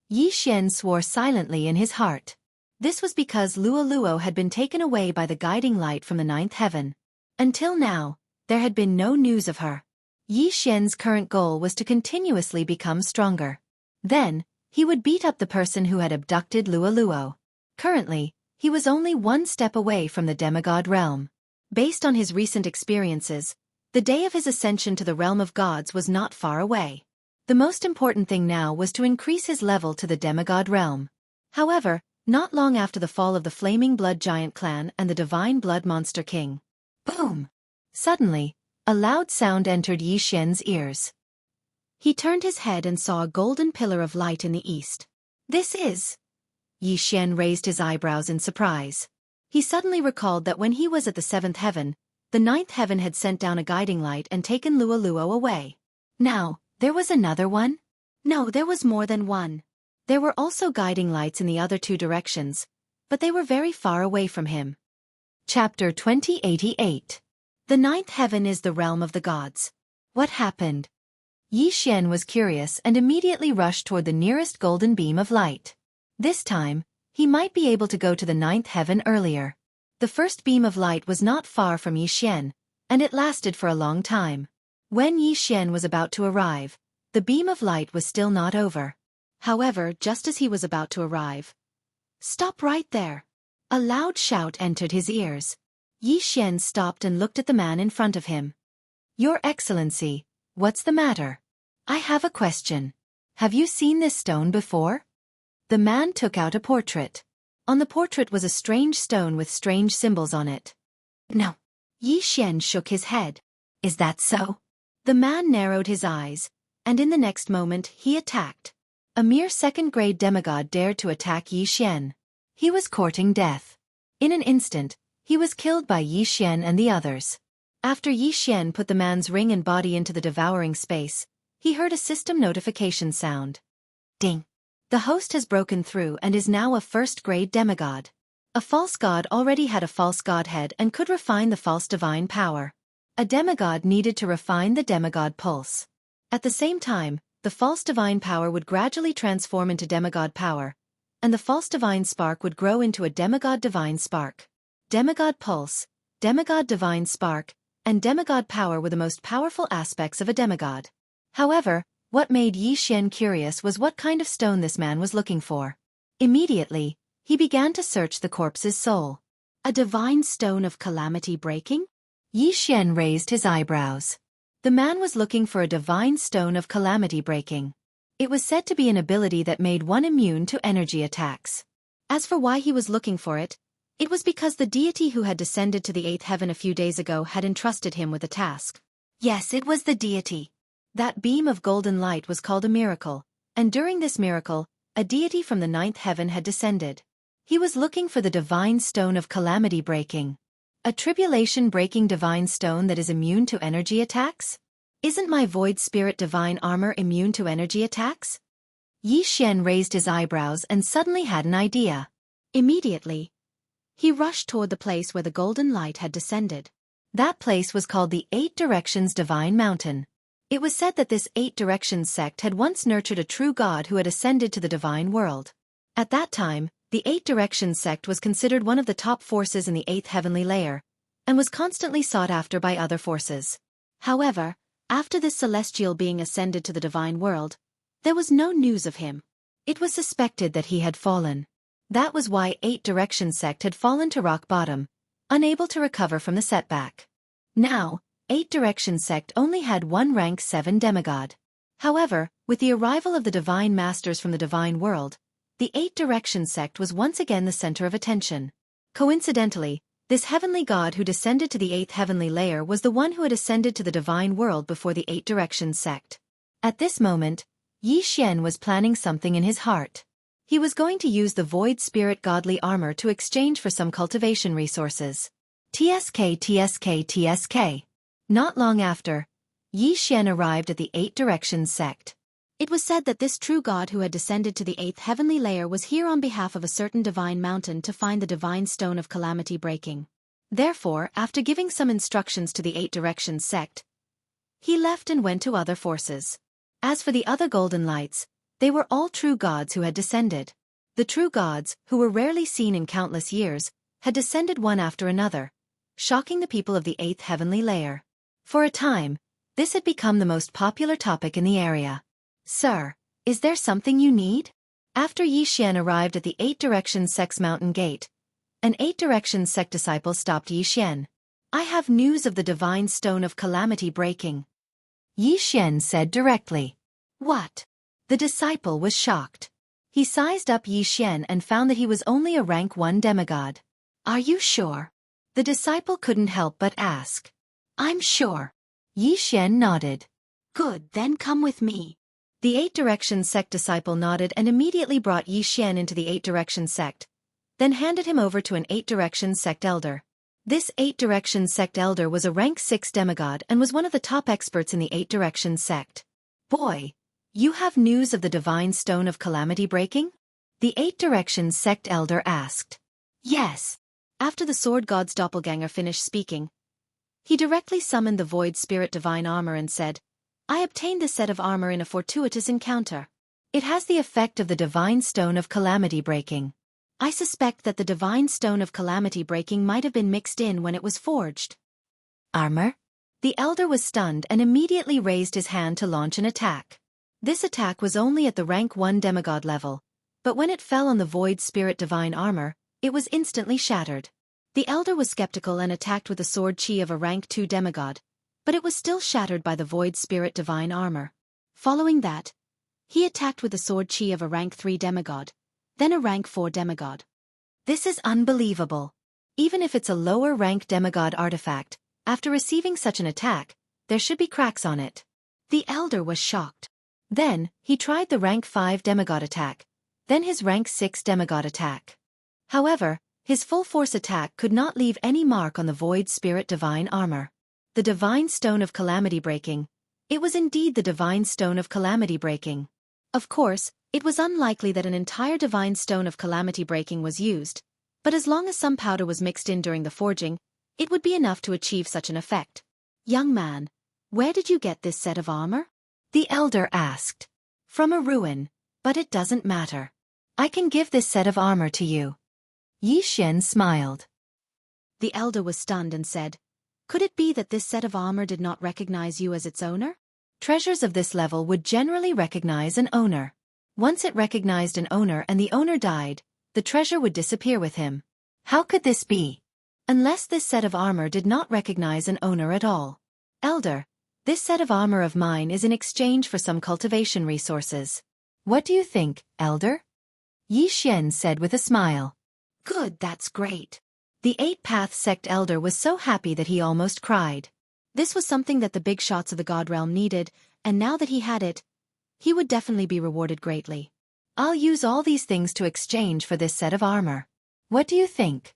Yi Xian swore silently in his heart. This was because Luo had been taken away by the guiding light from the 9th heaven. Until now, there had been no news of her. Yi Xian's current goal was to continuously become stronger. Then, he would beat up the person who had abducted Luo. Currently, he was only one step away from the demigod realm. Based on his recent experiences, the day of his ascension to the realm of gods was not far away. The most important thing now was to increase his level to the demigod realm. However, not long after the fall of the Flaming Blood Giant clan and the Divine Blood Monster King. Boom! Suddenly, a loud sound entered Yi Xian's ears. He turned his head and saw a golden pillar of light in the east. This is... Yi Xian raised his eyebrows in surprise. He suddenly recalled that when he was at the 7th heaven, the 9th heaven had sent down a guiding light and taken Luo away. Now, there was another one? No, there was more than one. There were also guiding lights in the other 2 directions, but they were very far away from him. Chapter 2088. The 9th heaven is the realm of the gods. What happened? Yi Xian was curious and immediately rushed toward the nearest golden beam of light. This time, he might be able to go to the 9th heaven earlier. The The first beam of light was not far from Yi Xian, and it lasted for a long time. When Yi Xian was about to arrive, the beam of light was still not over. However, just as he was about to arrive, "Stop right there!" A loud shout entered his ears. Yi Xian stopped and looked at the man in front of him. "Your Excellency, what's the matter? I have a question. Have you seen this stone before?" The man took out a portrait. On the portrait was a strange stone with strange symbols on it. "No." Yi Xian shook his head. "Is that so?" The man narrowed his eyes, and in the next moment he attacked. A mere second-grade demigod dared to attack Yi Xian. He was courting death. In an instant, he was killed by Yi Xian and the others. After Yi Xian put the man's ring and body into the devouring space, he heard a system notification sound. Ding! The host has broken through and is now a first-grade demigod. A false god already had a false godhead and could refine the false divine power. A demigod needed to refine the demigod pulse. At the same time, the false divine power would gradually transform into demigod power, and the false divine spark would grow into a demigod divine spark. Demigod pulse, demigod divine spark, and demigod power were the most powerful aspects of a demigod. However, what made Yi Xian curious was what kind of stone this man was looking for. Immediately, he began to search the corpse's soul. A divine stone of calamity breaking? Yi Xian raised his eyebrows. The man was looking for a divine stone of calamity breaking. It was said to be an ability that made one immune to energy attacks. As for why he was looking for it, it was because the deity who had descended to the 8th heaven a few days ago had entrusted him with a task. Yes, it was the deity. That beam of golden light was called a miracle, and during this miracle, a deity from the 9th heaven had descended. He was looking for the divine stone of calamity breaking. A tribulation-breaking divine stone that is immune to energy attacks? Isn't my void spirit divine armor immune to energy attacks? Yi Xian raised his eyebrows and suddenly had an idea. Immediately, he rushed toward the place where the golden light had descended. That place was called the 8 Directions Divine Mountain. It was said that this 8 Directions sect had once nurtured a true god who had ascended to the divine world. At that time, the 8 Directions sect was considered one of the top forces in the 8th heavenly layer, and was constantly sought after by other forces. However, after this celestial being ascended to the divine world, there was no news of him. It was suspected that he had fallen. That was why 8 Directions sect had fallen to rock bottom, unable to recover from the setback. Now, 8 Directions sect only had one rank 7 demigod. However, with the arrival of the divine masters from the divine world, the 8 Directions sect was once again the center of attention. Coincidentally, this heavenly god who descended to the 8th heavenly layer was the one who had ascended to the divine world before the 8 Directions sect. At this moment, Yi Xian was planning something in his heart. He was going to use the void spirit godly armor to exchange for some cultivation resources. TSK. Not long after, Yi Xian arrived at the 8 Directions sect. It was said that this true god who had descended to the 8th heavenly layer was here on behalf of a certain divine mountain to find the divine stone of calamity breaking. Therefore, after giving some instructions to the 8 Directions sect, he left and went to other forces. As for the other golden lights, they were all true gods who had descended. The true gods, who were rarely seen in countless years, had descended one after another, shocking the people of the 8th heavenly layer. For a time, this had become the most popular topic in the area. "Sir, is there something you need?" After Yi Xian arrived at the 8 Directions sect's mountain gate, an 8 Directions sect disciple stopped Yi Xian. "I have news of the divine stone of calamity breaking," Yi Xian said directly. "What?" The disciple was shocked. He sized up Yi Xian and found that he was only a rank 1 demigod. "Are you sure?" The disciple couldn't help but ask. "I'm sure." Yi Xian nodded. "Good, then come with me." The 8 Directions sect disciple nodded and immediately brought Yi Xian into the 8 Directions sect, then handed him over to an 8 Directions sect elder. This 8 Directions sect elder was a rank 6 demigod and was one of the top experts in the 8 Directions sect. "Boy, you have news of the divine stone of calamity breaking?" The 8 Directions sect elder asked. "Yes." After the sword god's doppelganger finished speaking, he directly summoned the void spirit divine armor and said, "I obtained this set of armor in a fortuitous encounter. It has the effect of the divine stone of calamity breaking. I suspect that the divine stone of calamity breaking might have been mixed in when it was forged. Armor? The elder was stunned and immediately raised his hand to launch an attack. This attack was only at the rank 1 demigod level, but when it fell on the void spirit divine armor, it was instantly shattered. The elder was skeptical and attacked with the sword chi of a rank 2 demigod, but it was still shattered by the void spirit divine armor. Following that, he attacked with the sword chi of a rank 3 demigod, then a rank 4 demigod. This is unbelievable. Even if it's a lower rank demigod artifact, after receiving such an attack, there should be cracks on it. The elder was shocked. Then, he tried the rank 5 demigod attack, then his rank 6 demigod attack. However, his full force attack could not leave any mark on the void spirit divine armor. The divine stone of calamity breaking. It was indeed the divine stone of calamity breaking. Of course, it was unlikely that an entire divine stone of calamity breaking was used, but as long as some powder was mixed in during the forging, it would be enough to achieve such an effect. Young man, where did you get this set of armor? The elder asked. From a ruin, but it doesn't matter. I can give this set of armor to you. Yi Xian smiled. The elder was stunned and said, could it be that this set of armor did not recognize you as its owner? Treasures of this level would generally recognize an owner. Once it recognized an owner and the owner died, the treasure would disappear with him. How could this be? Unless this set of armor did not recognize an owner at all. Elder, this set of armor of mine is in exchange for some cultivation resources. What do you think, Elder? Yi Xian said with a smile. Good, that's great. The Eight-Path Sect Elder was so happy that he almost cried. This was something that the big shots of the God Realm needed, and now that he had it, he would definitely be rewarded greatly. I'll use all these things to exchange for this set of armor. What do you think?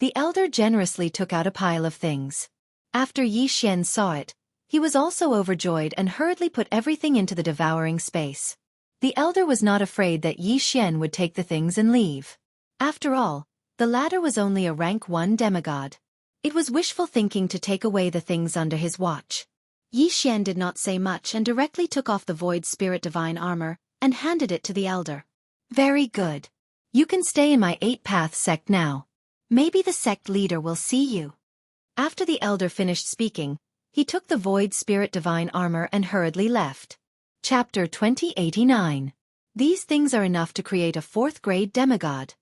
The elder generously took out a pile of things. After Yi Xian saw it, he was also overjoyed and hurriedly put everything into the devouring space. The elder was not afraid that Yi Xian would take the things and leave. After all, the latter was only a rank 1 demigod. It was wishful thinking to take away the things under his watch. Yi Xian did not say much and directly took off the void spirit divine armor and handed it to the elder. Very good. You can stay in my 8-Path sect now. Maybe the sect leader will see you. After the elder finished speaking, he took the void spirit divine armor and hurriedly left. Chapter 2089. These things are enough to create a 4th grade demigod.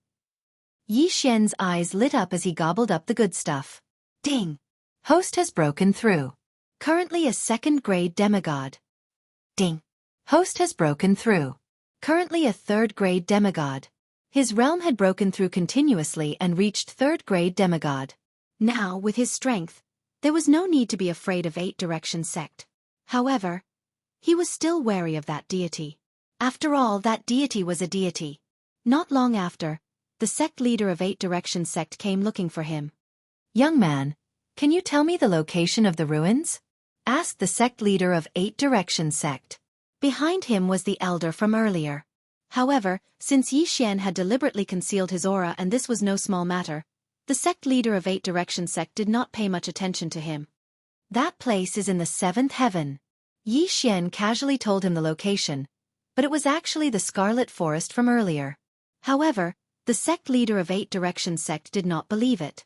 Yi Xian's eyes lit up as he gobbled up the good stuff. Ding! Host has broken through. Currently a 2nd grade demigod. Ding! Host has broken through. Currently a 3rd grade demigod. His realm had broken through continuously and reached 3rd grade demigod. Now, with his strength, there was no need to be afraid of 8-Direction Sect. However, he was still wary of that deity. After all, that deity was a deity. Not long after, the sect leader of 8-Direction Sect came looking for him. Young man, can you tell me the location of the ruins? Asked the sect leader of 8-Direction Sect. Behind him was the elder from earlier. However, since Yi Xian had deliberately concealed his aura and this was no small matter, the sect leader of 8-Direction Sect did not pay much attention to him. That place is in the 7th heaven. Yi Xian casually told him the location, but it was actually the Scarlet Forest from earlier. However, the sect leader of 8-Direction Sect did not believe it.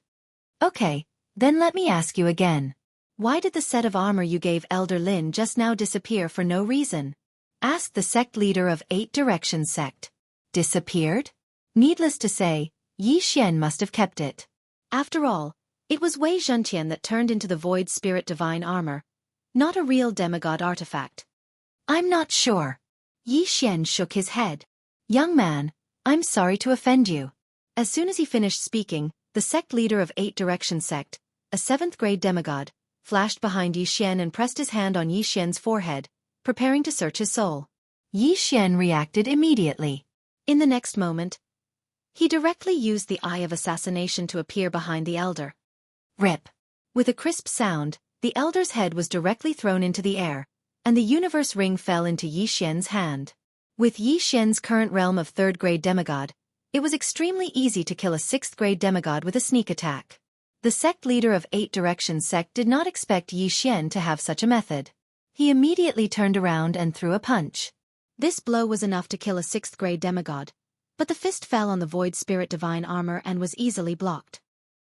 Okay, then let me ask you again. Why did the set of armor you gave Elder Lin just now disappear for no reason? Asked the sect leader of 8-Direction Sect. Disappeared? Needless to say, Yi Xian must have kept it. After all, it was Wei Zhentian that turned into the void spirit divine armor, not a real demigod artifact. I'm not sure. Yi Xian shook his head. Young man, I'm sorry to offend you. As soon as he finished speaking, the sect leader of 8-Direction Sect, a 7th grade demigod, flashed behind Yi Xian and pressed his hand on Yi Xian's forehead, preparing to search his soul. Yi Xian reacted immediately. In the next moment, he directly used the Eye of Assassination to appear behind the elder. Rip! With a crisp sound, the elder's head was directly thrown into the air, and the universe ring fell into Yi Xian's hand. With Yi Xian's current realm of 3rd grade demigod, it was extremely easy to kill a 6th grade demigod with a sneak attack. The sect leader of 8-Direction Sect did not expect Yi Xian to have such a method. He immediately turned around and threw a punch. This blow was enough to kill a 6th grade demigod, but the fist fell on the Void Spirit Divine Armor and was easily blocked.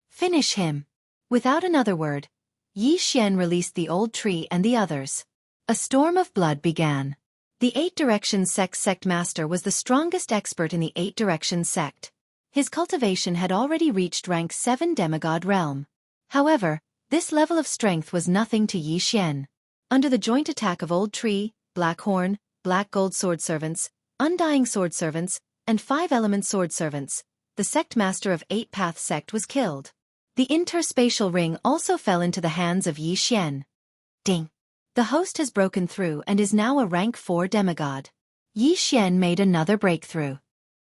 Finish him. Without another word, Yi Xian released the old tree and the others. A storm of blood began. The Eight Directions sect master was the strongest expert in the Eight Directions sect. His cultivation had already reached rank 7 demigod realm. However, this level of strength was nothing to Yi Xian. Under the joint attack of Old Tree, Black Horn, Black Gold Sword Servants, Undying Sword Servants, and 5 Element Sword Servants, the sect master of 8 Path sect was killed. The interspatial ring also fell into the hands of Yi Xian. Ding! The host has broken through and is now a rank 4 demigod. Yi Xian made another breakthrough.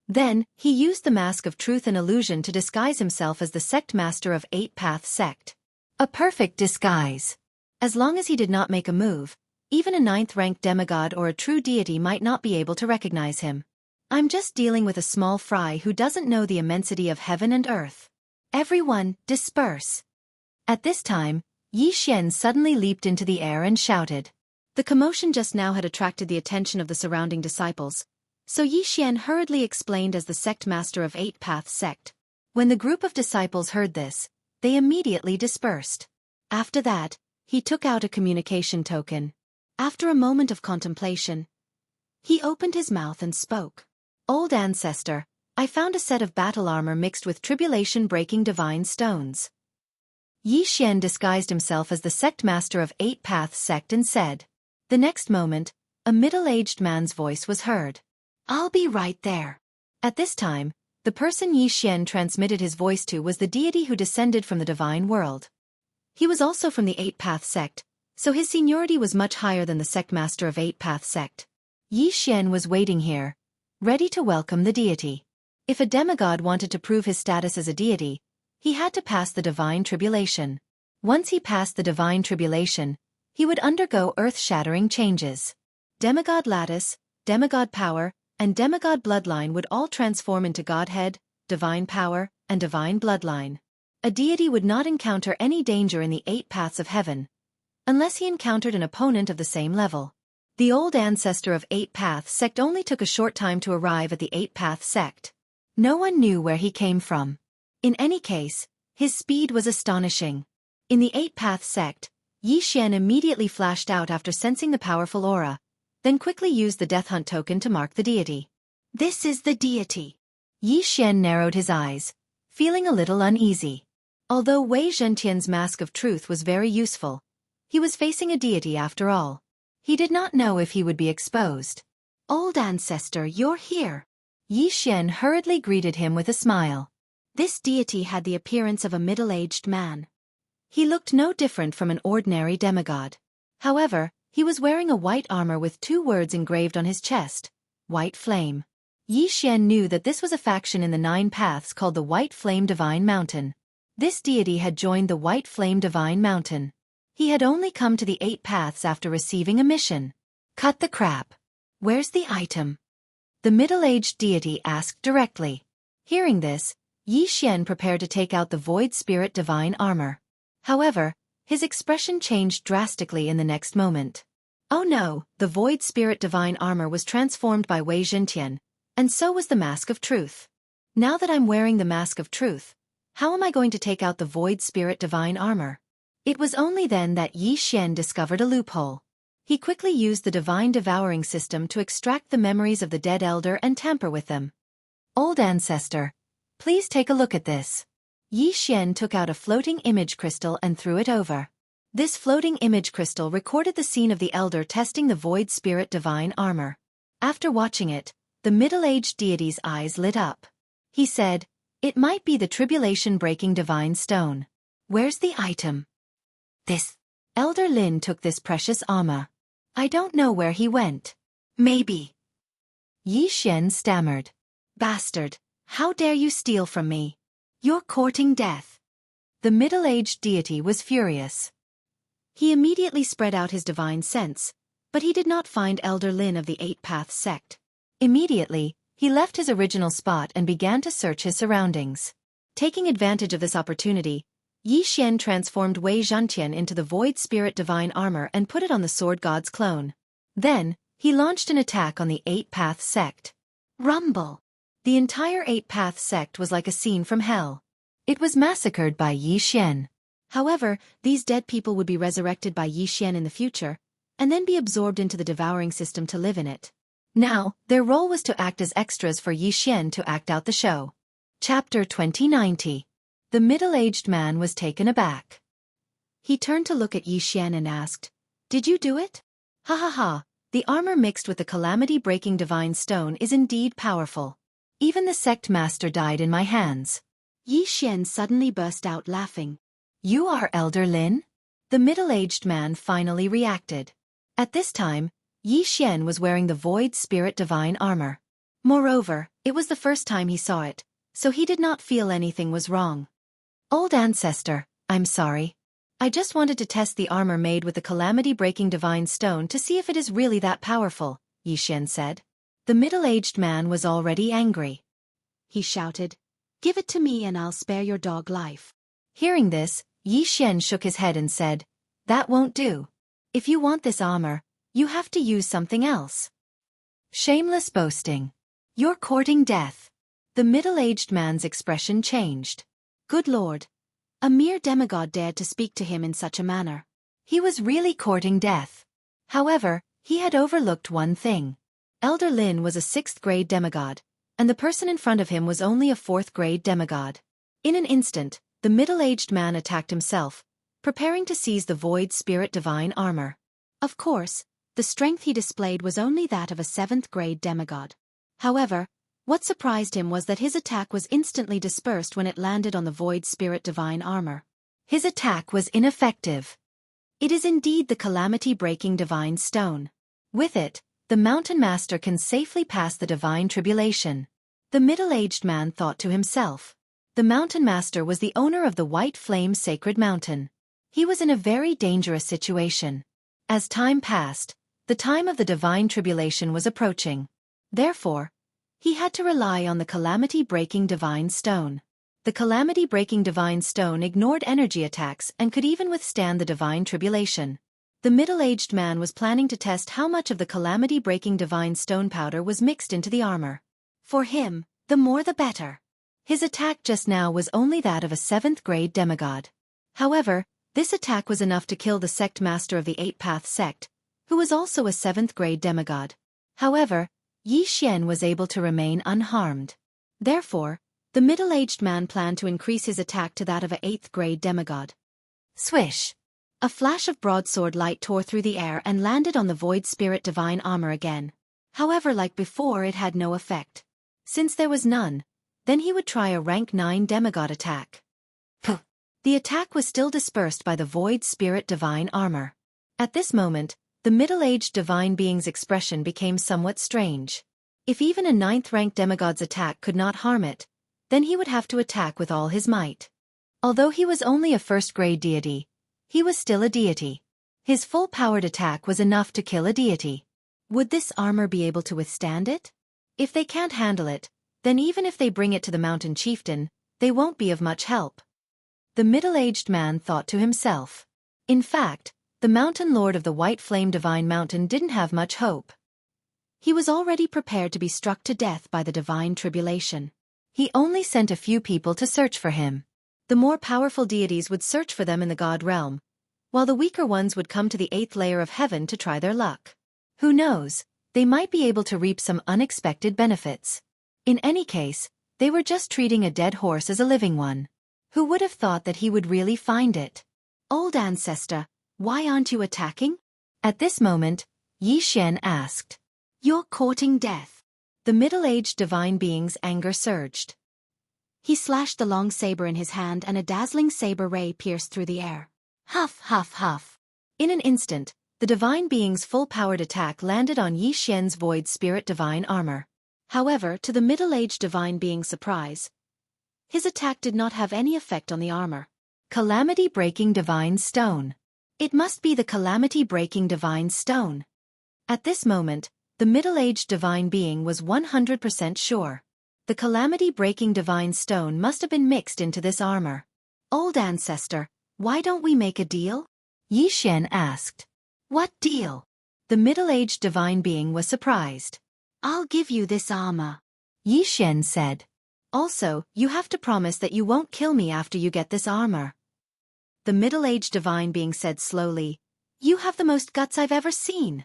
Then, he used the Mask of Truth and Illusion to disguise himself as the sect master of 8 Path sect. A perfect disguise. As long as he did not make a move, even a 9th rank demigod or a true deity might not be able to recognize him. I'm just dealing with a small fry who doesn't know the immensity of heaven and earth. Everyone, disperse. At this time, Yi Xian suddenly leaped into the air and shouted. The commotion just now had attracted the attention of the surrounding disciples, so Yi Xian hurriedly explained as the sect master of 8 Path sect. When the group of disciples heard this, they immediately dispersed. After that, he took out a communication token. After a moment of contemplation, he opened his mouth and spoke. Old ancestor, I found a set of battle armor mixed with tribulation-breaking divine stones. Yi Xian disguised himself as the sect master of 8 Path sect and said. The next moment, a middle-aged man's voice was heard. I'll be right there. At this time, the person Yi Xian transmitted his voice to was the deity who descended from the divine world. He was also from the 8 Path sect, so his seniority was much higher than the sect master of 8 Path sect. Yi Xian was waiting here, ready to welcome the deity. If a demigod wanted to prove his status as a deity, he had to pass the divine tribulation. Once he passed the divine tribulation, he would undergo earth-shattering changes. Demigod lattice, demigod power, and demigod bloodline would all transform into godhead, divine power, and divine bloodline. A deity would not encounter any danger in the 8 paths of heaven, unless he encountered an opponent of the same level. The old ancestor of 8 Path sect only took a short time to arrive at the 8 Path sect. No one knew where he came from. In any case, his speed was astonishing. In the 8 Path sect, Yi Xian immediately flashed out after sensing the powerful aura, then quickly used the Death Hunt token to mark the deity. This is the deity. Yi Xian narrowed his eyes, feeling a little uneasy. Although Wei Zhentian's Mask of Truth was very useful, he was facing a deity after all. He did not know if he would be exposed. Old ancestor, you're here. Yi Xian hurriedly greeted him with a smile. This deity had the appearance of a middle-aged man. He looked no different from an ordinary demigod. However, he was wearing a white armor with 2 words engraved on his chest, White Flame. Yi Xian knew that this was a faction in the 9 paths called the White Flame Divine Mountain. This deity had joined the White Flame Divine Mountain. He had only come to the 8 paths after receiving a mission. Cut the crap. Where's the item? The middle-aged deity asked directly. Hearing this, Yi Xian prepared to take out the Void Spirit Divine Armor. However, his expression changed drastically in the next moment. Oh no, the Void Spirit Divine Armor was transformed by Wei Zhentian, and so was the Mask of Truth. Now that I'm wearing the Mask of Truth, how am I going to take out the Void Spirit Divine Armor? It was only then that Yi Xian discovered a loophole. He quickly used the Divine Devouring system to extract the memories of the dead elder and tamper with them. Old ancestor, please take a look at this. Yi Xian took out a floating image crystal and threw it over. This floating image crystal recorded the scene of the elder testing the Void Spirit Divine Armor. After watching it, the middle-aged deity's eyes lit up. He said, "It might be the tribulation-breaking divine stone. Where's the item?" This. Elder Lin took this precious armor. I don't know where he went. Maybe. Yi Xian stammered. Bastard, how dare you steal from me? You're courting death. The middle-aged deity was furious. He immediately spread out his divine sense, but he did not find Elder Lin of the 8 Path sect. Immediately, he left his original spot and began to search his surroundings. Taking advantage of this opportunity, Yi Xian transformed Wei Zhentian into the Void Spirit Divine Armor and put it on the Sword God's clone. Then, he launched an attack on the 8 Path sect. Rumble! The entire Eight-Path sect was like a scene from hell. It was massacred by Yi Xian. However, these dead people would be resurrected by Yi Xian in the future, and then be absorbed into the devouring system to live in it. Now, their role was to act as extras for Yi Xian to act out the show. Chapter 2090. The middle-aged man was taken aback. He turned to look at Yi Xian and asked, "Did you do it?" "Ha ha ha, the armor mixed with the calamity-breaking divine stone is indeed powerful. Even the sect master died in my hands." Yi Xian suddenly burst out laughing. "You are Elder Lin?" The middle-aged man finally reacted. At this time, Yi Xian was wearing the Void Spirit Divine armor. Moreover, it was the first time he saw it, so he did not feel anything was wrong. "Old ancestor, I'm sorry. I just wanted to test the armor made with the calamity-breaking divine stone to see if it is really that powerful," Yi Xian said. The middle-aged man was already angry. He shouted, "Give it to me and I'll spare your dog life." Hearing this, Yi Xian shook his head and said, "That won't do. If you want this armor, you have to use something else." Shameless boasting. You're courting death. The middle-aged man's expression changed. Good Lord. A mere demigod dared to speak to him in such a manner. He was really courting death. However, he had overlooked one thing. Elder Lin was a 6th-grade demigod, and the person in front of him was only a 4th-grade demigod. In an instant, the middle-aged man attacked himself, preparing to seize the Void Spirit Divine armor. Of course, the strength he displayed was only that of a 7th-grade demigod. However, what surprised him was that his attack was instantly dispersed when it landed on the Void Spirit Divine armor. His attack was ineffective. It is indeed the calamity-breaking divine stone. With it, the mountain master can safely pass the divine tribulation. The middle-aged man thought to himself. The mountain master was the owner of the White Flame Sacred Mountain. He was in a very dangerous situation. As time passed, the time of the divine tribulation was approaching. Therefore, he had to rely on the calamity-breaking divine stone. The calamity-breaking divine stone ignored energy attacks and could even withstand the divine tribulation. The middle-aged man was planning to test how much of the calamity-breaking divine stone powder was mixed into the armor. For him, the more the better. His attack just now was only that of a 7th-grade demigod. However, this attack was enough to kill the sect master of the Eight-Path sect, who was also a 7th-grade demigod. However, Yi Xian was able to remain unharmed. Therefore, the middle-aged man planned to increase his attack to that of a 8th-grade demigod. Swish! A flash of broadsword light tore through the air and landed on the Void Spirit Divine armor again. However, like before, it had no effect. Since there was none, then he would try a rank 9 demigod attack. Puh! The attack was still dispersed by the Void Spirit Divine armor. At this moment, the middle-aged divine being's expression became somewhat strange. If even a 9th-rank demigod's attack could not harm it, then he would have to attack with all his might. Although he was only a 1st-grade deity, he was still a deity. His full-powered attack was enough to kill a deity. Would this armor be able to withstand it? If they can't handle it, then even if they bring it to the mountain chieftain, they won't be of much help. The middle-aged man thought to himself. In fact, the mountain lord of the White Flame Divine Mountain didn't have much hope. He was already prepared to be struck to death by the divine tribulation. He only sent a few people to search for him. The more powerful deities would search for them in the god realm, while the weaker ones would come to the 8th layer of heaven to try their luck. Who knows, they might be able to reap some unexpected benefits. In any case, they were just treating a dead horse as a living one. Who would have thought that he would really find it? Old ancestor, why aren't you attacking? At this moment, Yi Xian asked. You're courting death. The middle-aged divine being's anger surged. He slashed the long saber in his hand and a dazzling saber ray pierced through the air. Huff, huff, huff. In an instant, the divine being's full-powered attack landed on Yi Xian's Void Spirit Divine armor. However, to the middle-aged divine being's surprise, his attack did not have any effect on the armor. Calamity-breaking divine stone. It must be the calamity-breaking divine stone. At this moment, the middle-aged divine being was 100% sure. The calamity-breaking divine stone must have been mixed into this armor. Old ancestor, why don't we make a deal? Yi Xian asked. What deal? The middle-aged divine being was surprised. I'll give you this armor. Yi Xian said. Also, you have to promise that you won't kill me after you get this armor. The middle-aged divine being said slowly, You have the most guts I've ever seen.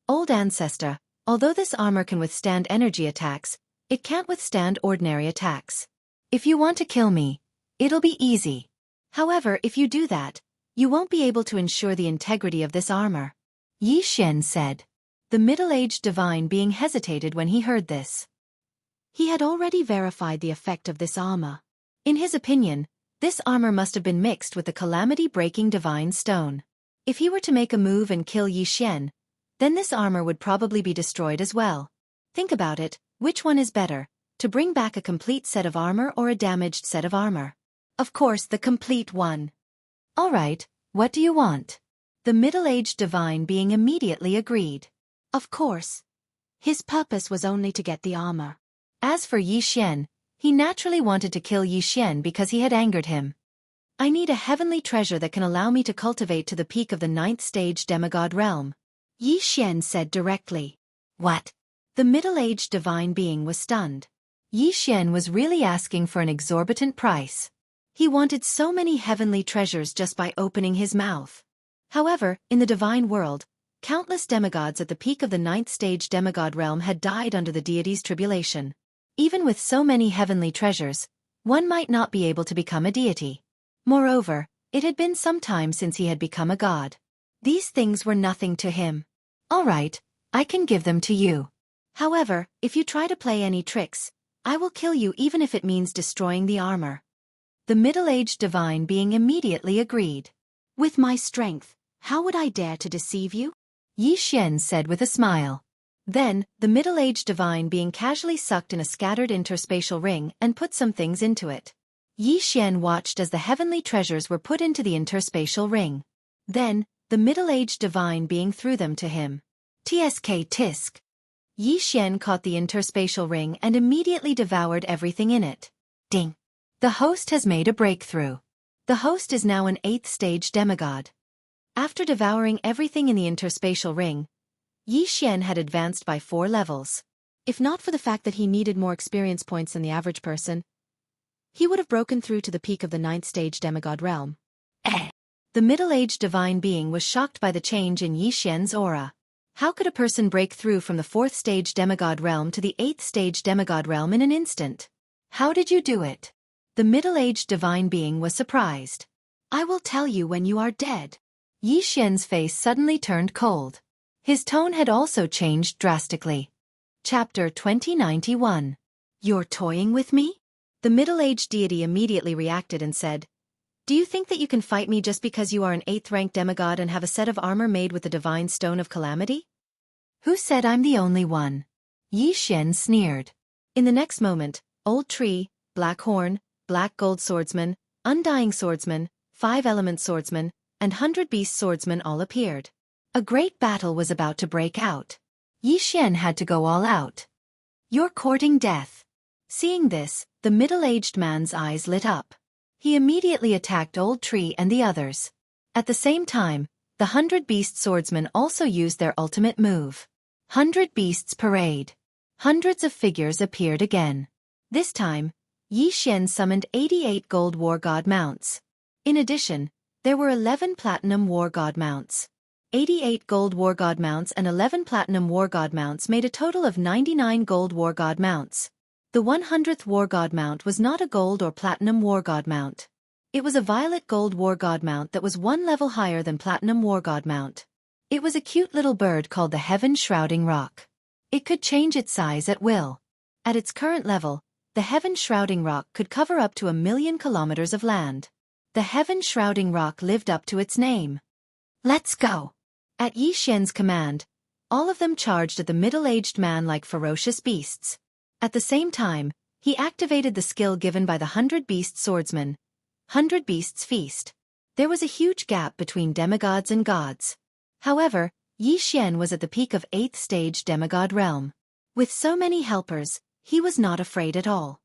Old ancestor, although this armor can withstand energy attacks, it can't withstand ordinary attacks. If you want to kill me, it'll be easy. However, if you do that, you won't be able to ensure the integrity of this armor. Yi Xian said. The middle-aged divine being hesitated when he heard this. He had already verified the effect of this armor. In his opinion, this armor must have been mixed with the calamity-breaking divine stone. If he were to make a move and kill Yi Xian, then this armor would probably be destroyed as well. Think about it, which one is better, to bring back a complete set of armor or a damaged set of armor? Of course, the complete one. All right, what do you want? The middle-aged divine being immediately agreed. Of course. His purpose was only to get the armor. As for Yi Xian, he naturally wanted to kill Yi Xian because he had angered him. I need a heavenly treasure that can allow me to cultivate to the peak of the 9th stage demigod realm. Yi Xian said directly. What? The middle-aged divine being was stunned. Yi Xian was really asking for an exorbitant price. He wanted so many heavenly treasures just by opening his mouth. However, in the divine world, countless demigods at the peak of the 9th stage demigod realm had died under the deity's tribulation. Even with so many heavenly treasures, one might not be able to become a deity. Moreover, it had been some time since he had become a god. These things were nothing to him. All right, I can give them to you. However, if you try to play any tricks, I will kill you even if it means destroying the armor. The middle-aged divine being immediately agreed. With my strength, how would I dare to deceive you? Yi Xian said with a smile. Then, the middle-aged divine being casually sucked in a scattered interspatial ring and put some things into it. Yi Xian watched as the heavenly treasures were put into the interspatial ring. Then, the middle-aged divine being threw them to him. Tsk tisk. Yi Xian caught the interspatial ring and immediately devoured everything in it. Ding. The host has made a breakthrough. The host is now an 8th stage demigod. After devouring everything in the interspatial ring, Yi Xian had advanced by 4 levels. If not for the fact that he needed more experience points than the average person, he would have broken through to the peak of the 9th stage demigod realm. The middle-aged divine being was shocked by the change in Yi Xian's aura. How could a person break through from the 4th stage demigod realm to the 8th stage demigod realm in an instant? How did you do it? The middle-aged divine being was surprised. I will tell you when you are dead. Yi Xian's face suddenly turned cold. His tone had also changed drastically. Chapter 2091. You're toying with me? The middle-aged deity immediately reacted and said, Do you think that you can fight me just because you are an 8th-ranked demigod and have a set of armor made with the divine stone of calamity? Who said I'm the only one? Yi Xian sneered. In the next moment, Old Tree, Black Horn, Black Gold Swordsman, Undying Swordsman, 5-Element Swordsman, and 100-Beast Swordsman all appeared. A great battle was about to break out. Yi Xian had to go all out. You're courting death. Seeing this, the middle-aged man's eyes lit up. He immediately attacked Old Tree and the others. At the same time, the 100-Beast Swordsmen also used their ultimate move. 100 Beasts Parade. Hundreds of figures appeared again. This time, Yi Xian summoned 88 gold war god mounts. In addition, there were 11 platinum war god mounts. 88 gold war god mounts and 11 platinum war god mounts made a total of 99 gold war god mounts. The 100th war god mount was not a gold or platinum war god mount. It was a violet gold war god mount that was 1 level higher than platinum war god mount. It was a cute little bird called the Heaven Shrouding Rock. It could change its size at will. At its current level, the Heaven Shrouding Rock could cover up to 1,000,000 kilometers of land. The Heaven Shrouding Rock lived up to its name. Let's go! At Yi Xian's command, all of them charged at the middle-aged man like ferocious beasts. At the same time, he activated the skill given by the 100-Beast Swordsman, 100 Beasts Feast. There was a huge gap between demigods and gods. However, Yi Xian was at the peak of 8th stage demigod realm. With so many helpers, he was not afraid at all.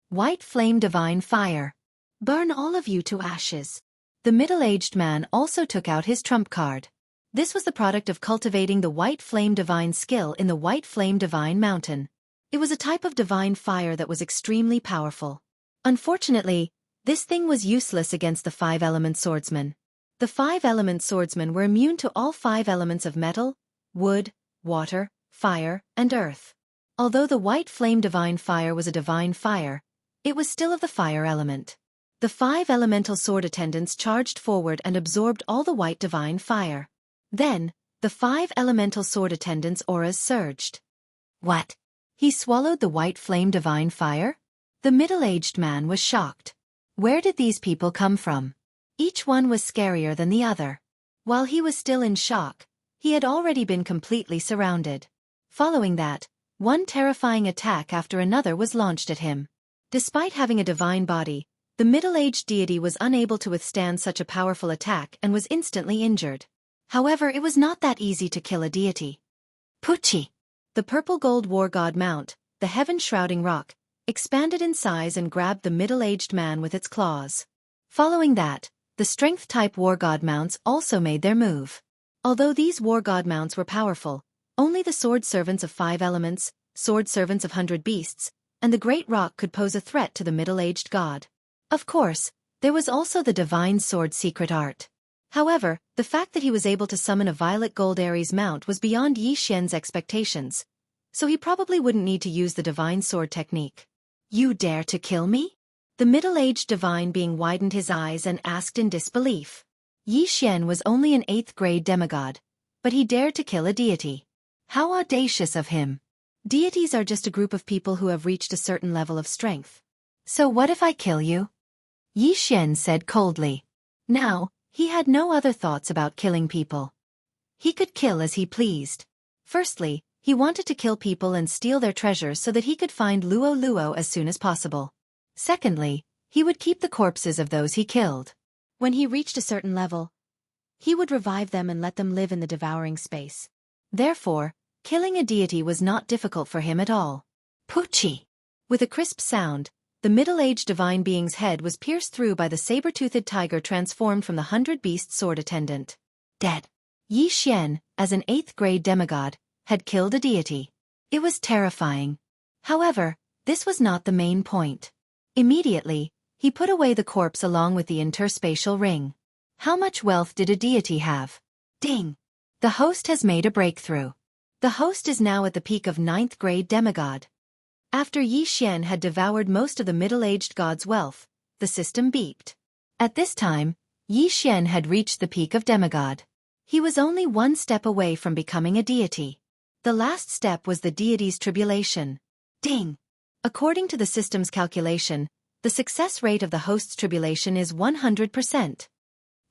White Flame Divine Fire. Burn all of you to ashes. The middle-aged man also took out his trump card. This was the product of cultivating the White Flame Divine skill in the White Flame Divine Mountain. It was a type of divine fire that was extremely powerful. Unfortunately, this thing was useless against the five-element swordsman. The five-element swordsmen were immune to all five elements of metal, wood, water, fire, and earth. Although the white flame divine fire was a divine fire, it was still of the fire element. The five elemental sword attendants charged forward and absorbed all the white divine fire. Then, the five elemental sword attendants' auras surged. What? He swallowed the white flame divine fire? The middle-aged man was shocked. Where did these people come from? Each one was scarier than the other. While he was still in shock, he had already been completely surrounded. Following that, one terrifying attack after another was launched at him. Despite having a divine body, the middle-aged deity was unable to withstand such a powerful attack and was instantly injured. However, it was not that easy to kill a deity. Pucci! The purple gold war god mount, the heaven-shrouding rock, expanded in size and grabbed the middle-aged man with its claws. Following that, the strength-type war god mounts also made their move. Although these war god mounts were powerful, only the sword servants of five elements, sword servants of 100 beasts, and the great rock could pose a threat to the middle-aged god. Of course, there was also the divine sword secret art. However, the fact that he was able to summon a violet gold Ares mount was beyond Yi Xian's expectations, so he probably wouldn't need to use the divine sword technique. You dare to kill me? The middle-aged divine being widened his eyes and asked in disbelief. Yi Xian was only an 8th grade demigod, but he dared to kill a deity. How audacious of him! Deities are just a group of people who have reached a certain level of strength. So what if I kill you? Yi Xian said coldly. Now, he had no other thoughts about killing people. He could kill as he pleased. Firstly, he wanted to kill people and steal their treasures so that he could find Luo Luo as soon as possible. Secondly, he would keep the corpses of those he killed. When he reached a certain level, he would revive them and let them live in the devouring space. Therefore, killing a deity was not difficult for him at all. Pucci! With a crisp sound, the middle-aged divine being's head was pierced through by the saber-toothed tiger transformed from the 100-beast sword attendant. Dead. Yi Xian, as an 8th grade demigod, had killed a deity. It was terrifying. However, this was not the main point. Immediately, he put away the corpse along with the interspatial ring. How much wealth did a deity have? Ding! The host has made a breakthrough. The host is now at the peak of 9th grade demigod. After Yi Xian had devoured most of the middle-aged god's wealth, the system beeped. At this time, Yi Xian had reached the peak of demigod. He was only one step away from becoming a deity. The last step was the deity's tribulation. Ding! According to the system's calculation, the success rate of the host's tribulation is 100%.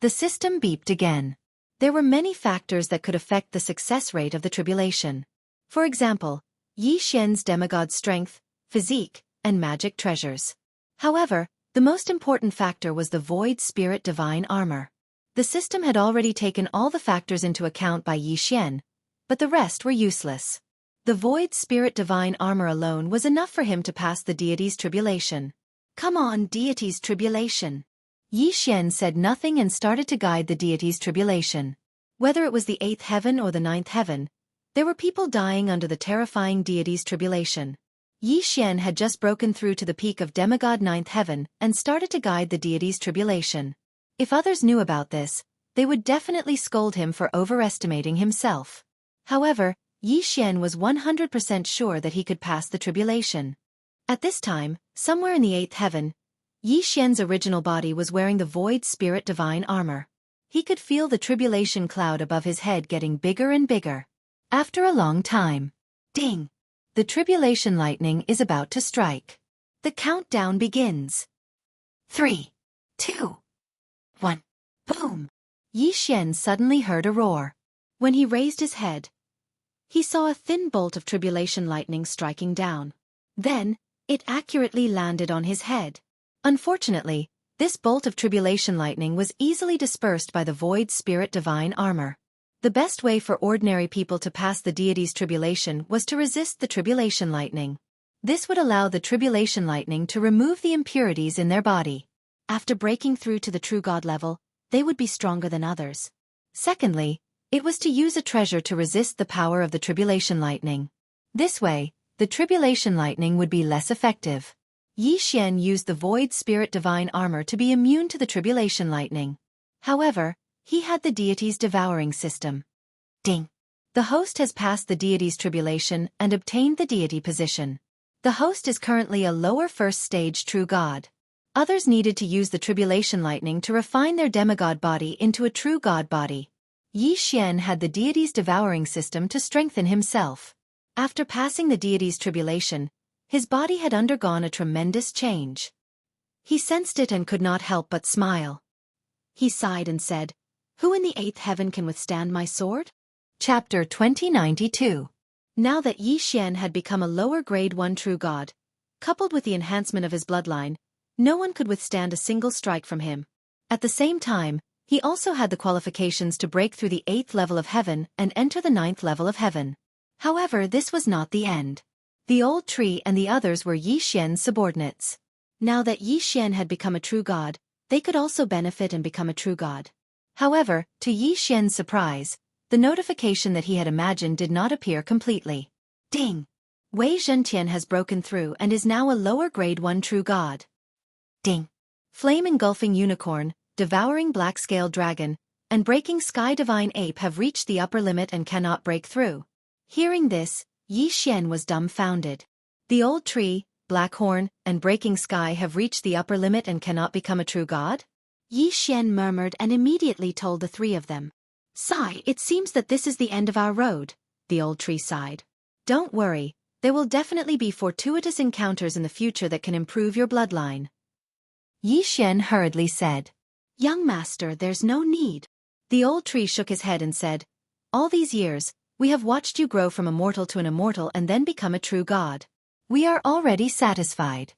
The system beeped again. There were many factors that could affect the success rate of the tribulation. For example, Yi Xian's demigod strength, physique, and magic treasures. However, the most important factor was the void spirit divine armor. The system had already taken all the factors into account by Yi Xian, but the rest were useless. The void spirit divine armor alone was enough for him to pass the deity's tribulation. Come on, deity's tribulation. Yi Xian said nothing and started to guide the deity's tribulation. Whether it was the 8th heaven or the 9th heaven, there were people dying under the terrifying deity's tribulation. Yi Xian had just broken through to the peak of demigod 9th heaven and started to guide the deity's tribulation. If others knew about this, they would definitely scold him for overestimating himself. However, Yi Xian was 100% sure that he could pass the tribulation. At this time, somewhere in the 8th heaven, Yi Xian's original body was wearing the void spirit divine armor. He could feel the tribulation cloud above his head getting bigger and bigger. After a long time, ding! The tribulation lightning is about to strike. The countdown begins. 3, 2, 1, boom! Yi Xian suddenly heard a roar. When he raised his head, he saw a thin bolt of tribulation lightning striking down. Then, it accurately landed on his head. Unfortunately, this bolt of tribulation lightning was easily dispersed by the void spirit divine armor. The best way for ordinary people to pass the deity's tribulation was to resist the tribulation lightning. This would allow the tribulation lightning to remove the impurities in their body. After breaking through to the true god level, they would be stronger than others. Secondly, it was to use a treasure to resist the power of the tribulation lightning. This way, the the tribulation lightning would be less effective. Yi Xian used the Void Spirit Divine Armor to be immune to the tribulation lightning. However, he had the deity's devouring system. Ding! The host has passed the deity's tribulation and obtained the deity position. The host is currently a lower first stage true god. Others needed to use the tribulation lightning to refine their demigod body into a true god body. Yi Xian had the deity's devouring system to strengthen himself. After passing the deity's tribulation, his body had undergone a tremendous change. He sensed it and could not help but smile. He sighed and said, "Who in the 8th heaven can withstand my sword?" Chapter 2092. Now that Yi Xian had become a lower grade 1 true god, coupled with the enhancement of his bloodline, no one could withstand a single strike from him. At the same time, he also had the qualifications to break through the 8th level of heaven and enter the 9th level of heaven. However, this was not the end. The old tree and the others were Yi Xian's subordinates. Now that Yi Xian had become a true god, they could also benefit and become a true god. However, to Yi Xian's surprise, the notification that he had imagined did not appear completely. Ding! Wei Zhentian has broken through and is now a lower grade 1 true god. Ding! Flame Engulfing Unicorn, Devouring Black-Scaled Dragon, and Breaking Sky Divine Ape have reached the upper limit and cannot break through. Hearing this, Yi Xian was dumbfounded. The old tree, Blackhorn, and Breaking Sky have reached the upper limit and cannot become a true god? Yi Xian murmured and immediately told the 3 of them. "Sigh, it seems that this is the end of our road," the old tree sighed. "Don't worry, there will definitely be fortuitous encounters in the future that can improve your bloodline." Yi Xian hurriedly said. "Young master, there's no need." The old tree shook his head and said, "All these years, we have watched you grow from a mortal to an immortal and then become a true god. We are already satisfied.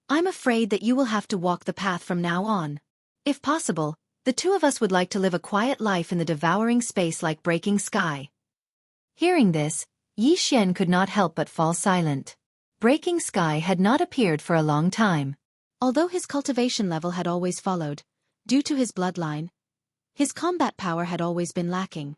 I'm afraid that you will have to walk the path from now on. If possible, the 2 of us would like to live a quiet life in the devouring space like Breaking Sky." Hearing this, Yi Xian could not help but fall silent. Breaking Sky had not appeared for a long time. Although his cultivation level had always followed, due to his bloodline, his combat power had always been lacking.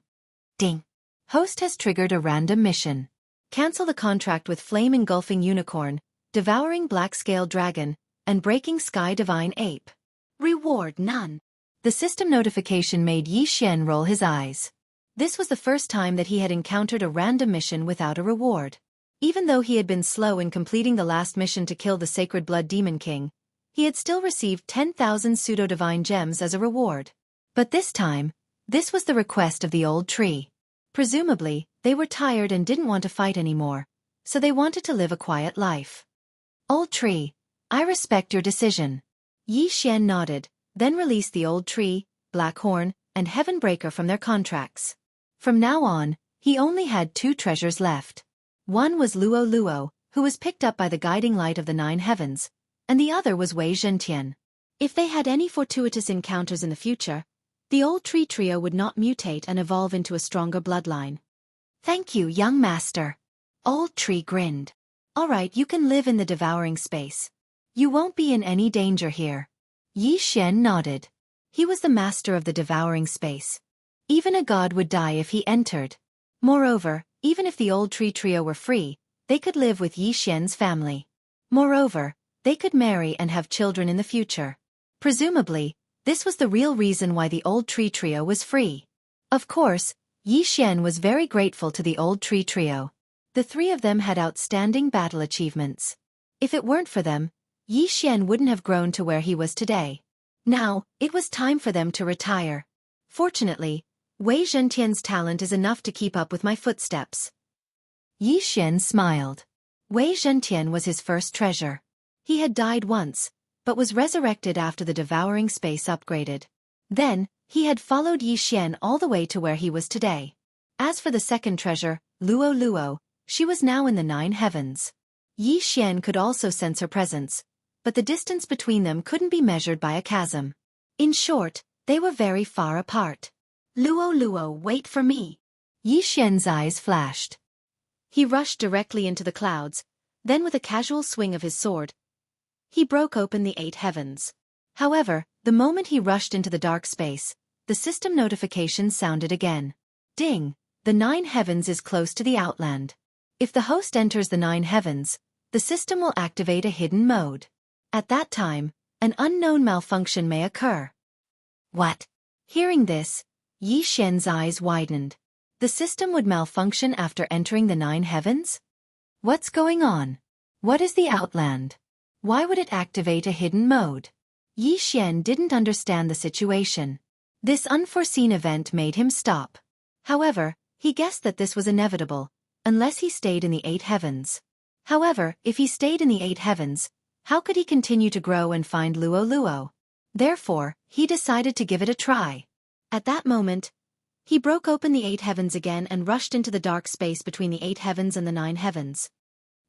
Ding! Host has triggered a random mission. Cancel the contract with Flame Engulfing Unicorn, Devouring Black-Scaled Dragon, and Breaking Sky Divine Ape. Reward none. The system notification made Yi Xian roll his eyes. This was the first time that he had encountered a random mission without a reward. Even though he had been slow in completing the last mission to kill the Sacred Blood Demon King, he had still received 10,000 pseudo-divine gems as a reward. But this time, this was the request of the old tree. Presumably, they were tired and didn't want to fight anymore, so they wanted to live a quiet life. "Old tree, I respect your decision." Yi Xian nodded, then released the old tree, Blackhorn, and Heavenbreaker from their contracts. From now on, he only had 2 treasures left. One was Luo Luo, who was picked up by the guiding light of the 9 heavens, and the other was Wei Zhentian. If they had any fortuitous encounters in the future, the old tree trio would not mutate and evolve into a stronger bloodline. "Thank you, young master." Old tree grinned. "All right, you can live in the devouring space. You won't be in any danger here." Yi Xian nodded. He was the master of the devouring space. Even a god would die if he entered. Moreover, even if the old tree trio were free, they could live with Yi Xian's family. Moreover, they could marry and have children in the future. Presumably, this was the real reason why the old tree trio was free. Of course, Yi Xian was very grateful to the old tree trio. The 3 of them had outstanding battle achievements. If it weren't for them, Yi Xian wouldn't have grown to where he was today. Now, it was time for them to retire. Fortunately, Wei Zhentian's talent is enough to keep up with my footsteps. Yi Xian smiled. Wei Zhentian was his first treasure. He had died once, but was resurrected after the devouring space upgraded. Then, he had followed Yi Xian all the way to where he was today. As for the second treasure, Luo Luo, she was now in the 9 heavens. Yi Xian could also sense her presence, but the distance between them couldn't be measured by a chasm. In short, they were very far apart. "Luo Luo, wait for me." Yi Xian's eyes flashed. He rushed directly into the clouds, then with a casual swing of his sword, he broke open the 8 heavens. However, the moment he rushed into the dark space, the system notification sounded again. Ding! The 9 heavens is close to the outland. If the host enters the 9 heavens, the system will activate a hidden mode. At that time, an unknown malfunction may occur. What? Hearing this, Yi Xian's eyes widened. The system would malfunction after entering the 9 heavens? What's going on? What is the Outland? Why would it activate a hidden mode? Yi Xian didn't understand the situation. This unforeseen event made him stop. However, he guessed that this was inevitable, unless he stayed in the 8 heavens. However, if he stayed in the 8 heavens, how could he continue to grow and find Luo Luo? Therefore, he decided to give it a try. At that moment, he broke open the 8 heavens again and rushed into the dark space between the 8 heavens and the 9 heavens.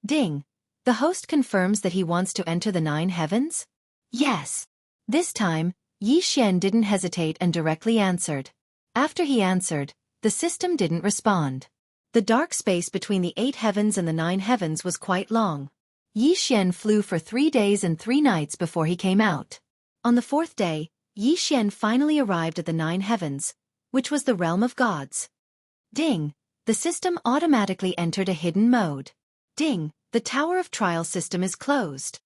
Ding! The host confirms that he wants to enter the 9 heavens? Yes. This time, Yi Xian didn't hesitate and directly answered. After he answered, the system didn't respond. The dark space between the 8 heavens and the 9 heavens was quite long. Yi Xian flew for 3 days and 3 nights before he came out. On the 4th day, Yi Xian finally arrived at the 9 heavens, which was the realm of gods. Ding! The system automatically entered a hidden mode. Ding! The Tower of Trial system is closed.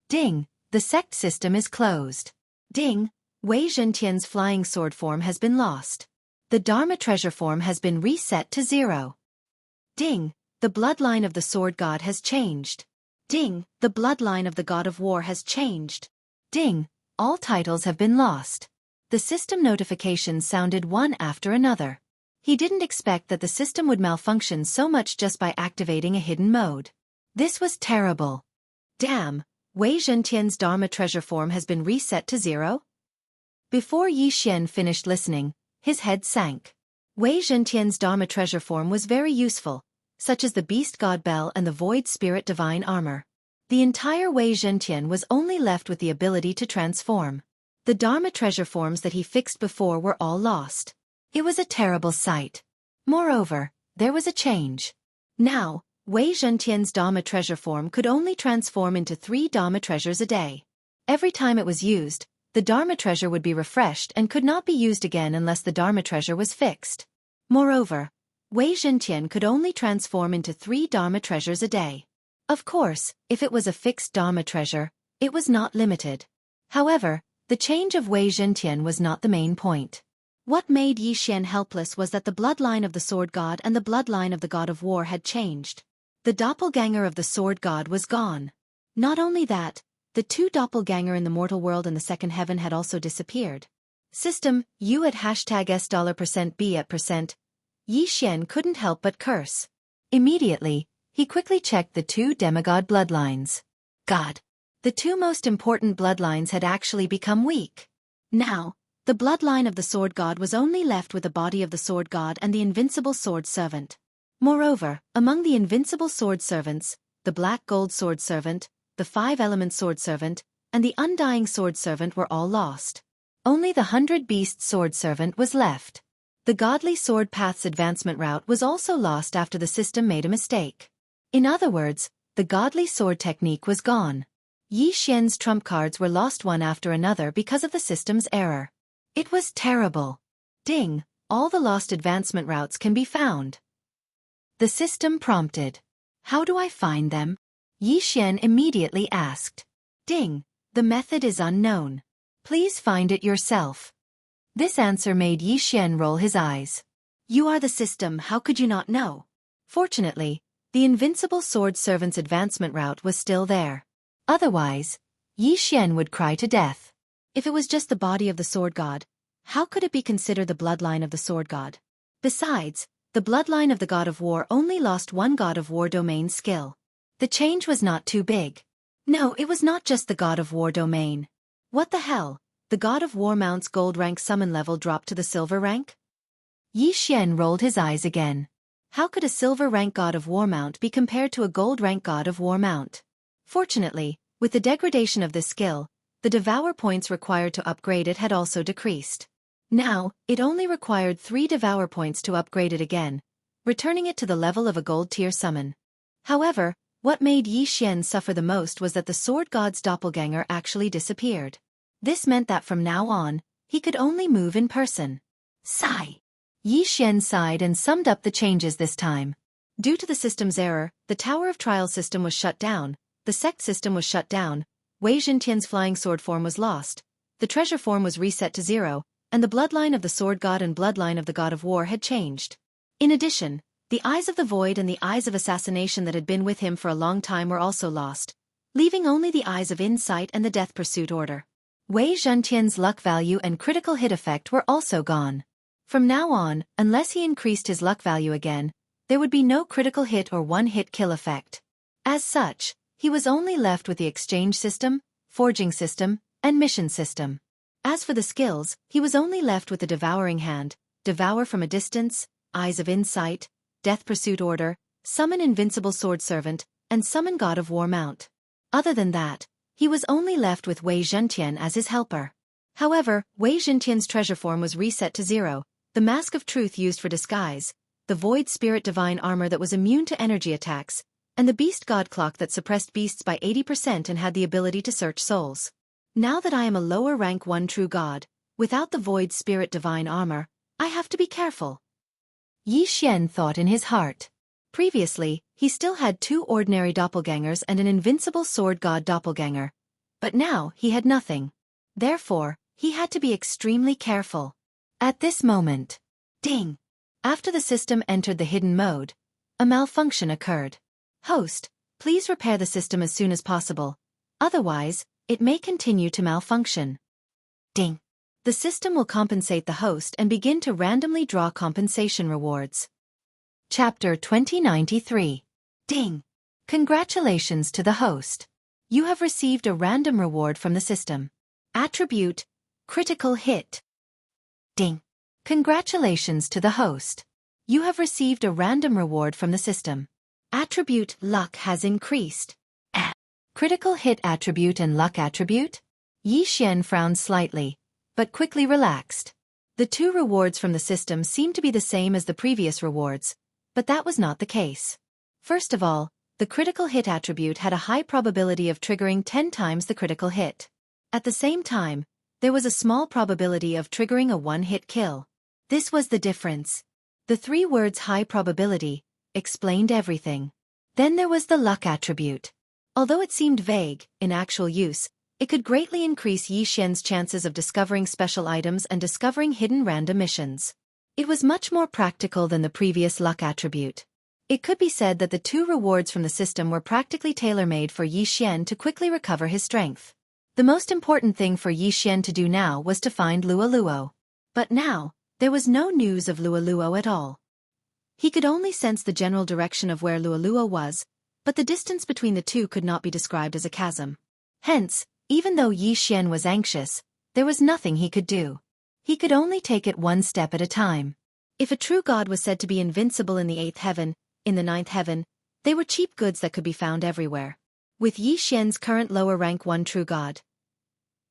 Ding! The sect system is closed. Ding! Wei Zhentian's flying sword form has been lost. The Dharma treasure form has been reset to 0. Ding! The bloodline of the sword god has changed. Ding! The bloodline of the god of war has changed. Ding! All titles have been lost. The system notifications sounded one after another. He didn't expect that the system would malfunction so much just by activating a hidden mode. This was terrible. Damn! Wei Zhentian's Dharma treasure form has been reset to 0? Before Yi Xian finished listening, his head sank. Wei Zhentian's Dharma treasure form was very useful, such as the Beast God Bell and the Void Spirit Divine Armor. The entire Wei Zhentian was only left with the ability to transform. The Dharma treasure forms that he fixed before were all lost. It was a terrible sight. Moreover, there was a change. Now, Wei Zhentian's Dharma treasure form could only transform into 3 Dharma treasures a day. Every time it was used, the Dharma treasure would be refreshed and could not be used again unless the Dharma treasure was fixed. Moreover, Wei Zhentian could only transform into 3 Dharma treasures a day. Of course, if it was a fixed Dharma treasure, it was not limited. However, the change of Wei Zhentian was not the main point. What made Yi Xian helpless was that the bloodline of the sword god and the bloodline of the god of war had changed. The doppelganger of the sword god was gone. Not only that, the 2 doppelganger in the mortal world and the second heaven had also disappeared. System, U at $S$B at %. Yi Xian couldn't help but curse. Immediately, he quickly checked the 2 demigod bloodlines. God! The 2 most important bloodlines had actually become weak. Now, the bloodline of the sword god was only left with the body of the sword god and the invincible sword servant. Moreover, among the invincible sword servants, the black gold sword servant, the 5-element sword servant, and the undying sword servant were all lost. Only the 100-beast sword servant was left. The godly sword path's advancement route was also lost after the system made a mistake. In other words, the godly sword technique was gone. Yi Xian's trump cards were lost one after another because of the system's error. It was terrible. Ding! All the lost advancement routes can be found. The system prompted. How do I find them? Yi Xian immediately asked. Ding! The method is unknown. Please find it yourself. This answer made Yi Xian roll his eyes. You are the system, how could you not know? Fortunately, the invincible sword servant's advancement route was still there. Otherwise, Yi Xian would cry to death. If it was just the body of the sword god, how could it be considered the bloodline of the sword god? Besides, the bloodline of the god of war only lost 1 god of war domain skill. The change was not too big. No, it was not just the god of war domain. What the hell? The god of war mount's gold rank summon level dropped to the silver rank? Yi Xian rolled his eyes again. How could a silver rank god of war mount be compared to a gold rank god of war mount? Fortunately, with the degradation of this skill, the devour points required to upgrade it had also decreased. Now, it only required 3 devour points to upgrade it again, returning it to the level of a gold tier summon. However, what made Yi Xian suffer the most was that the sword god's doppelganger actually disappeared. This meant that from now on, he could only move in person. Sigh. Yi Xian sighed and summed up the changes this time. Due to the system's error, the Tower of Trial system was shut down, the sect system was shut down, Wei Zhentian's flying sword form was lost, the treasure form was reset to 0, and the bloodline of the sword god and bloodline of the god of war had changed. In addition, the Eyes of the Void and the Eyes of Assassination that had been with him for a long time were also lost, leaving only the Eyes of Insight and the Death Pursuit Order. Wei Zhentian's luck value and critical hit effect were also gone. From now on, unless he increased his luck value again, there would be no critical hit or one-hit kill effect. As such, he was only left with the exchange system, forging system, and mission system. As for the skills, he was only left with the Devouring Hand, Devour from a Distance, Eyes of Insight, Death Pursuit Order, Summon Invincible Sword Servant, and Summon God of War Mount. Other than that, he was only left with Wei Zhentian as his helper. However, Wei Zhentian's treasure form was reset to 0, the Mask of Truth used for disguise, the Void Spirit Divine Armor that was immune to energy attacks, and the Beast God Clock that suppressed beasts by 80% and had the ability to search souls. Now that I am a lower rank 1 true god, without the Void Spirit Divine Armor, I have to be careful. Yi Xian thought in his heart. Previously, he still had 2 ordinary doppelgangers and an invincible sword god doppelganger. But now he had nothing. Therefore, he had to be extremely careful. At this moment, ding! After the system entered the hidden mode, a malfunction occurred. Host, please repair the system as soon as possible. Otherwise, it may continue to malfunction. Ding! The system will compensate the host and begin to randomly draw compensation rewards. Chapter 2093. Ding! Congratulations to the host. You have received a random reward from the system. Attribute, Critical Hit. Ding! Congratulations to the host. You have received a random reward from the system. Attribute, Luck has increased. Critical Hit attribute and Luck attribute? Yi Xian frowned slightly, but quickly relaxed. The 2 rewards from the system seemed to be the same as the previous rewards, but that was not the case. First of all, the critical hit attribute had a high probability of triggering 10 times the critical hit. At the same time, there was a small probability of triggering a one-hit kill. This was the difference. The 3 words high probability explained everything. Then there was the luck attribute. Although it seemed vague, in actual use, it could greatly increase Yi Xian's chances of discovering special items and discovering hidden random missions. It was much more practical than the previous luck attribute. It could be said that the 2 rewards from the system were practically tailor-made for Yi Xian to quickly recover his strength. The most important thing for Yi Xian to do now was to find Luoluo. But now, there was no news of Luoluo at all. He could only sense the general direction of where Luoluo was, but the distance between the 2 could not be described as a chasm. Hence, even though Yi Xian was anxious, there was nothing he could do. He could only take it one step at a time. If a true god was said to be invincible in the 8th heaven, in the 9th heaven, they were cheap goods that could be found everywhere. With Yi Xian's current lower rank 1 true god,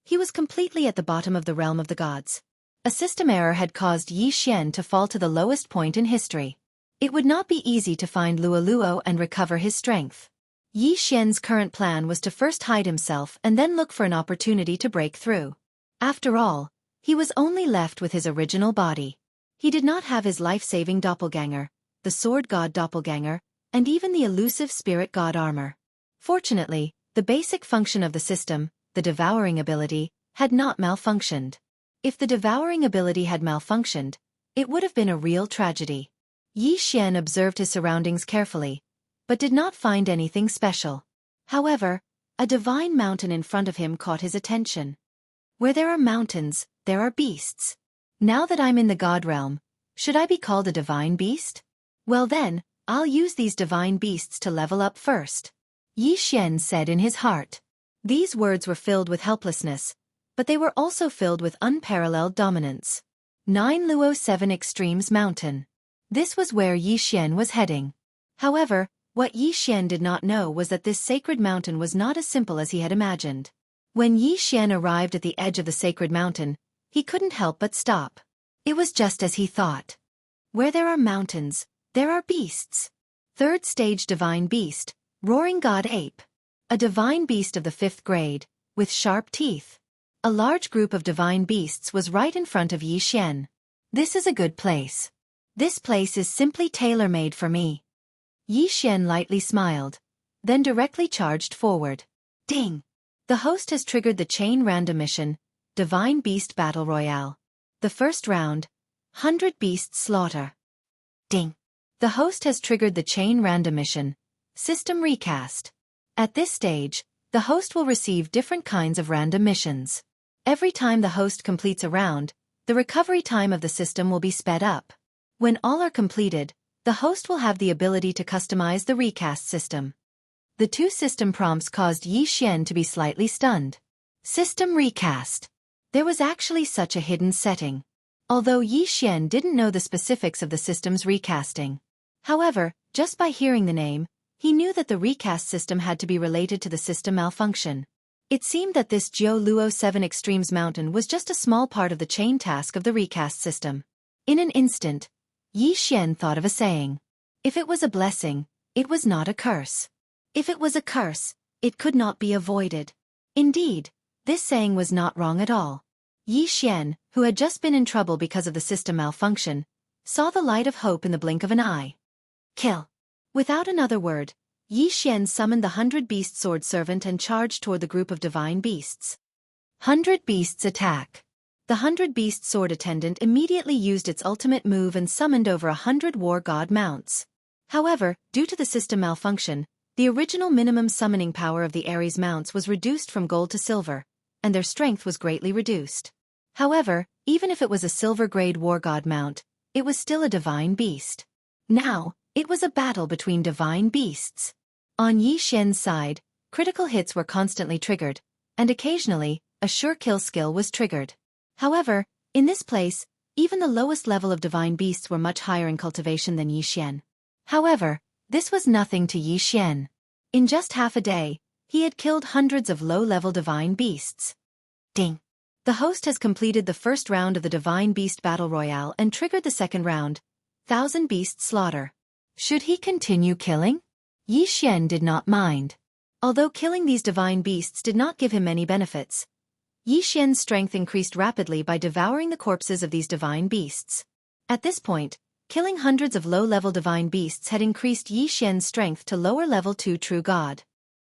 he was completely at the bottom of the realm of the gods. A system error had caused Yi Xian to fall to the lowest point in history. It would not be easy to find Luoluo and recover his strength. Yi Xian's current plan was to first hide himself and then look for an opportunity to break through. After all, he was only left with his original body. He did not have his life-saving doppelganger, the sword god doppelganger, and even the elusive spirit god armor. Fortunately, the basic function of the system, the devouring ability, had not malfunctioned. If the devouring ability had malfunctioned, it would have been a real tragedy. Yi Xian observed his surroundings carefully, but did not find anything special. However, a divine mountain in front of him caught his attention. Where there are mountains, there are beasts. Now that I'm in the god realm, should I be called a divine beast? Well then, I'll use these divine beasts to level up first. Yi Xian said in his heart. These words were filled with helplessness, but they were also filled with unparalleled dominance. 9 Luo 7 Extremes Mountain. This was where Yi Xian was heading. However, what Yi Xian did not know was that this sacred mountain was not as simple as he had imagined. When Yi Xian arrived at the edge of the sacred mountain, he couldn't help but stop. It was just as he thought. Where there are mountains, there are beasts. 3rd stage divine beast, roaring god ape. A divine beast of the 5th grade, with sharp teeth. A large group of divine beasts was right in front of Yi Xian. This is a good place. This place is simply tailor-made for me. Yi Xian lightly smiled, then directly charged forward. Ding! The host has triggered the chain random mission, Divine Beast Battle Royale. The first round, 100 Beasts Slaughter. Ding! The host has triggered the chain random mission, System Recast. At this stage, the host will receive different kinds of random missions. Every time the host completes a round, the recovery time of the system will be sped up. When all are completed, the host will have the ability to customize the recast system. The two system prompts caused Yi Xian to be slightly stunned. System Recast. There was actually such a hidden setting. Although Yi Xian didn't know the specifics of the system's recasting. However, just by hearing the name, he knew that the recast system had to be related to the system malfunction. It seemed that this Jiu Luo 7 Extremes mountain was just a small part of the chain task of the recast system. In an instant, Yi Xian thought of a saying. If it was a blessing, it was not a curse. If it was a curse, it could not be avoided. Indeed, this saying was not wrong at all. Yi Xian, who had just been in trouble because of the system malfunction, saw the light of hope in the blink of an eye. Kill. Without another word, Yi Xian summoned the 100 Beast Sword Servant and charged toward the group of divine beasts. 100 Beasts Attack. The 100 Beast Sword Attendant immediately used its ultimate move and summoned over 100 War God mounts. However, due to the system malfunction, the original minimum summoning power of the Ares mounts was reduced from gold to silver, and their strength was greatly reduced. However, even if it was a silver-grade War God mount, it was still a divine beast. Now, it was a battle between divine beasts. On Yi Xian's side, critical hits were constantly triggered, and occasionally, a sure kill skill was triggered. However, in this place, even the lowest level of divine beasts were much higher in cultivation than Yi Xian. However, this was nothing to Yi Xian. In just half a day, he had killed hundreds of low-level divine beasts. Ding! The host has completed the first round of the Divine Beast Battle Royale and triggered the second round, 1000 Beast Slaughter. Should he continue killing? Yi Xian did not mind. Although killing these divine beasts did not give him many benefits, Yi Xian's strength increased rapidly by devouring the corpses of these divine beasts. At this point, killing hundreds of low-level divine beasts had increased Yi Xian's strength to lower level 2 True God.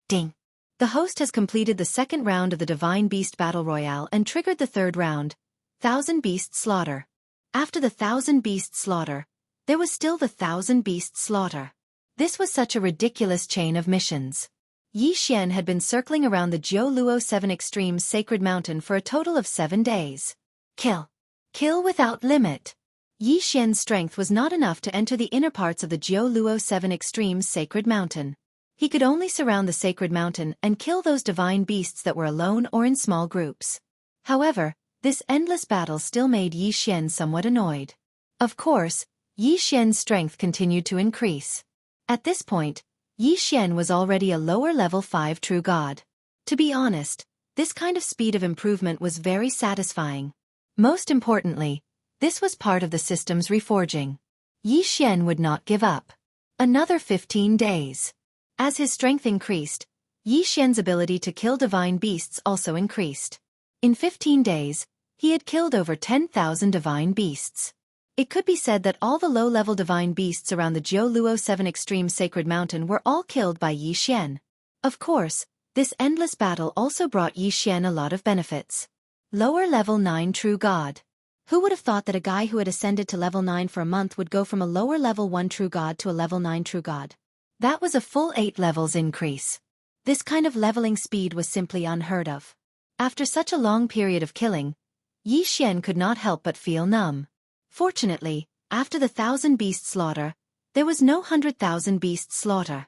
Ding! The host has completed the second round of the Divine Beast Battle Royale and triggered the third round, 1000 Beast Slaughter. After the 1000 Beast Slaughter, there was still the 1000 Beast Slaughter. This was such a ridiculous chain of missions. Yi Xian had been circling around the Jiu Luo 7 Extremes Sacred Mountain for a total of 7 days. Kill. Kill without limit. Yi Xian's strength was not enough to enter the inner parts of the Jiu Luo 7 Extremes Sacred Mountain. He could only surround the sacred mountain and kill those divine beasts that were alone or in small groups. However, this endless battle still made Yi Xian somewhat annoyed. Of course, Yi Xian's strength continued to increase. At this point, Yi Xian was already a lower level 5 True God. To be honest, this kind of speed of improvement was very satisfying. Most importantly, this was part of the system's reforging. Yi Xian would not give up. Another 15 days. As his strength increased, Yi Xian's ability to kill divine beasts also increased. In 15 days, he had killed over 10,000 divine beasts. It could be said that all the low-level divine beasts around the Jiu Luo 7 Extreme Sacred Mountain were all killed by Yi Xian. Of course, this endless battle also brought Yi Xian a lot of benefits. Lower level 9 True God. Who would have thought that a guy who had ascended to level 9 for a month would go from a lower level 1 True God to a level 9 True God? That was a full 8 levels increase. This kind of leveling speed was simply unheard of. After such a long period of killing, Yi Xian could not help but feel numb. Fortunately, after the 1000 Beast Slaughter, there was no 100,000 Beast Slaughter.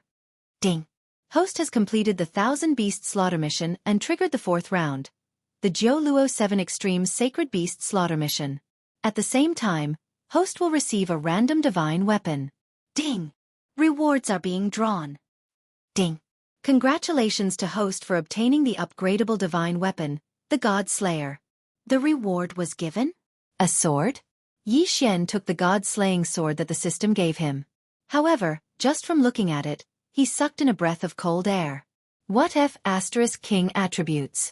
Ding! Host has completed the 1000 Beast Slaughter mission and triggered the fourth round, the Jiu Luo 7 Extremes Sacred Beast Slaughter mission. At the same time, Host will receive a random divine weapon. Ding! Rewards are being drawn. Ding! Congratulations to Host for obtaining the upgradable divine weapon, the God Slayer. The reward was given? A sword? Yi Xian took the God-slaying sword that the system gave him. However, just from looking at it, he sucked in a breath of cold air. What if * King Attributes?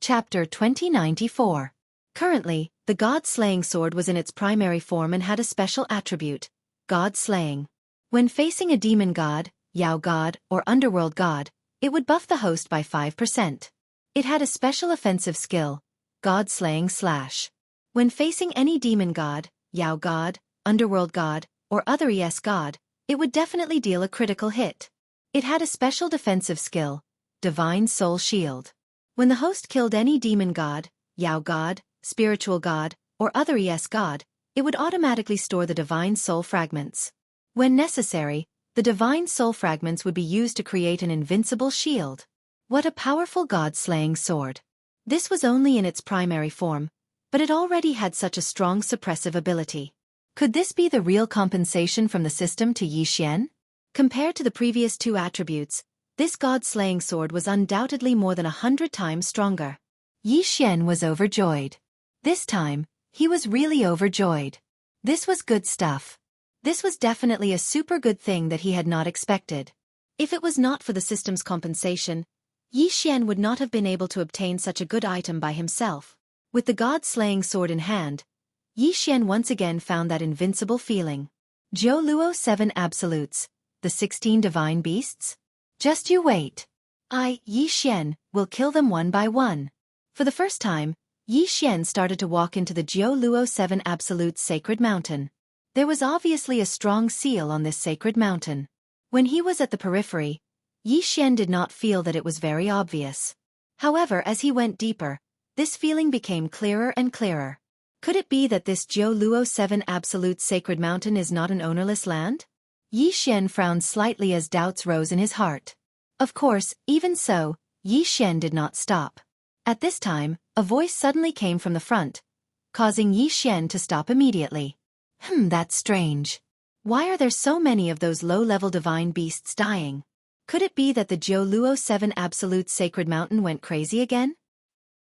Chapter 2094. Currently, the God-slaying sword was in its primary form and had a special attribute, God-slaying. When facing a demon god, Yao god, or underworld god, it would buff the host by 5%. It had a special offensive skill, God Slaying Slash. When facing any demon god, Yao god, underworld god, or other ES god, it would definitely deal a critical hit. It had a special defensive skill, Divine Soul Shield. When the host killed any demon god, Yao god, spiritual god, or other ES god, it would automatically store the Divine Soul Fragments. When necessary, the Divine Soul Fragments would be used to create an invincible shield. What a powerful god-slaying sword. This was only in its primary form, but it already had such a strong suppressive ability. Could this be the real compensation from the system to Yi Xian? Compared to the previous two attributes, this god-slaying sword was undoubtedly more than 100 times stronger. Yi Xian was overjoyed. This time, he was really overjoyed. This was good stuff. This was definitely a super good thing that he had not expected. If it was not for the system's compensation, Yi Xian would not have been able to obtain such a good item by himself. With the god-slaying sword in hand, Yi Xian once again found that invincible feeling. Jiu Luo 7 Absolutes, the 16 Divine Beasts? Just you wait. Yi Xian, will kill them one by one. For the first time, Yi Xian started to walk into the Jiu Luo 7 Absolutes sacred mountain. There was obviously a strong seal on this sacred mountain. When he was at the periphery, Yi Xian did not feel that it was very obvious. However, as he went deeper, this feeling became clearer and clearer. Could it be that this Jiu Luo 7 Absolute Sacred Mountain is not an ownerless land? Yi Xian frowned slightly as doubts rose in his heart. Of course, even so, Yi Xian did not stop. At this time, a voice suddenly came from the front, causing Yi Xian to stop immediately. That's strange. Why are there so many of those low-level divine beasts dying? Could it be that the Jiu Luo 7 Absolute Sacred Mountain went crazy again?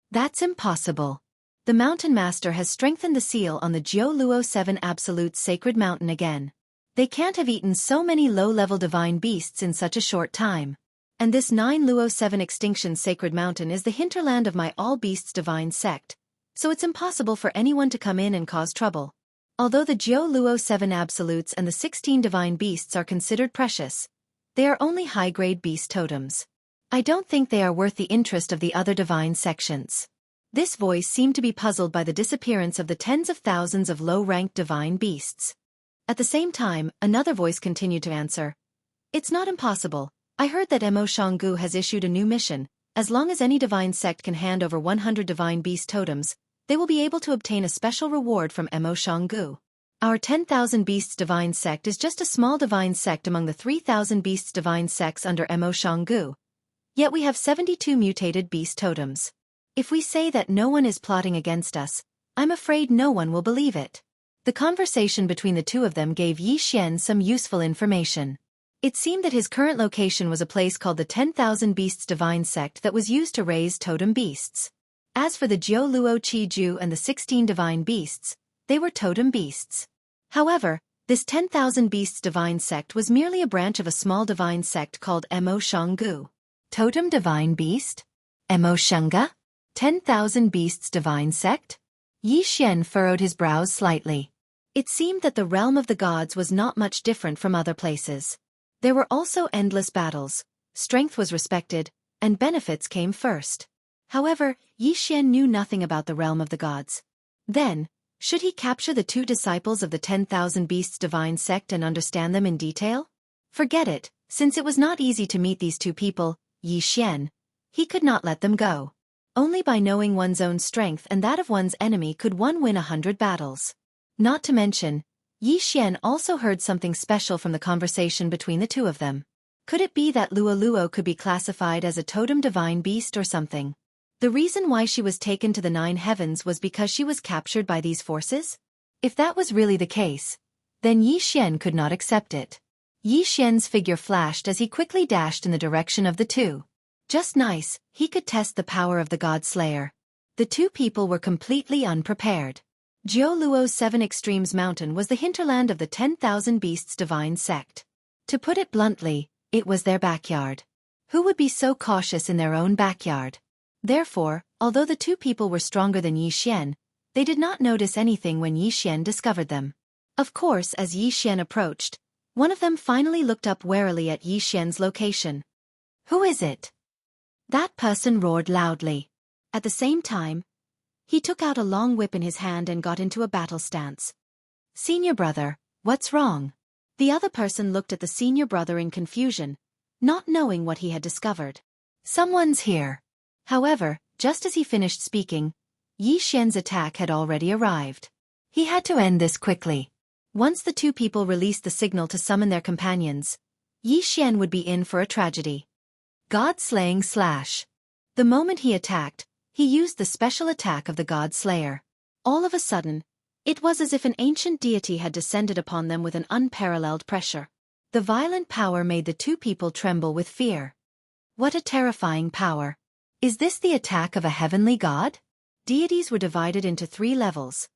That's impossible. The Mountain Master has strengthened the seal on the Jiu Luo 7 Absolute Sacred Mountain again. They can't have eaten so many low-level divine beasts in such a short time. And this 9 Luo 7 Extinction Sacred Mountain is the hinterland of my All Beasts Divine Sect, so it's impossible for anyone to come in and cause trouble. Although the Jiu Luo 7 Absolutes and the 16 Divine Beasts are considered precious, they are only high-grade beast totems. I don't think they are worth the interest of the other divine sections. This voice seemed to be puzzled by the disappearance of the tens of thousands of low-ranked divine beasts. At the same time, another voice continued to answer. It's not impossible. I heard that Mo Shanggu has issued a new mission. As long as any divine sect can hand over 100 divine beast totems, they will be able to obtain a special reward from Mo Shanggu. Our 10,000 Beasts Divine Sect is just a small divine sect among the 3,000 Beasts Divine Sects under Mo Shanggu. Yet we have 72 mutated beast totems. If we say that no one is plotting against us, I'm afraid no one will believe it. The conversation between the two of them gave Yi Xian some useful information. It seemed that his current location was a place called the 10,000 Beasts Divine Sect that was used to raise totem beasts. As for the Jiu Luo Qi Ju and the 16 Divine Beasts, they were totem beasts. However, this 10,000 Beasts Divine Sect was merely a branch of a small divine sect called Mo Shanggu. Totem Divine Beast? Mo Shunga? 10,000 Beasts Divine Sect? Yi Xian furrowed his brows slightly. It seemed that the realm of the gods was not much different from other places. There were also endless battles, strength was respected, and benefits came first. However, Yi Xian knew nothing about the realm of the gods. Then, should he capture the two disciples of the 10,000 Beasts Divine Sect and understand them in detail? Forget it, since it was not easy to meet these two people, Yi Xian. He could not let them go. Only by knowing one's own strength and that of one's enemy could one win 100 battles. Not to mention, Yi Xian also heard something special from the conversation between the two of them. Could it be that Luo Luo could be classified as a totem divine beast or something? The reason why she was taken to the 9 heavens was because she was captured by these forces? If that was really the case, then Yi Xian could not accept it. Yi Xian's figure flashed as he quickly dashed in the direction of the two. Just nice, he could test the power of the God Slayer. The two people were completely unprepared. Jiu Luo's 7 Extremes Mountain was the hinterland of the 10,000 Beasts Divine Sect. To put it bluntly, it was their backyard. Who would be so cautious in their own backyard? Therefore, although the two people were stronger than Yi Xian, they did not notice anything when Yi Xian discovered them. Of course, as Yi Xian approached, One of them finally looked up warily at Yi Xian's location. "Who is it?" That person roared loudly. At the same time, he took out a long whip in his hand and got into a battle stance. "Senior brother, what's wrong?" The other person looked at the senior brother in confusion, not knowing what he had discovered. "Someone's here." However, just as he finished speaking, Yi Xian's attack had already arrived. He had to end this quickly. Once the two people released the signal to summon their companions, Yi Xian would be in for a tragedy. God-slaying slash. The moment he attacked, he used the special attack of the God Slayer. All of a sudden, it was as if an ancient deity had descended upon them with an unparalleled pressure. The violent power made the two people tremble with fear. What a terrifying power. Is this the attack of a heavenly god? Deities were divided into 3 levels: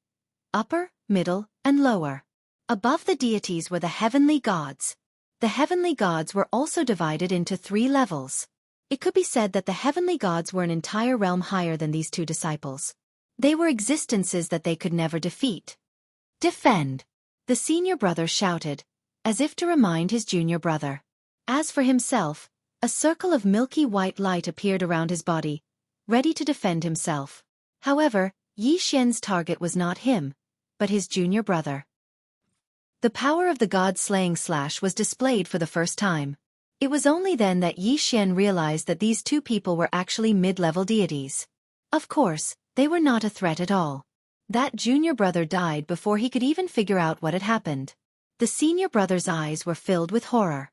upper, middle, and lower. Above the deities were the heavenly gods. The heavenly gods were also divided into 3 levels. It could be said that the heavenly gods were an entire realm higher than these two disciples. They were existences that they could never defeat. "Defend!" the senior brother shouted, as if to remind his junior brother. As for himself, a circle of milky white light appeared around his body, ready to defend himself. However, Yi Xian's target was not him, but his junior brother. The power of the god-slaying slash was displayed for the first time. It was only then that Yi Xian realized that these two people were actually mid-level deities. Of course, they were not a threat at all. That junior brother died before he could even figure out what had happened. The senior brother's eyes were filled with horror.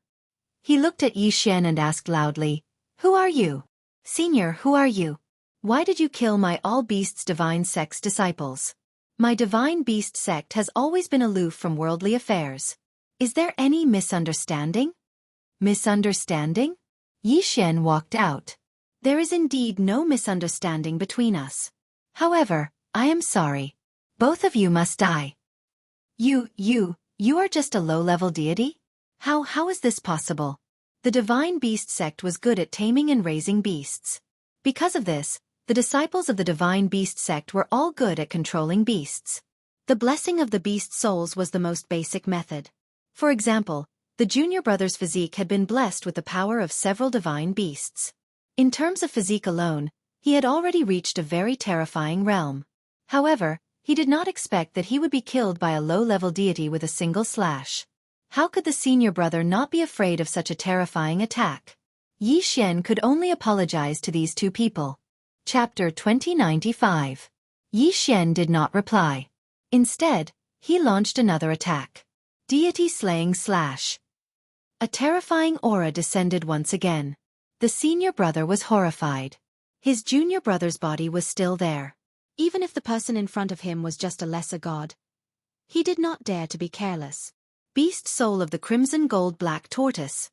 He looked at Yi Xian and asked loudly, "Who are you? Senior, who are you? Why did you kill my all beasts divine sect's disciples? My divine beast sect has always been aloof from worldly affairs. Is there any misunderstanding?" "Misunderstanding?" Yi Xian walked out. "There is indeed no misunderstanding between us. However, I am sorry. Both of you must die." You are just a low-level deity? How is this possible?" The divine beast sect was good at taming and raising beasts. Because of this, the disciples of the divine beast sect were all good at controlling beasts. The blessing of the beast souls was the most basic method. For example, the junior brother's physique had been blessed with the power of several divine beasts. In terms of physique alone, he had already reached a very terrifying realm. However, he did not expect that he would be killed by a low-level deity with a single slash. How could the senior brother not be afraid of such a terrifying attack? Yi Xian could only apologize to these two people. Chapter 2095. Yi Xian did not reply. Instead, he launched another attack. Deity-slaying slash. A terrifying aura descended once again. The senior brother was horrified. His junior brother's body was still there. Even if the person in front of him was just a lesser god, he did not dare to be careless. Beast soul of the crimson gold black tortoise.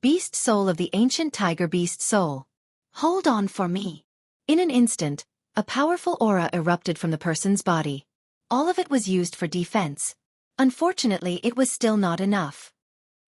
Beast soul of the ancient tiger beast soul. Hold on for me. In an instant, a powerful aura erupted from the person's body. All of it was used for defense. Unfortunately, it was still not enough.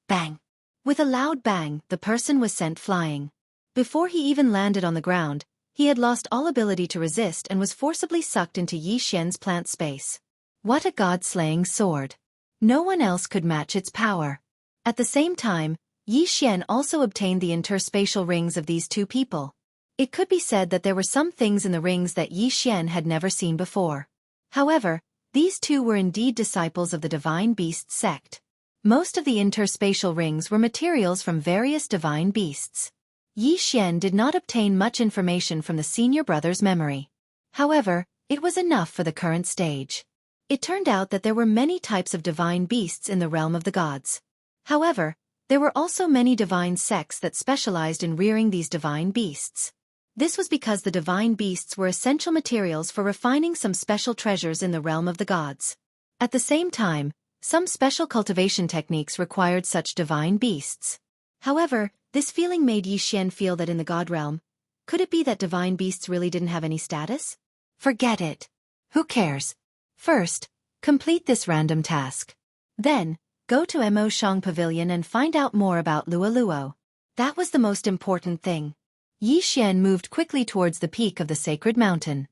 Bang! With a loud bang, the person was sent flying. Before he even landed on the ground, he had lost all ability to resist and was forcibly sucked into Yi Xian's plant space. What a god-slaying sword! No one else could match its power. At the same time, Yi Xian also obtained the interspatial rings of these two people. It could be said that there were some things in the rings that Yi Xian had never seen before. However, these two were indeed disciples of the divine beast sect. Most of the interspatial rings were materials from various divine beasts. Yi Xian did not obtain much information from the senior brother's memory. However, it was enough for the current stage. It turned out that there were many types of divine beasts in the realm of the gods. However, there were also many divine sects that specialized in rearing these divine beasts. This was because the divine beasts were essential materials for refining some special treasures in the realm of the gods. At the same time, some special cultivation techniques required such divine beasts. However, this feeling made Yi Xian feel that in the god realm, could it be that divine beasts really didn't have any status? Forget it. Who cares? First, complete this random task. Then, go to Mo Shang Pavilion and find out more about Luo. That was the most important thing. Yi Xian moved quickly towards the peak of the sacred mountain.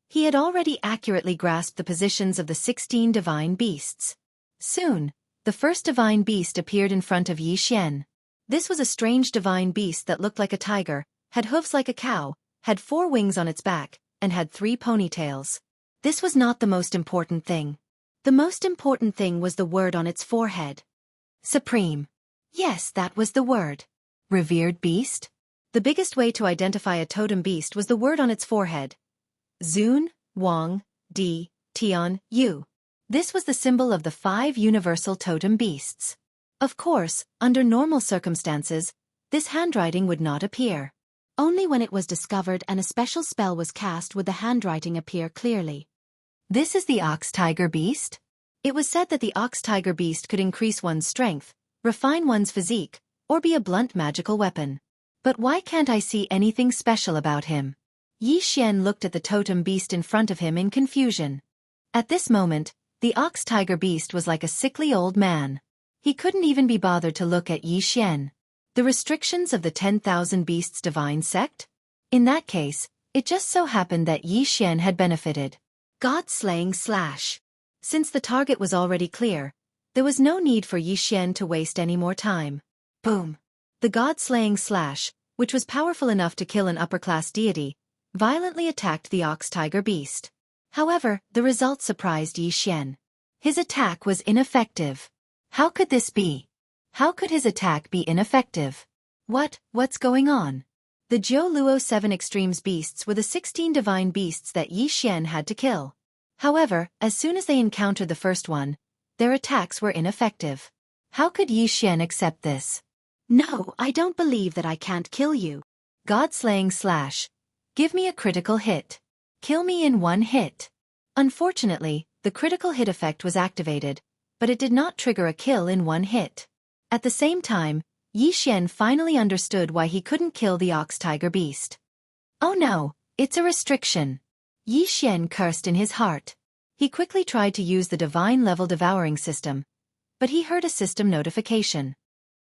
He had already accurately grasped the positions of the 16 divine beasts. Soon, the the first divine beast appeared in front of Yi Xian. This was a strange divine beast that looked like a tiger, had hooves like a cow, had 4 wings on its back, and had 3 ponytails. This was not the most important thing. The most important thing was the word on its forehead. Supreme. Yes, that was the word. Revered beast? The biggest way to identify a totem beast was the word on its forehead. Zun, Wang, Di, Tian, Yu. This was the symbol of the 5 universal totem beasts. Of course, under normal circumstances, this handwriting would not appear. Only when it was discovered and a special spell was cast would the handwriting appear clearly. This is the ox-tiger beast? It was said that the ox-tiger beast could increase one's strength, refine one's physique, or be a blunt magical weapon. But why can't I see anything special about him? Yi Xian looked at the totem beast in front of him in confusion. At this moment, the ox-tiger beast was like a sickly old man. He couldn't even be bothered to look at Yi Xian. The restrictions of the 10,000 Beasts Divine Sect? In that case, it just so happened that Yi Xian had benefited. God-slaying slash. Since the target was already clear, there was no need for Yi Xian to waste any more time. Boom. The God-slaying slash, which was powerful enough to kill an upper-class deity, violently attacked the ox-tiger beast. However, the result surprised Yi Xian. His attack was ineffective. How could this be? How could his attack be ineffective? What's going on? The Jiu Luo 7 Extremes beasts were the 16 divine beasts that Yi Xian had to kill. However, as soon as they encountered the first one, their attacks were ineffective. How could Yi Xian accept this? No, I don't believe that I can't kill you. God-slaying slash. Give me a critical hit. Kill me in 1 hit. Unfortunately, the critical hit effect was activated, but it did not trigger a kill in 1 hit. At the same time, Yi Xian finally understood why he couldn't kill the ox-tiger beast. Oh no, it's a restriction. Yi Xian cursed in his heart. He quickly tried to use the divine-level devouring system, but he heard a system notification.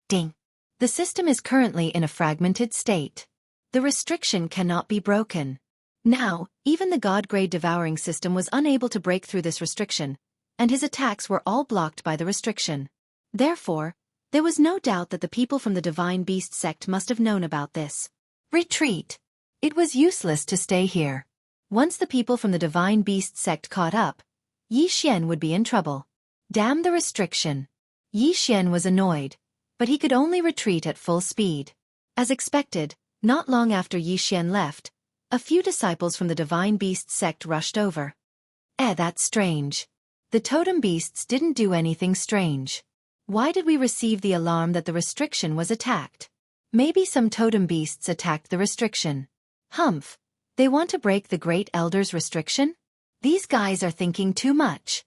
Ding. The system is currently in a fragmented state. The restriction cannot be broken. Now, even the God-grade devouring system was unable to break through this restriction, and his attacks were all blocked by the restriction. Therefore, there was no doubt that the people from the Divine Beast sect must have known about this. Retreat. It was useless to stay here. Once the people from the Divine Beast sect caught up, Yi Xian would be in trouble. Damn the restriction. Yi Xian was annoyed, but he could only retreat at full speed. As expected, not long after Yi Xian left, a few disciples from the Divine Beast sect rushed over. That's strange. The totem beasts didn't do anything strange. Why did we receive the alarm that the restriction was attacked? Maybe some totem beasts attacked the restriction. Humph. They want to break the Great Elder's restriction? These guys are thinking too much.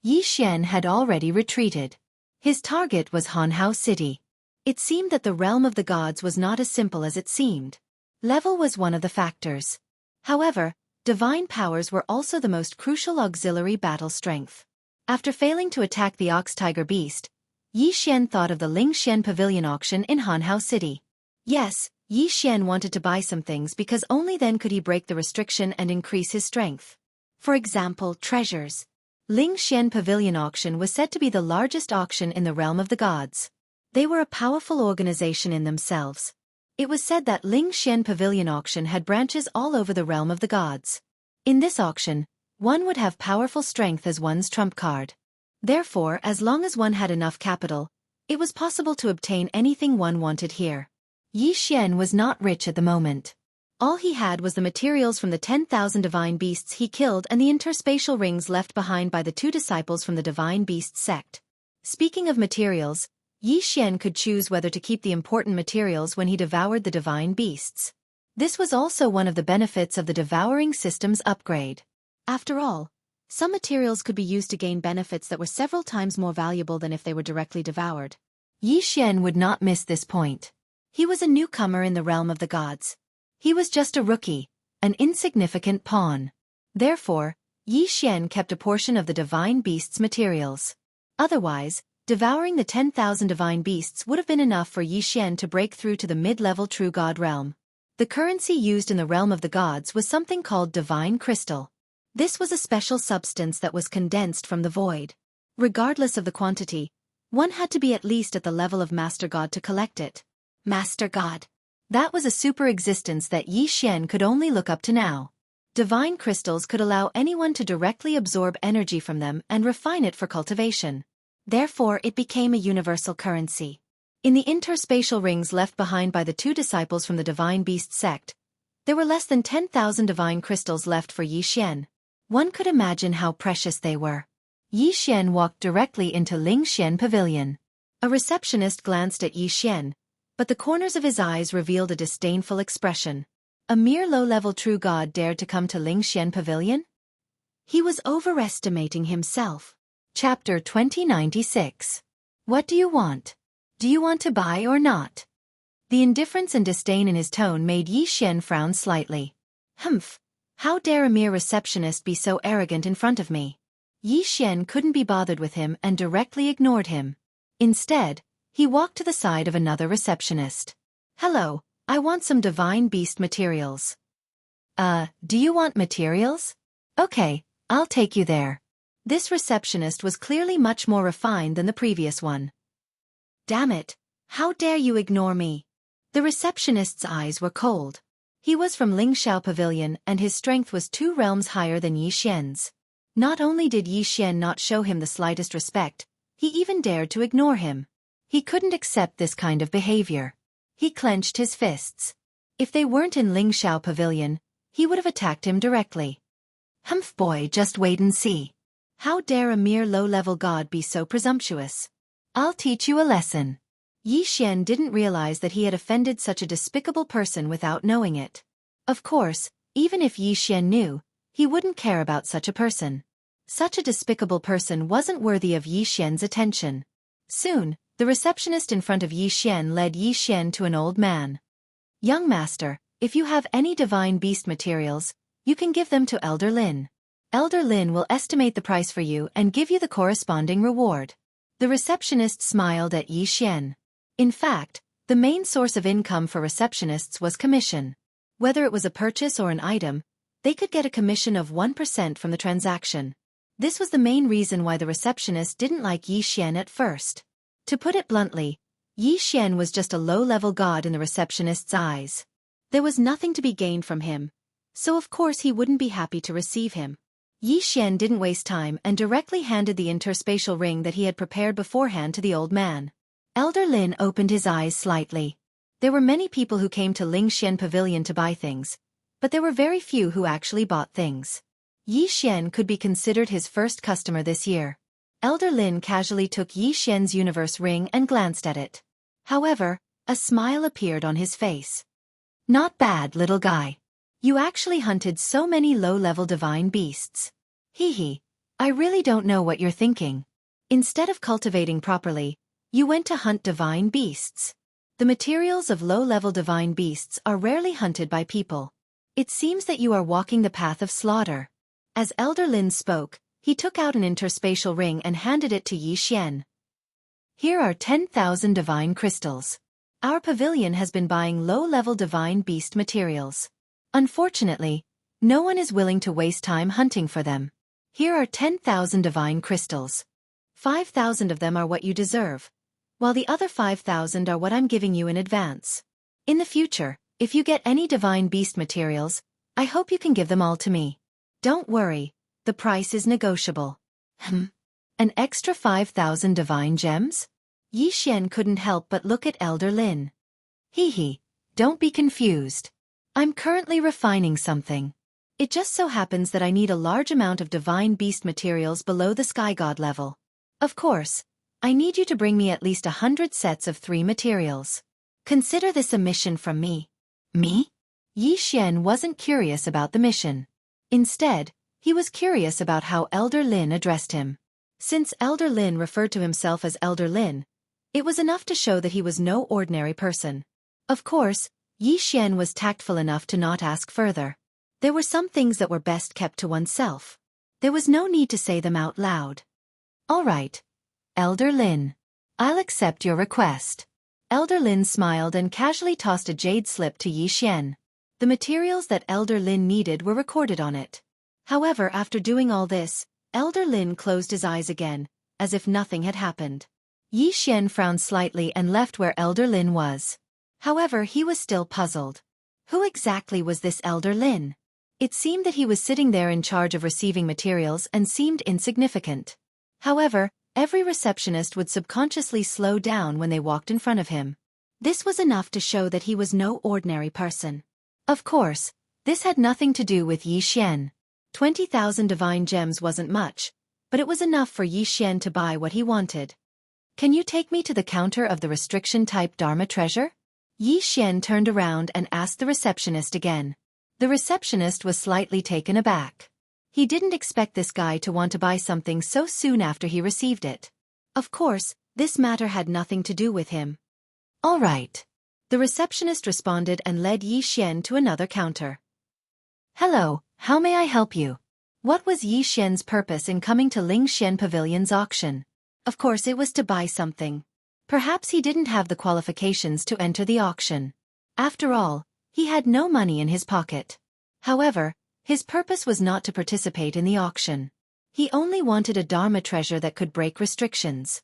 Yi Xian had already retreated. His target was Hanhao City. It seemed that the realm of the gods was not as simple as it seemed. Level was one of the factors. However, divine powers were also the most crucial auxiliary battle strength. After failing to attack the ox-tiger beast, Yi Xian thought of the Ling Xian Pavilion auction in Hanhao City. Yes, Yi Xian wanted to buy some things because only then could he break the restriction and increase his strength. For example, treasures. Ling Xian Pavilion auction was said to be the largest auction in the realm of the gods. They were a powerful organization in themselves. It was said that Ling Xian Pavilion auction had branches all over the realm of the gods. In this auction, one would have powerful strength as one's trump card. Therefore, as long as one had enough capital, it was possible to obtain anything one wanted here. Yi Xian was not rich at the moment. All he had was the materials from the 10,000 divine beasts he killed and the interspatial rings left behind by the 2 disciples from the Divine Beast sect. Speaking of materials, Yi Xian could choose whether to keep the important materials when he devoured the divine beasts. This was also one of the benefits of the devouring system's upgrade. After all, some materials could be used to gain benefits that were several times more valuable than if they were directly devoured. Yi Xian would not miss this point. He was a newcomer in the realm of the gods. He was just a rookie, an insignificant pawn. Therefore, Yi Xian kept a portion of the divine beast's materials. Otherwise, devouring the 10,000 divine beasts would have been enough for Yi Xian to break through to the mid-level true god realm. The currency used in the realm of the gods was something called divine crystal. This was a special substance that was condensed from the void. Regardless of the quantity, One had to be at least at the level of Master God to collect it. Master God. That was a super existence that Yi Xian could only look up to now. Divine crystals could allow anyone to directly absorb energy from them and refine it for cultivation. Therefore, it became a universal currency. In the interspatial rings left behind by the two disciples from the Divine Beast sect, there were less than 10,000 divine crystals left for Yi Xian. One could imagine how precious they were. Yi Xian walked directly into Ling Xian Pavilion. A receptionist glanced at Yi Xian, but the corners of his eyes revealed a disdainful expression. A mere low-level true god dared to come to Ling Xian Pavilion? He was overestimating himself. Chapter 2096. What do you want? Do you want to buy or not? The indifference and disdain in his tone made Yi Xian frown slightly. Humph! How dare a mere receptionist be so arrogant in front of me? Yi Xian couldn't be bothered with him and directly ignored him. Instead, he walked to the side of another receptionist. Hello, I want some divine beast materials. Do you want materials? Okay, I'll take you there. This receptionist was clearly much more refined than the previous one. Damn it, how dare you ignore me? The receptionist's eyes were cold. He was from Lingxiao Pavilion and his strength was 2 realms higher than Yi Xian's. Not only did Yi Xian not show him the slightest respect, he even dared to ignore him. He couldn't accept this kind of behavior. He clenched his fists. If they weren't in Lingxiao Pavilion, he would have attacked him directly. Humph boy, just wait and see. How dare a mere low-level god be so presumptuous? I'll teach you a lesson. Yi Xian didn't realize that he had offended such a despicable person without knowing it. Of course, even if Yi Xian knew, he wouldn't care about such a person. Such a despicable person wasn't worthy of Yi Xian's attention. Soon, the receptionist in front of Yi Xian led Yi Xian to an old man. Young master, if you have any divine beast materials, you can give them to Elder Lin. Elder Lin will estimate the price for you and give you the corresponding reward. The receptionist smiled at Yi Xian. In fact, the main source of income for receptionists was commission. Whether it was a purchase or an item, they could get a commission of 1% from the transaction. This was the main reason why the receptionist didn't like Yi Xian at first. To put it bluntly, Yi Xian was just a low-level god in the receptionist's eyes. There was nothing to be gained from him, so of course he wouldn't be happy to receive him. Yi Xian didn't waste time and directly handed the interspatial ring that he had prepared beforehand to the old man. Elder Lin opened his eyes slightly. There were many people who came to Ling Xian Pavilion to buy things, but there were very few who actually bought things. Yi Xian could be considered his first customer this year. Elder Lin casually took Yi Xian's universe ring and glanced at it. However, a smile appeared on his face. Not bad, little guy. You actually hunted so many low-level divine beasts. Hee hee, I really don't know what you're thinking. Instead of cultivating properly, you went to hunt divine beasts. The materials of low-level divine beasts are rarely hunted by people. It seems that you are walking the path of slaughter. As Elder Lin spoke, he took out an interspatial ring and handed it to Yi Xian. Here are 10,000 divine crystals. Our pavilion has been buying low-level divine beast materials. Unfortunately, no one is willing to waste time hunting for them. Here are 10,000 divine crystals. 5,000 of them are what you deserve, while the other 5,000 are what I'm giving you in advance. In the future, if you get any divine beast materials, I hope you can give them all to me. Don't worry, the price is negotiable. An extra 5,000 divine gems? Yi Xian couldn't help but look at Elder Lin. Hee hee, don't be confused. I'm currently refining something. It just so happens that I need a large amount of divine beast materials below the sky god level. Of course, I need you to bring me at least 100 sets of 3 materials. Consider this a mission from me. Me? Yi Xian wasn't curious about the mission. Instead, he was curious about how Elder Lin addressed him. Since Elder Lin referred to himself as Elder Lin, it was enough to show that he was no ordinary person. Of course, Yi Xian was tactful enough to not ask further. There were some things that were best kept to oneself. There was no need to say them out loud. All right, Elder Lin. I'll accept your request. Elder Lin smiled and casually tossed a jade slip to Yi Xian. The materials that Elder Lin needed were recorded on it. However, after doing all this, Elder Lin closed his eyes again, as if nothing had happened. Yi Xian frowned slightly and left where Elder Lin was. However, he was still puzzled. Who exactly was this Elder Lin? It seemed that he was sitting there in charge of receiving materials and seemed insignificant. However, every receptionist would subconsciously slow down when they walked in front of him. This was enough to show that he was no ordinary person. Of course, this had nothing to do with Yi Xian. 20,000 divine gems wasn't much, but it was enough for Yi Xian to buy what he wanted. Can you take me to the counter of the restriction-type Dharma treasure? Yi Xian turned around and asked the receptionist again. The receptionist was slightly taken aback. He didn't expect this guy to want to buy something so soon after he received it. Of course, this matter had nothing to do with him. All right. The receptionist responded and led Yi Xian to another counter. Hello, how may I help you? What was Yi Xian's purpose in coming to Ling Xian Pavilion's auction? Of course it was to buy something. Perhaps he didn't have the qualifications to enter the auction. After all, he had no money in his pocket. However, his purpose was not to participate in the auction. He only wanted a Dharma treasure that could break restrictions.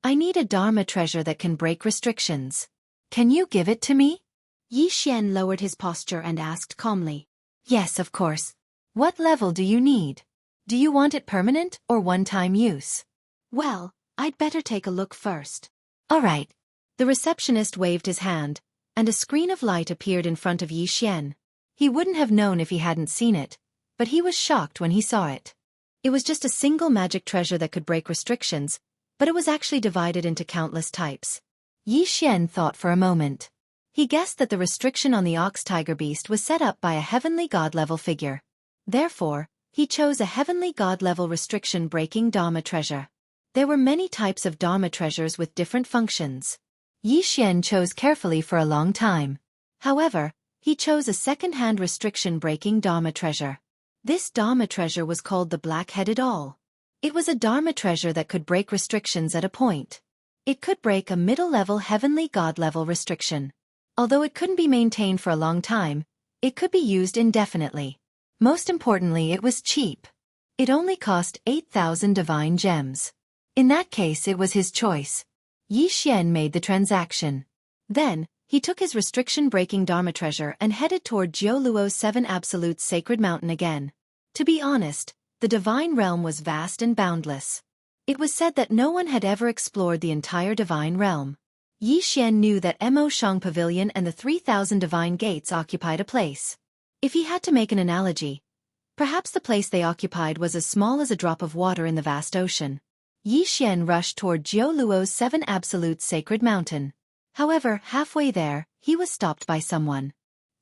I need a Dharma treasure that can break restrictions. Can you give it to me? Yi Xian lowered his posture and asked calmly. Yes, of course. What level do you need? Do you want it permanent or one-time use? Well, I'd better take a look first. All right. The receptionist waved his hand, and a screen of light appeared in front of Yi Xian. He wouldn't have known if he hadn't seen it, but he was shocked when he saw it. It was just a single magic treasure that could break restrictions, but it was actually divided into countless types. Yi Xian thought for a moment. He guessed that the restriction on the ox tiger beast was set up by a heavenly god-level figure. Therefore, he chose a heavenly god-level restriction-breaking Dharma treasure. There were many types of Dharma treasures with different functions. Yi Xian chose carefully for a long time. However, he chose a second-hand restriction-breaking Dharma treasure. This Dharma treasure was called the Black-Headed Awl. It was a Dharma treasure that could break restrictions at a point. It could break a middle-level heavenly god-level restriction. Although it couldn't be maintained for a long time, it could be used indefinitely. Most importantly, it was cheap. It only cost 8,000 divine gems. In that case, it was his choice. Yi Xian made the transaction. Then, he took his restriction-breaking Dharma treasure and headed toward Jioluo's 7 Absolutes Sacred Mountain again. To be honest, the divine realm was vast and boundless. It was said that no one had ever explored the entire divine realm. Yi Xian knew that Mo Shang Pavilion and the 3,000 divine gates occupied a place. If he had to make an analogy, perhaps the place they occupied was as small as a drop of water in the vast ocean. Yi Xian rushed toward Jioluo's 7 Absolutes Sacred Mountain. However, halfway there, he was stopped by someone.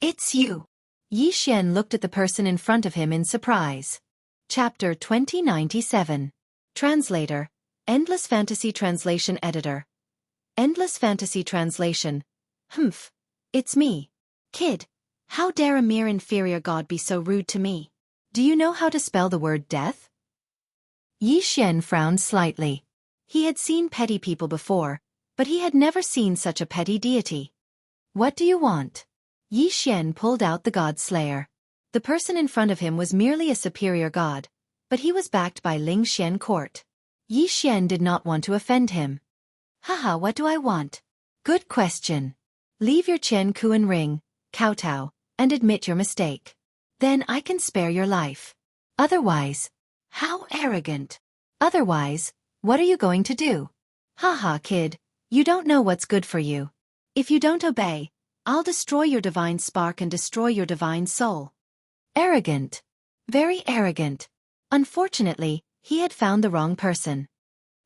It's you! Yi Xian looked at the person in front of him in surprise. Chapter 2097. Translator, Endless Fantasy Translation Editor. Endless Fantasy Translation. It's me. Kid, how dare a mere inferior god be so rude to me? Do you know how to spell the word death? Yi Xian frowned slightly. He had seen petty people before, but he had never seen such a petty deity. What do you want? Yi Xian pulled out the God Slayer. The person in front of him was merely a superior god, but he was backed by Ling Xian court. Yi Xian did not want to offend him. Haha, what do I want? Good question. Leave your Qian Kuan ring, kowtow, and admit your mistake. Then I can spare your life. Otherwise, how arrogant. Otherwise, what are you going to do? Haha, kid, you don't know what's good for you. If you don't obey, I'll destroy your divine spark and destroy your divine soul. Arrogant. Very arrogant. Unfortunately, he had found the wrong person.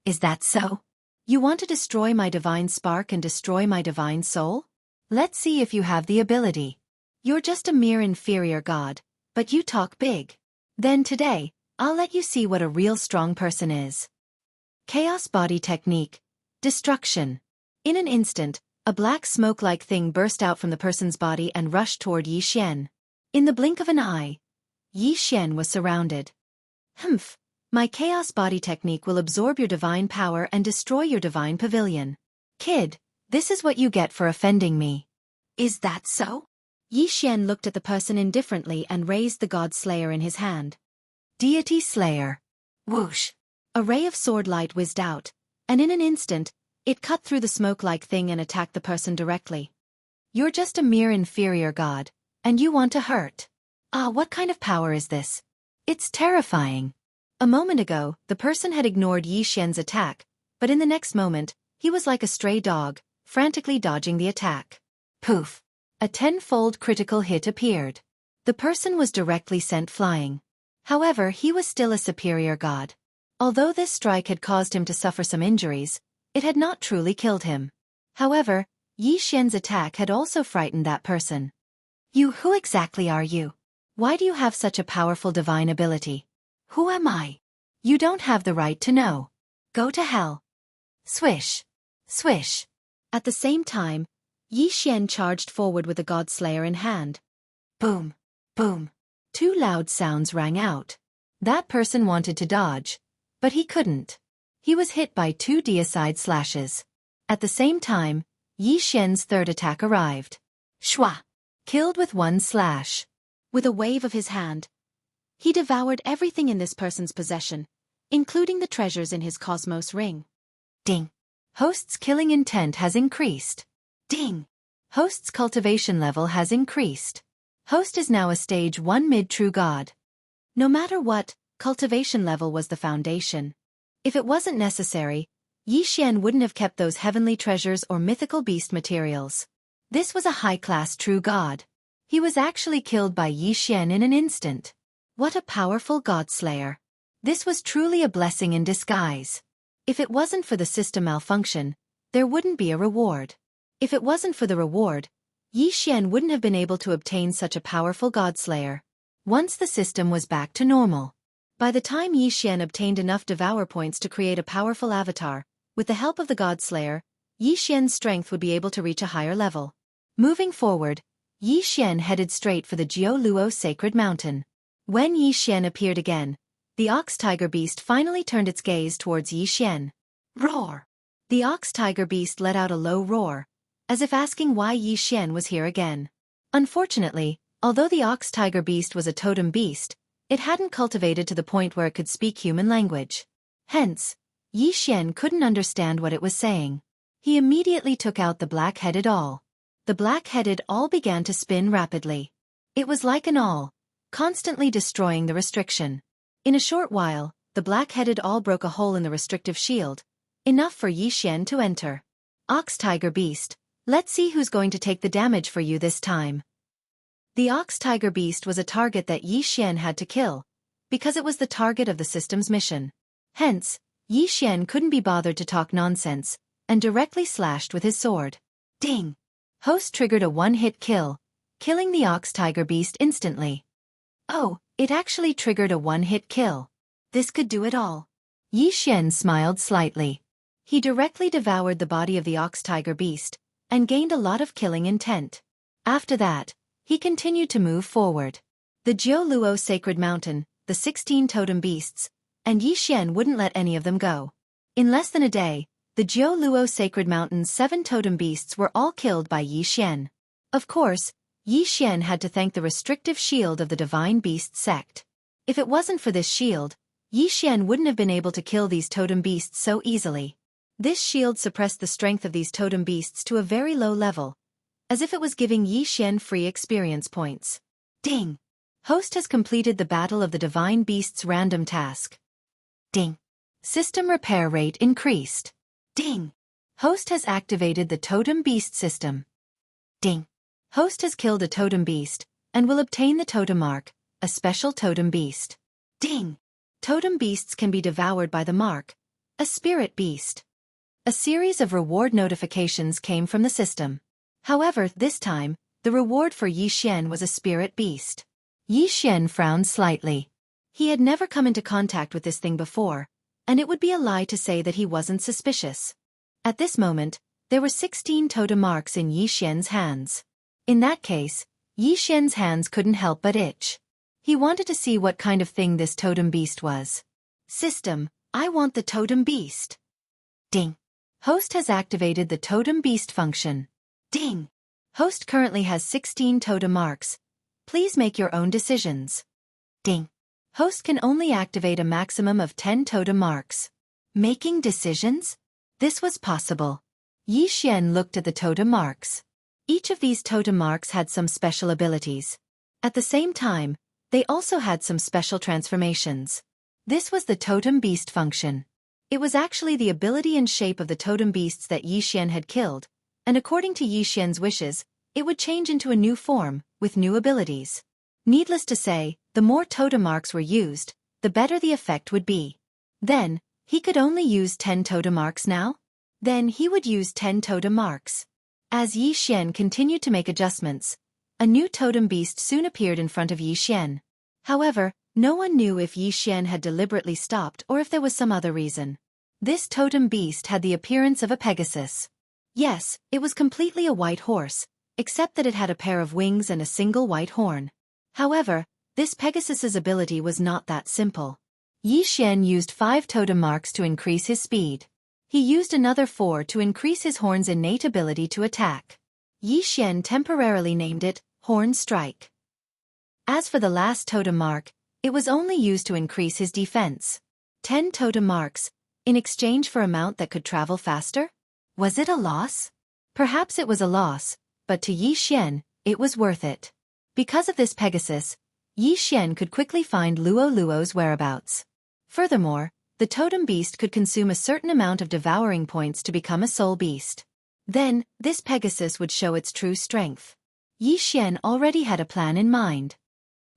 Is that so? You want to destroy my divine spark and destroy my divine soul? Let's see if you have the ability. You're just a mere inferior god, but you talk big. Then today, I'll let you see what a real strong person is. Chaos Body Technique. Destruction. In an instant, a black smoke-like thing burst out from the person's body and rushed toward Yi Xian. In the blink of an eye, Yi Xian was surrounded. My Chaos Body Technique will absorb your divine power and destroy your divine pavilion. Kid, this is what you get for offending me. Is that so? Yi Xian looked at the person indifferently and raised the God Slayer in his hand. Deity Slayer. Whoosh! A ray of sword light whizzed out, and in an instant, It cut through the smoke-like thing and attacked the person directly. You're just a mere inferior god, and you want to hurt. Ah, what kind of power is this? It's terrifying. A moment ago, the person had ignored Yi Xian's attack, but in the next moment, he was like a stray dog, frantically dodging the attack. Poof! A 10-fold critical hit appeared. The person was directly sent flying. However, he was still a superior god. Although this strike had caused him to suffer some injuries, it had not truly killed him. However, Yi Xian's attack had also frightened that person. Who exactly are you? Why do you have such a powerful divine ability? Who am I? You don't have the right to know. Go to hell. Swish. Swish. At the same time, Yi Xian charged forward with the Godslayer in hand. Boom. Boom. 2 loud sounds rang out. That person wanted to dodge, but he couldn't. He was hit by 2 deicide slashes. At the same time, Yi Xian's third attack arrived. Shwa! Killed with 1 slash. With a wave of his hand, he devoured everything in this person's possession, including the treasures in his cosmos ring. Ding! Host's killing intent has increased. Ding! Host's cultivation level has increased. Host is now a stage 1 mid-true god. No matter what, cultivation level was the foundation. If it wasn't necessary, Yi Xian wouldn't have kept those heavenly treasures or mythical beast materials. This was a high-class true god. He was actually killed by Yi Xian in an instant. What a powerful godslayer. This was truly a blessing in disguise. If it wasn't for the system malfunction, there wouldn't be a reward. If it wasn't for the reward, Yi Xian wouldn't have been able to obtain such a powerful godslayer. Once the system was back to normal. By the time Yi Xian obtained enough devour points to create a powerful avatar, with the help of the godslayer, Yi Xian's strength would be able to reach a higher level. Moving forward, Yi Xian headed straight for the Jioluo Sacred Mountain. When Yi Xian appeared again, the ox-tiger beast finally turned its gaze towards Yi Xian. Roar! The ox-tiger beast let out a low roar, as if asking why Yi Xian was here again. Unfortunately, although the ox-tiger beast was a totem beast, it hadn't cultivated to the point where it could speak human language. Hence, Yi Xian couldn't understand what it was saying. He immediately took out the black-headed awl. The black-headed awl began to spin rapidly. It was like an awl, constantly destroying the restriction. In a short while, the black-headed awl broke a hole in the restrictive shield, enough for Yi Xian to enter. Ox-tiger beast, let's see who's going to take the damage for you this time. The ox-tiger beast was a target that Yi Xian had to kill, because it was the target of the system's mission. Hence, Yi Xian couldn't be bothered to talk nonsense, and directly slashed with his sword. Ding! Host triggered a 1-hit kill, killing the ox-tiger beast instantly. Oh, it actually triggered a 1-hit kill. This could do it all. Yi Xian smiled slightly. He directly devoured the body of the ox-tiger beast, and gained a lot of killing intent. After that, he continued to move forward. The Jioluo Sacred Mountain, the 16 totem beasts, and Yi Xian wouldn't let any of them go. In less than a day, the Jioluo Sacred Mountain's 7 totem beasts were all killed by Yi Xian. Of course, Yi Xian had to thank the restrictive shield of the Divine Beast sect. If it wasn't for this shield, Yi Xian wouldn't have been able to kill these totem beasts so easily. This shield suppressed the strength of these totem beasts to a very low level, as if it was giving Yi Xian free experience points. Ding! Host has completed the Battle of the Divine Beasts random task. Ding! System repair rate increased. Ding! Host has activated the Totem Beast system. Ding! Host has killed a totem beast, and will obtain the totem mark, a special totem beast. Ding! Totem beasts can be devoured by the mark, a spirit beast. A series of reward notifications came from the system. However, this time, the reward for Yi Xian was a spirit beast. Yi Xian frowned slightly. He had never come into contact with this thing before, and it would be a lie to say that he wasn't suspicious. At this moment, there were 16 totem marks in Yi Xian's hands. In that case, Yi Xian's hands couldn't help but itch. He wanted to see what kind of thing this totem beast was. System, I want the totem beast. Ding! Host has activated the totem beast function. Ding! Host currently has 16 totem marks. Please make your own decisions. Ding! Host can only activate a maximum of 10 totem marks. Making decisions? This was possible. Yi Xian looked at the totem marks. Each of these totem marks had some special abilities. At the same time, they also had some special transformations. This was the totem beast function. It was actually the ability and shape of the totem beasts that Yi Xian had killed, and according to Yi Xian's wishes, it would change into a new form, with new abilities. Needless to say, the more totem marks were used, the better the effect would be. Then, he could only use 10 totem marks now? Then he would use 10 totem marks. As Yi Xian continued to make adjustments, a new totem beast soon appeared in front of Yi Xian. However, no one knew if Yi Xian had deliberately stopped or if there was some other reason. This totem beast had the appearance of a Pegasus. Yes, it was completely a white horse, except that it had a pair of wings and a single white horn. However, this Pegasus's ability was not that simple. Yi Xian used 5 totem marks to increase his speed. He used another 4 to increase his horn's innate ability to attack. Yi Xian temporarily named it Horn Strike. As for the last totem mark, it was only used to increase his defense. 10 totem marks, in exchange for amount that could travel faster? Was it a loss? Perhaps it was a loss, but to Yi Xian, it was worth it. Because of this Pegasus, Yi Xian could quickly find Luo Luo's whereabouts. Furthermore, the totem beast could consume a certain amount of devouring points to become a soul beast. Then, this Pegasus would show its true strength. Yi Xian already had a plan in mind.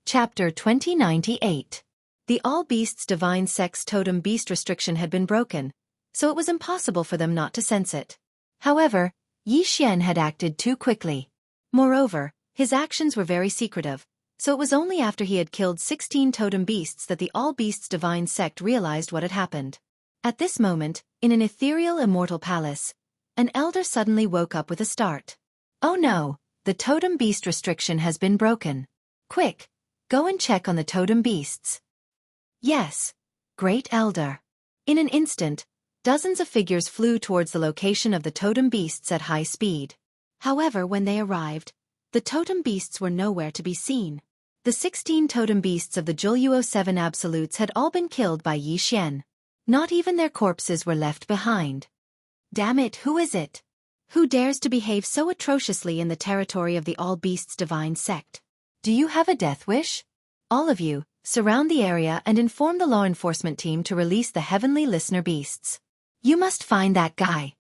Chapter 2098. The All Beasts Divine Sex Totem Beast restriction had been broken, so it was impossible for them not to sense it. However, Yi Xian had acted too quickly. Moreover, his actions were very secretive, so it was only after he had killed 16 totem beasts that the All Beasts Divine Sect realized what had happened. At this moment, in an ethereal immortal palace, an elder suddenly woke up with a start. Oh no, the totem beast restriction has been broken. Quick, go and check on the totem beasts. Yes, great elder. In an instant, dozens of figures flew towards the location of the totem beasts at high speed. However, when they arrived, the totem beasts were nowhere to be seen. The 16 totem beasts of the Juluo 7 Absolutes had all been killed by Yi Xian. Not even their corpses were left behind. Damn it, who is it? Who dares to behave so atrociously in the territory of the All Beasts Divine Sect? Do you have a death wish? All of you, surround the area and inform the law enforcement team to release the Heavenly Listener Beasts. You must find that guy.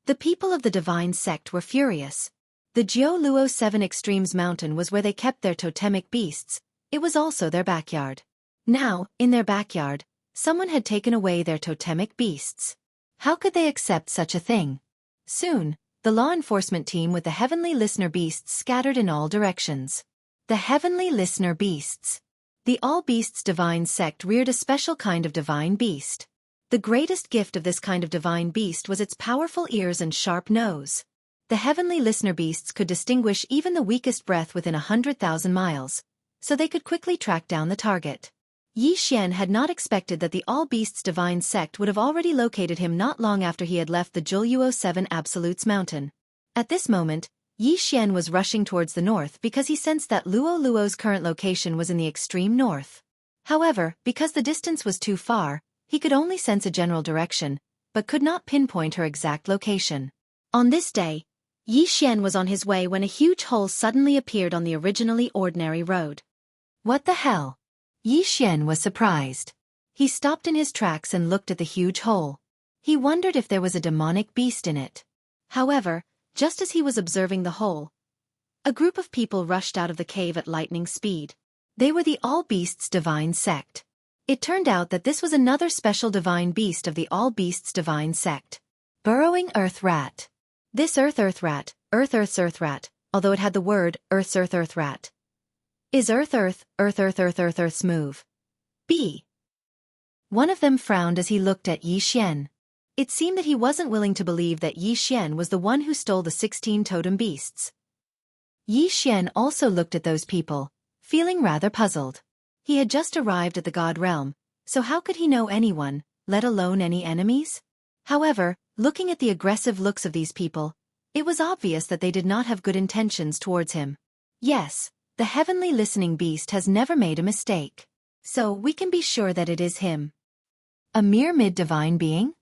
The people of the Divine Sect were furious. The Juluo 7 Extremes Mountain was where they kept their totemic beasts. It was also their backyard. Now, in their backyard, someone had taken away their totemic beasts. How could they accept such a thing? Soon, the law enforcement team with the Heavenly Listener Beasts scattered in all directions. The Heavenly Listener Beasts. The All Beasts Divine Sect reared a special kind of divine beast. The greatest gift of this kind of divine beast was its powerful ears and sharp nose. The Heavenly Listener Beasts could distinguish even the weakest breath within 100,000 miles, so they could quickly track down the target. Yi Xian had not expected that the All Beasts Divine Sect would have already located him not long after he had left the Juluo 7 Absolutes Mountain. At this moment, Yi Xian was rushing towards the north because he sensed that Luo Luo's current location was in the extreme north. However, because the distance was too far, he could only sense a general direction, but could not pinpoint her exact location. On this day, Yi Xian was on his way when a huge hole suddenly appeared on the originally ordinary road. What the hell? Yi Xian was surprised. He stopped in his tracks and looked at the huge hole. He wondered if there was a demonic beast in it. However, just as he was observing the hole, a group of people rushed out of the cave at lightning speed. They were the All Beasts Divine Sect. It turned out that this was another special divine beast of the All Beasts Divine Sect. Burrowing Earth Rat. This Earth Rat, Earth's Rat, although it had the word Earth's Earth Rat, is Earth's move. B. One of them frowned as he looked at Yi Xian. It seemed that he wasn't willing to believe that Yi Xian was the one who stole the 16 totem beasts. Yi Xian also looked at those people, feeling rather puzzled. He had just arrived at the God Realm, so how could he know anyone, let alone any enemies? However, looking at the aggressive looks of these people, it was obvious that they did not have good intentions towards him. Yes, the Heavenly Listening Beast has never made a mistake. So we can be sure that it is him. A mere mid-divine being?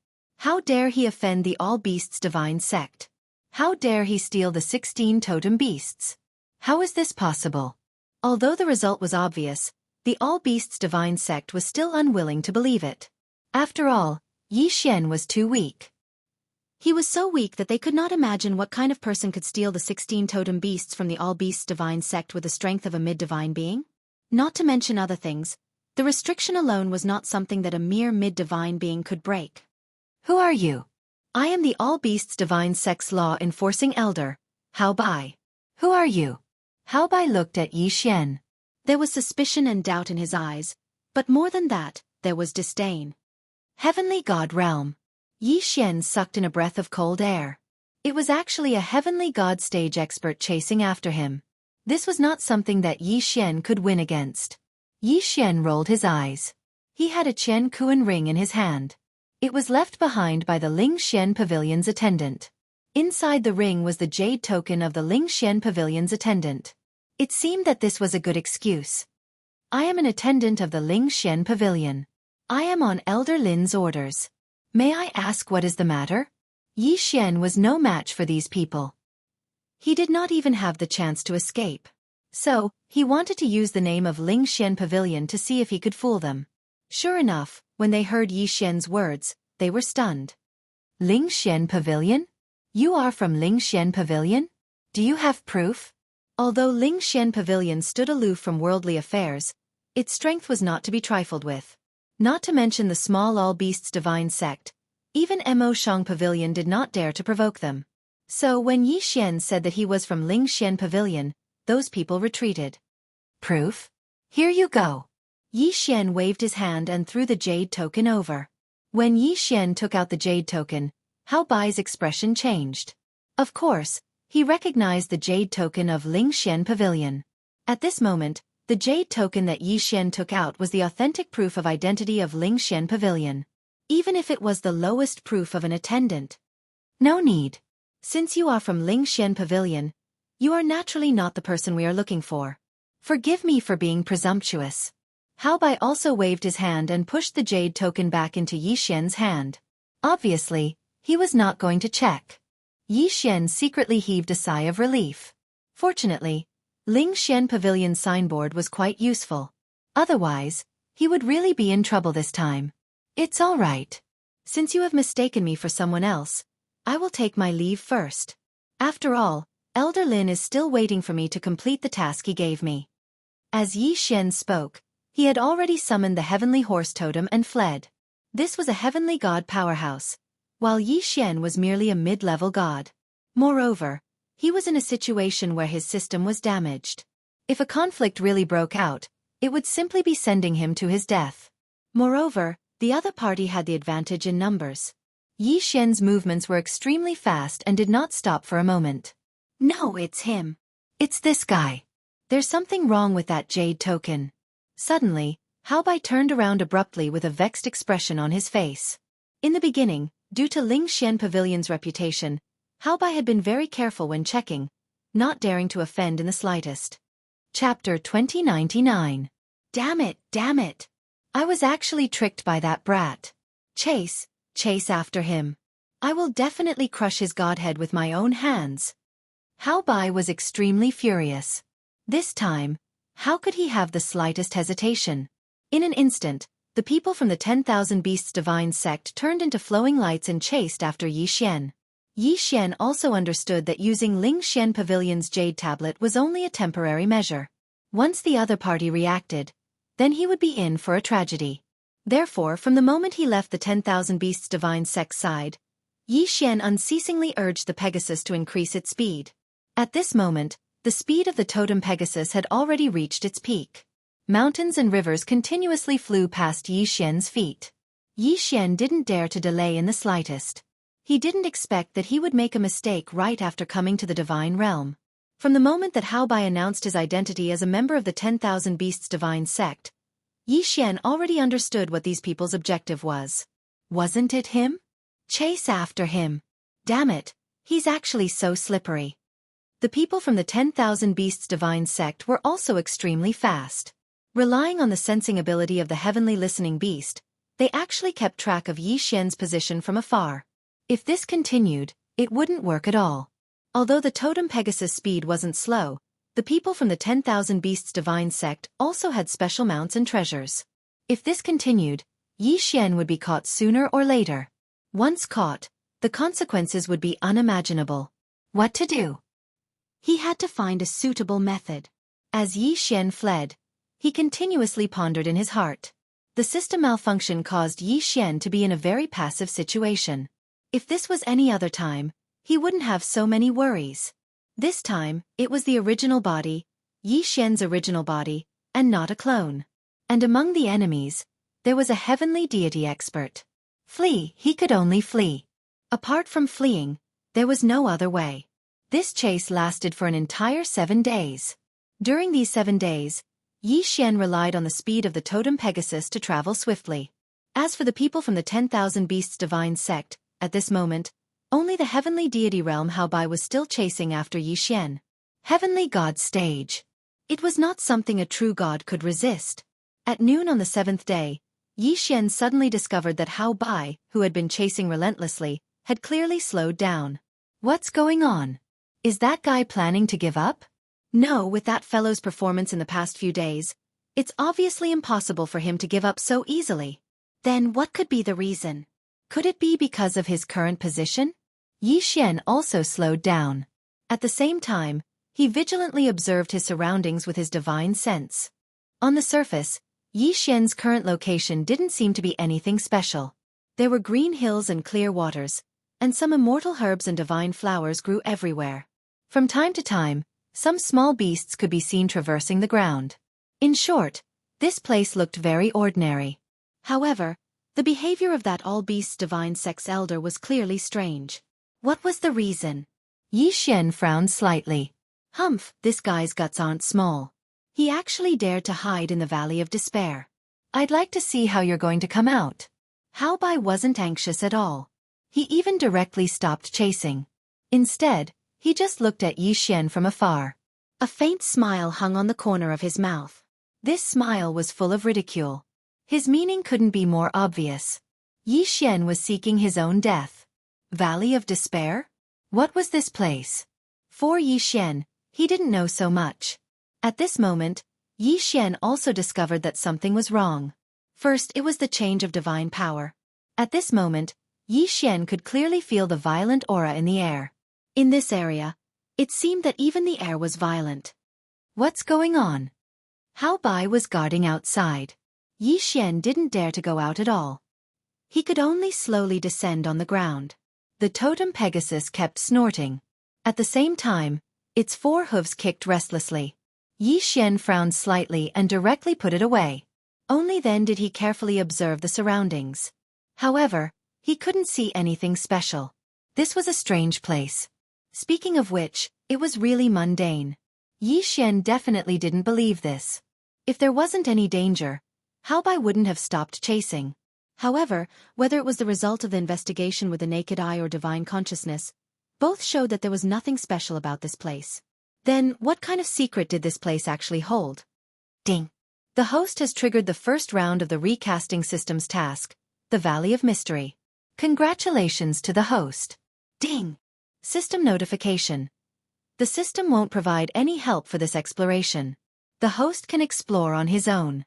How dare he offend the All Beasts divine sect? How dare he steal the 16 totem beasts? How is this possible? Although the result was obvious, the All Beasts divine sect was still unwilling to believe it. After all, Yi Xian was too weak. He was so weak that they could not imagine what kind of person could steal the 16 totem beasts from the All Beasts divine sect with the strength of a mid-divine being. Not to mention other things, the restriction alone was not something that a mere mid-divine being could break. Who are you? I am the All Beasts divine sect's law-enforcing elder, Hao Bai. Who are you? Hao Bai looked at Yi Xian. There was suspicion and doubt in his eyes, but more than that, there was disdain. Heavenly God Realm. Yi Xian sucked in a breath of cold air. It was actually a heavenly god stage expert chasing after him. This was not something that Yi Xian could win against. Yi Xian rolled his eyes. He had a Qian Kuan ring in his hand. It was left behind by the Ling Xian Pavilion's attendant. Inside the ring was the jade token of the Ling Xian Pavilion's attendant. It seemed that this was a good excuse. I am an attendant of the Ling Xian Pavilion. I am on Elder Lin's orders. May I ask what is the matter? Yi Xian was no match for these people. He did not even have the chance to escape. So, he wanted to use the name of Ling Xian Pavilion to see if he could fool them. Sure enough, when they heard Yi Xian's words, they were stunned. Ling Xian Pavilion? You are from Ling Xian Pavilion? Do you have proof? Although Ling Xian Pavilion stood aloof from worldly affairs, its strength was not to be trifled with. Not to mention the small All Beasts divine sect, even Mo Shang Pavilion did not dare to provoke them. So when Yi Xian said that he was from Ling Xian Pavilion, those people retreated. Proof? Here you go. Yi Xian waved his hand and threw the jade token over. When Yi Xian took out the jade token, Hao Bai's expression changed. Of course, he recognized the jade token of Ling Xian Pavilion. At this moment, the jade token that Yi Xian took out was the authentic proof of identity of Ling Xian Pavilion. Even if it was the lowest proof of an attendant. No need. Since you are from Ling Xian Pavilion, you are naturally not the person we are looking for. Forgive me for being presumptuous. Hao Bai also waved his hand and pushed the jade token back into Yi Xian's hand. Obviously, he was not going to check. Yi Xian secretly heaved a sigh of relief. Fortunately, Ling Xian Pavilion's signboard was quite useful. Otherwise, he would really be in trouble this time. It's all right. Since you have mistaken me for someone else, I will take my leave first. After all, Elder Lin is still waiting for me to complete the task he gave me. As Yi Xian spoke, he had already summoned the heavenly horse totem and fled. This was a heavenly god powerhouse, while Yi Xian was merely a mid-level god. Moreover, he was in a situation where his system was damaged. If a conflict really broke out, it would simply be sending him to his death. Moreover, the other party had the advantage in numbers. Yi Xian's movements were extremely fast and did not stop for a moment. No, it's him. It's this guy. There's something wrong with that jade token. Suddenly, Hao Bai turned around abruptly with a vexed expression on his face. In the beginning, due to Ling Xian Pavilion's reputation, Hao Bai had been very careful when checking, not daring to offend in the slightest. Chapter 2099. Damn it. I was actually tricked by that brat. Chase after him. I will definitely crush his godhead with my own hands. Hao Bai was extremely furious. This time, how could he have the slightest hesitation? In an instant, the people from the 10,000 Beasts divine sect turned into flowing lights and chased after Yi Xian. Yi Xian also understood that using Ling Xian Pavilion's jade tablet was only a temporary measure. Once the other party reacted, then he would be in for a tragedy. Therefore, from the moment he left the 10,000 Beasts divine sect's side, Yi Xian unceasingly urged the Pegasus to increase its speed. At this moment, the speed of the totem Pegasus had already reached its peak. Mountains and rivers continuously flew past Yi Xian's feet. Yi Xian didn't dare to delay in the slightest. He didn't expect that he would make a mistake right after coming to the divine realm. From the moment that Hao Bai announced his identity as a member of the 10,000 Beasts divine sect, Yi Xian already understood what these people's objective was. Wasn't it him? Chase after him. Damn it, he's actually so slippery. The people from the 10,000 Beasts divine sect were also extremely fast. Relying on the sensing ability of the heavenly listening beast, They actually kept track of Yi Xian's position from afar. If this continued, it wouldn't work at all. Although the totem Pegasus speed wasn't slow, the people from the 10,000 Beasts Divine sect also had special mounts and treasures. If this continued, Yi Xian would be caught sooner or later. Once caught, the consequences would be unimaginable. What to do? He had to find a suitable method. As Yi Xian fled, he continuously pondered in his heart. The system malfunction caused Yi Xian to be in a very passive situation. If this was any other time, he wouldn't have so many worries. This time, it was the original body, Yi Xian's original body, and not a clone. And among the enemies, there was a heavenly deity expert. Flee, he could only flee. Apart from fleeing, there was no other way. This chase lasted for an entire 7 days. During these 7 days, Yi Xian relied on the speed of the totem Pegasus to travel swiftly. As for the people from the 10,000 Beasts Divine sect, at this moment, only the heavenly deity realm Haobai was still chasing after Yi Xian. Heavenly God stage. It was not something a true god could resist. At noon on the 7th day, Yi Xian suddenly discovered that Haobai, who had been chasing relentlessly, had clearly slowed down. What's going on? Is that guy planning to give up? No, with that fellow's performance in the past few days, it's obviously impossible for him to give up so easily. Then what could be the reason? Could it be because of his current position? Yi Xian also slowed down. At the same time, he vigilantly observed his surroundings with his divine sense. On the surface, Yi Xian's current location didn't seem to be anything special. There were green hills and clear waters, and some immortal herbs and divine flowers grew everywhere. From time to time, some small beasts could be seen traversing the ground. In short, this place looked very ordinary. However, the behavior of that all-beasts divine sect's elder was clearly strange. What was the reason? Yi Xian frowned slightly. Humph, this guy's guts aren't small. He actually dared to hide in the Valley of Despair. I'd like to see how you're going to come out. Haobai wasn't anxious at all. He even directly stopped chasing. Instead, he just looked at Yi Xian from afar. A faint smile hung on the corner of his mouth. This smile was full of ridicule. His meaning couldn't be more obvious. Yi Xian was seeking his own death. Valley of Despair? What was this place? For Yi Xian, he didn't know so much. At this moment, Yi Xian also discovered that something was wrong. First, it was the change of divine power. At this moment, Yi Xian could clearly feel the violent aura in the air. In this area, it seemed that even the air was violent. What's going on? Haobai was guarding outside. Yi Xian didn't dare to go out at all. He could only slowly descend on the ground. The totem Pegasus kept snorting. At the same time, its 4 hooves kicked restlessly. Yi Xian frowned slightly and directly put it away. Only then did he carefully observe the surroundings. However, he couldn't see anything special. This was a strange place. Speaking of which, it was really mundane. Yi Xian definitely didn't believe this. If there wasn't any danger, Haobai wouldn't have stopped chasing. However, whether it was the result of the investigation with the naked eye or divine consciousness, both showed that there was nothing special about this place. Then, what kind of secret did this place actually hold? Ding! The host has triggered the first round of the recasting system's task, the Valley of Mystery. Congratulations to the host. Ding! System notification. The system won't provide any help for this exploration. The host can explore on his own.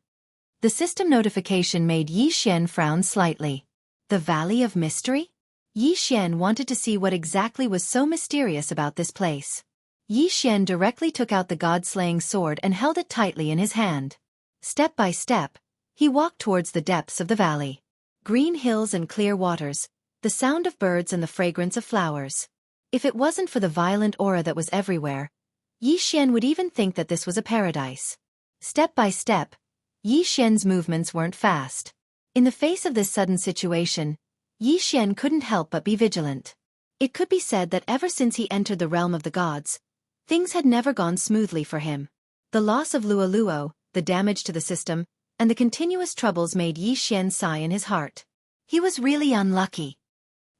The system notification made Yi Xian frown slightly. The Valley of Mystery? Yi Xian wanted to see what exactly was so mysterious about this place. Yi Xian directly took out the god-slaying sword and held it tightly in his hand. Step by step, he walked towards the depths of the valley. Green hills and clear waters, the sound of birds and the fragrance of flowers. If it wasn't for the violent aura that was everywhere, Yi Xian would even think that this was a paradise. Step by step, Yi Xian's movements weren't fast. In the face of this sudden situation, Yi Xian couldn't help but be vigilant. It could be said that ever since he entered the realm of the gods, things had never gone smoothly for him. The loss of Luoluo, the damage to the system, and the continuous troubles made Yi Xian sigh in his heart. He was really unlucky.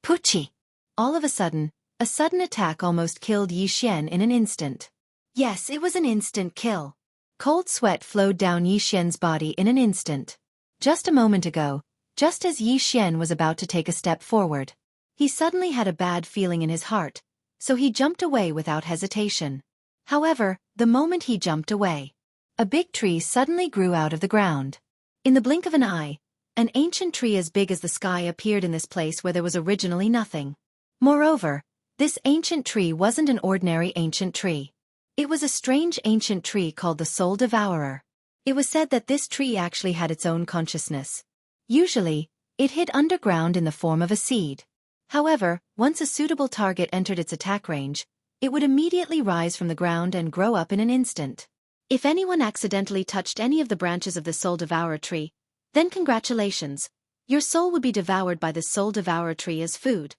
Poochie! All of a sudden attack almost killed Yi Xian in an instant. Yes, it was an instant kill. Cold sweat flowed down Yi Xian's body in an instant. Just a moment ago, Just as Yi Xian was about to take a step forward, he suddenly had a bad feeling in his heart, so he jumped away without hesitation. However, the moment he jumped away, a big tree suddenly grew out of the ground. In the blink of an eye, an ancient tree as big as the sky appeared in this place where there was originally nothing. Moreover, this ancient tree wasn't an ordinary ancient tree. It was a strange ancient tree called the Soul Devourer. It was said that this tree actually had its own consciousness. Usually, it hid underground in the form of a seed. However, once a suitable target entered its attack range, it would immediately rise from the ground and grow up in an instant. If anyone accidentally touched any of the branches of the Soul Devourer tree, then congratulations, your soul would be devoured by the Soul Devourer tree as food.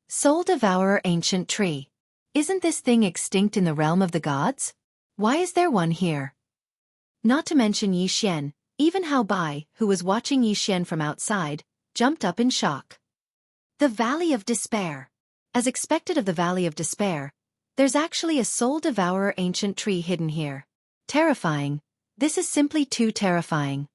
Soul Devourer Ancient Tree. Isn't this thing extinct in the realm of the gods? Why is there one here? Not to mention Yi Xian, even Hao Bai, who was watching Yi Xian from outside, jumped up in shock. The Valley of Despair. As expected of the Valley of Despair, there's actually a Soul Devourer ancient tree hidden here. Terrifying. This is simply too terrifying.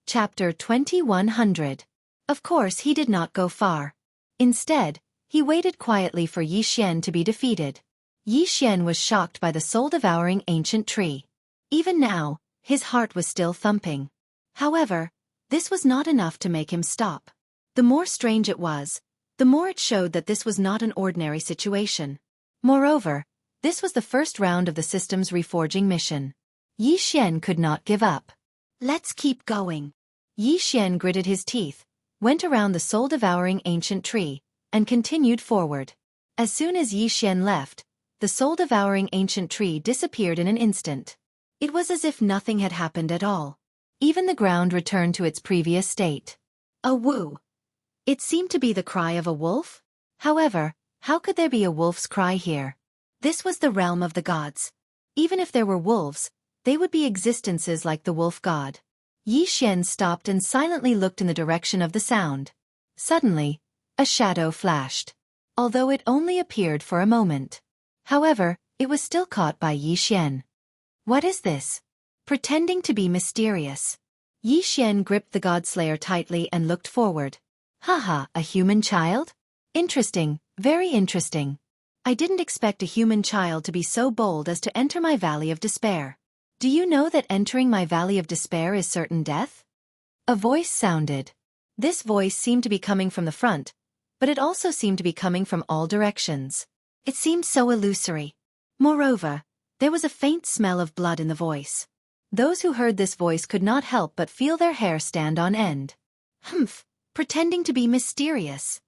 Chapter 2100. Of course he did not go far. Instead, he waited quietly for Yi Xian to be defeated. Yi Xian was shocked by the soul-devouring ancient tree. Even now, his heart was still thumping. However, this was not enough to make him stop. The more strange it was, the more it showed that this was not an ordinary situation. Moreover, this was the first round of the system's reforging mission. Yi Xian could not give up. Let's keep going. Yi Xian gritted his teeth, went around the soul-devouring ancient tree, and continued forward. As soon as Yi Xian left, the soul-devouring ancient tree disappeared in an instant. It was as if nothing had happened at all. Even the ground returned to its previous state. A woo. It seemed to be the cry of a wolf. However, how could there be a wolf's cry here? This was the realm of the gods. Even if there were wolves, they would be existences like the wolf god. Yi Xian stopped and silently looked in the direction of the sound. Suddenly, a shadow flashed. Although it only appeared for a moment. However, it was still caught by Yi Xian. What is this? Pretending to be mysterious. Yi Xian gripped the Godslayer tightly and looked forward. Haha, a human child? Interesting, very interesting. I didn't expect a human child to be so bold as to enter my Valley of Despair. Do you know that entering my Valley of Despair is certain death? A voice sounded. This voice seemed to be coming from the front, but it also seemed to be coming from all directions. It seemed so illusory. Moreover, there was a faint smell of blood in the voice. Those who heard this voice could not help but feel their hair stand on end. Humph, pretending to be mysterious.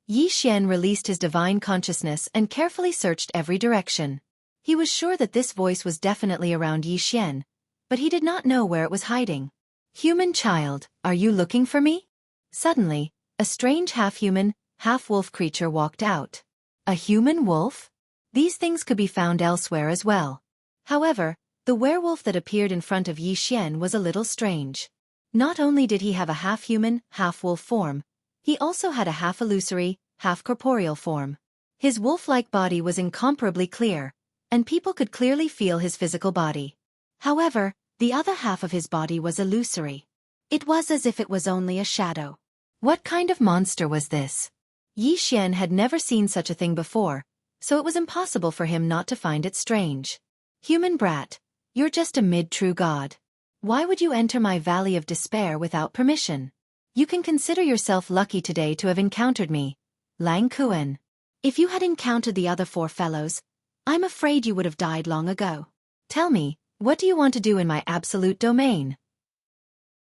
Yi Xian released his divine consciousness and carefully searched every direction. He was sure that this voice was definitely around Yi Xian, but he did not know where it was hiding. Human child, are you looking for me? Suddenly, a strange half-human, half-wolf creature walked out. A human wolf? These things could be found elsewhere as well. However, the werewolf that appeared in front of Yi Xian was a little strange. Not only did he have a half-human, half-wolf form, he also had a half-illusory, half-corporeal form. His wolf-like body was incomparably clear, and people could clearly feel his physical body. However, the other half of his body was illusory. It was as if it was only a shadow. What kind of monster was this? Yi Xian had never seen such a thing before, so it was impossible for him not to find it strange. Human brat, you're just a mid-true god. Why would you enter my Valley of Despair without permission? You can consider yourself lucky today to have encountered me, Lang Kuan. If you had encountered the other four fellows, I'm afraid you would have died long ago. Tell me, what do you want to do in my absolute domain?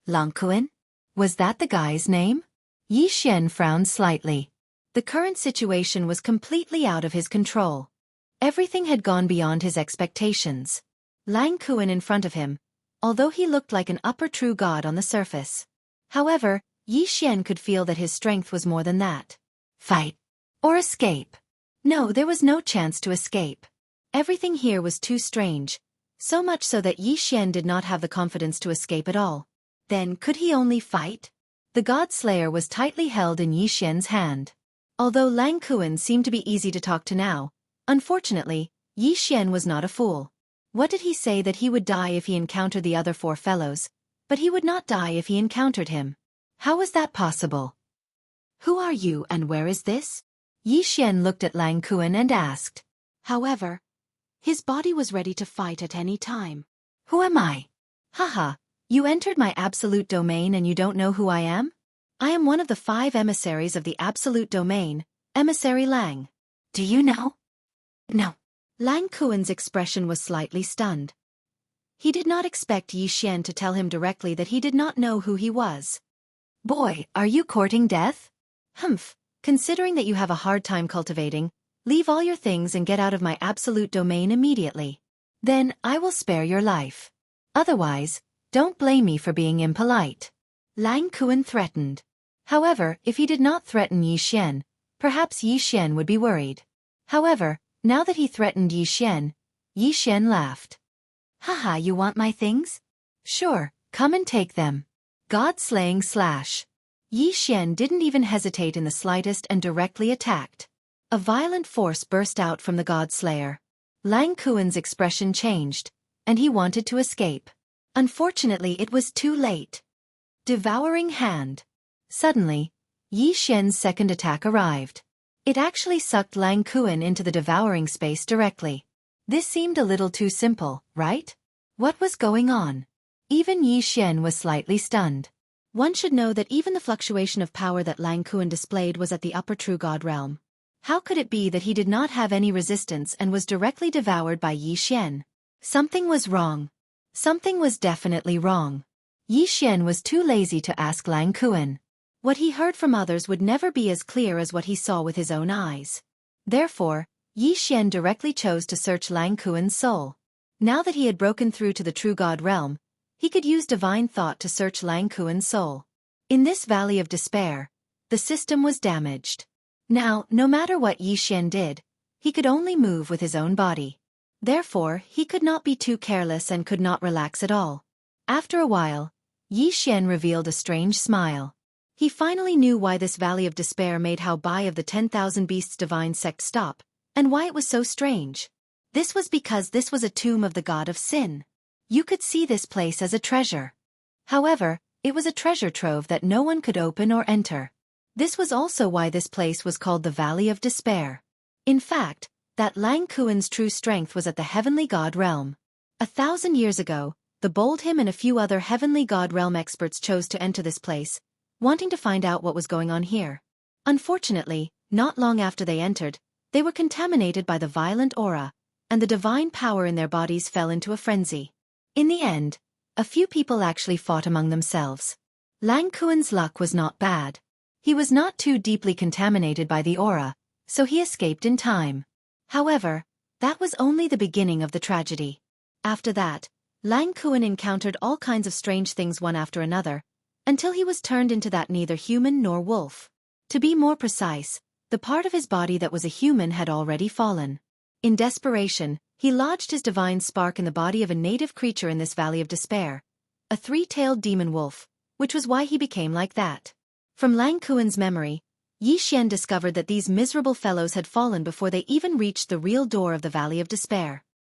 Lang Kuan? Was that the guy's name? Yi Xian frowned slightly. The current situation was completely out of his control. Everything had gone beyond his expectations. Lang Kuan in front of him, although he looked like an upper true god on the surface. However, Yi Xian could feel that his strength was more than that. Fight. Or escape. No, there was no chance to escape. Everything here was too strange, so much so that Yi Xian did not have the confidence to escape at all. Then could he only fight? The God Slayer was tightly held in Yi Xian's hand. Although Lang Kuan seemed to be easy to talk to now, unfortunately, Yi Xian was not a fool. What did he say that he would die if he encountered the other four fellows, but he would not die if he encountered him? How is that possible? Who are you and where is this? Yi Xian looked at Lang Kuan and asked. However, his body was ready to fight at any time. Who am I? Haha, you entered my absolute domain and you don't know who I am? I am one of the 5 emissaries of the absolute domain, Emissary Lang. Do you know? No. Lang Kuan's expression was slightly stunned. He did not expect Yi Xian to tell him directly that he did not know who he was. Boy, are you courting death? Humph, considering that you have a hard time cultivating, leave all your things and get out of my absolute domain immediately. Then I will spare your life. Otherwise, don't blame me for being impolite. Lang Kuan threatened. However, if he did not threaten Yi Xian, perhaps Yi Xian would be worried. However, now that he threatened Yi Xian laughed. Haha, you want my things? Sure, come and take them. God-slaying slash. Yi Xian didn't even hesitate in the slightest and directly attacked. A violent force burst out from the God-slayer. Lang Kuan's expression changed, and he wanted to escape. Unfortunately, it was too late. Devouring hand. Suddenly, Yi Xian's second attack arrived. It actually sucked Lang Kuan into the devouring space directly. This seemed a little too simple, right? What was going on? Even Yi Xian was slightly stunned. One should know that even the fluctuation of power that Lang Kuan displayed was at the upper true god realm. How could it be that he did not have any resistance and was directly devoured by Yi Xian? Something was wrong. Something was definitely wrong. Yi Xian was too lazy to ask Lang Kuan. What he heard from others would never be as clear as what he saw with his own eyes. Therefore, Yi Xian directly chose to search Lang Kuan's soul. Now that he had broken through to the true god realm, he could use divine thought to search Lang Kuan's soul. In this valley of despair, the system was damaged. Now, no matter what Yi Xian did, he could only move with his own body. Therefore, he could not be too careless and could not relax at all. After a while, Yi Xian revealed a strange smile. He finally knew why this valley of despair made Hao Bai of the 10,000 Beasts divine sect stop, and why it was so strange. This was because this was a tomb of the god of sin. You could see this place as a treasure. However, it was a treasure trove that no one could open or enter. This was also why this place was called the Valley of Despair. In fact, that Lang Kuan's true strength was at the heavenly god realm. 1,000 years ago, the bold him and a few other heavenly god realm experts chose to enter this place, wanting to find out what was going on here. Unfortunately, not long after they entered, they were contaminated by the violent aura, and the divine power in their bodies fell into a frenzy. In the end, a few people actually fought among themselves. Lang Kuan's luck was not bad. He was not too deeply contaminated by the aura, so he escaped in time. However, that was only the beginning of the tragedy. After that, Lang Kuan encountered all kinds of strange things one after another, until he was turned into that neither human nor wolf. To be more precise, the part of his body that was a human had already fallen. In desperation, he lodged his divine spark in the body of a native creature in this valley of despair, a 3-tailed demon wolf, which was why he became like that. From Lang Kuan's memory, Yi Xian discovered that these miserable fellows had fallen before they even reached the real door of the Valley of Despair.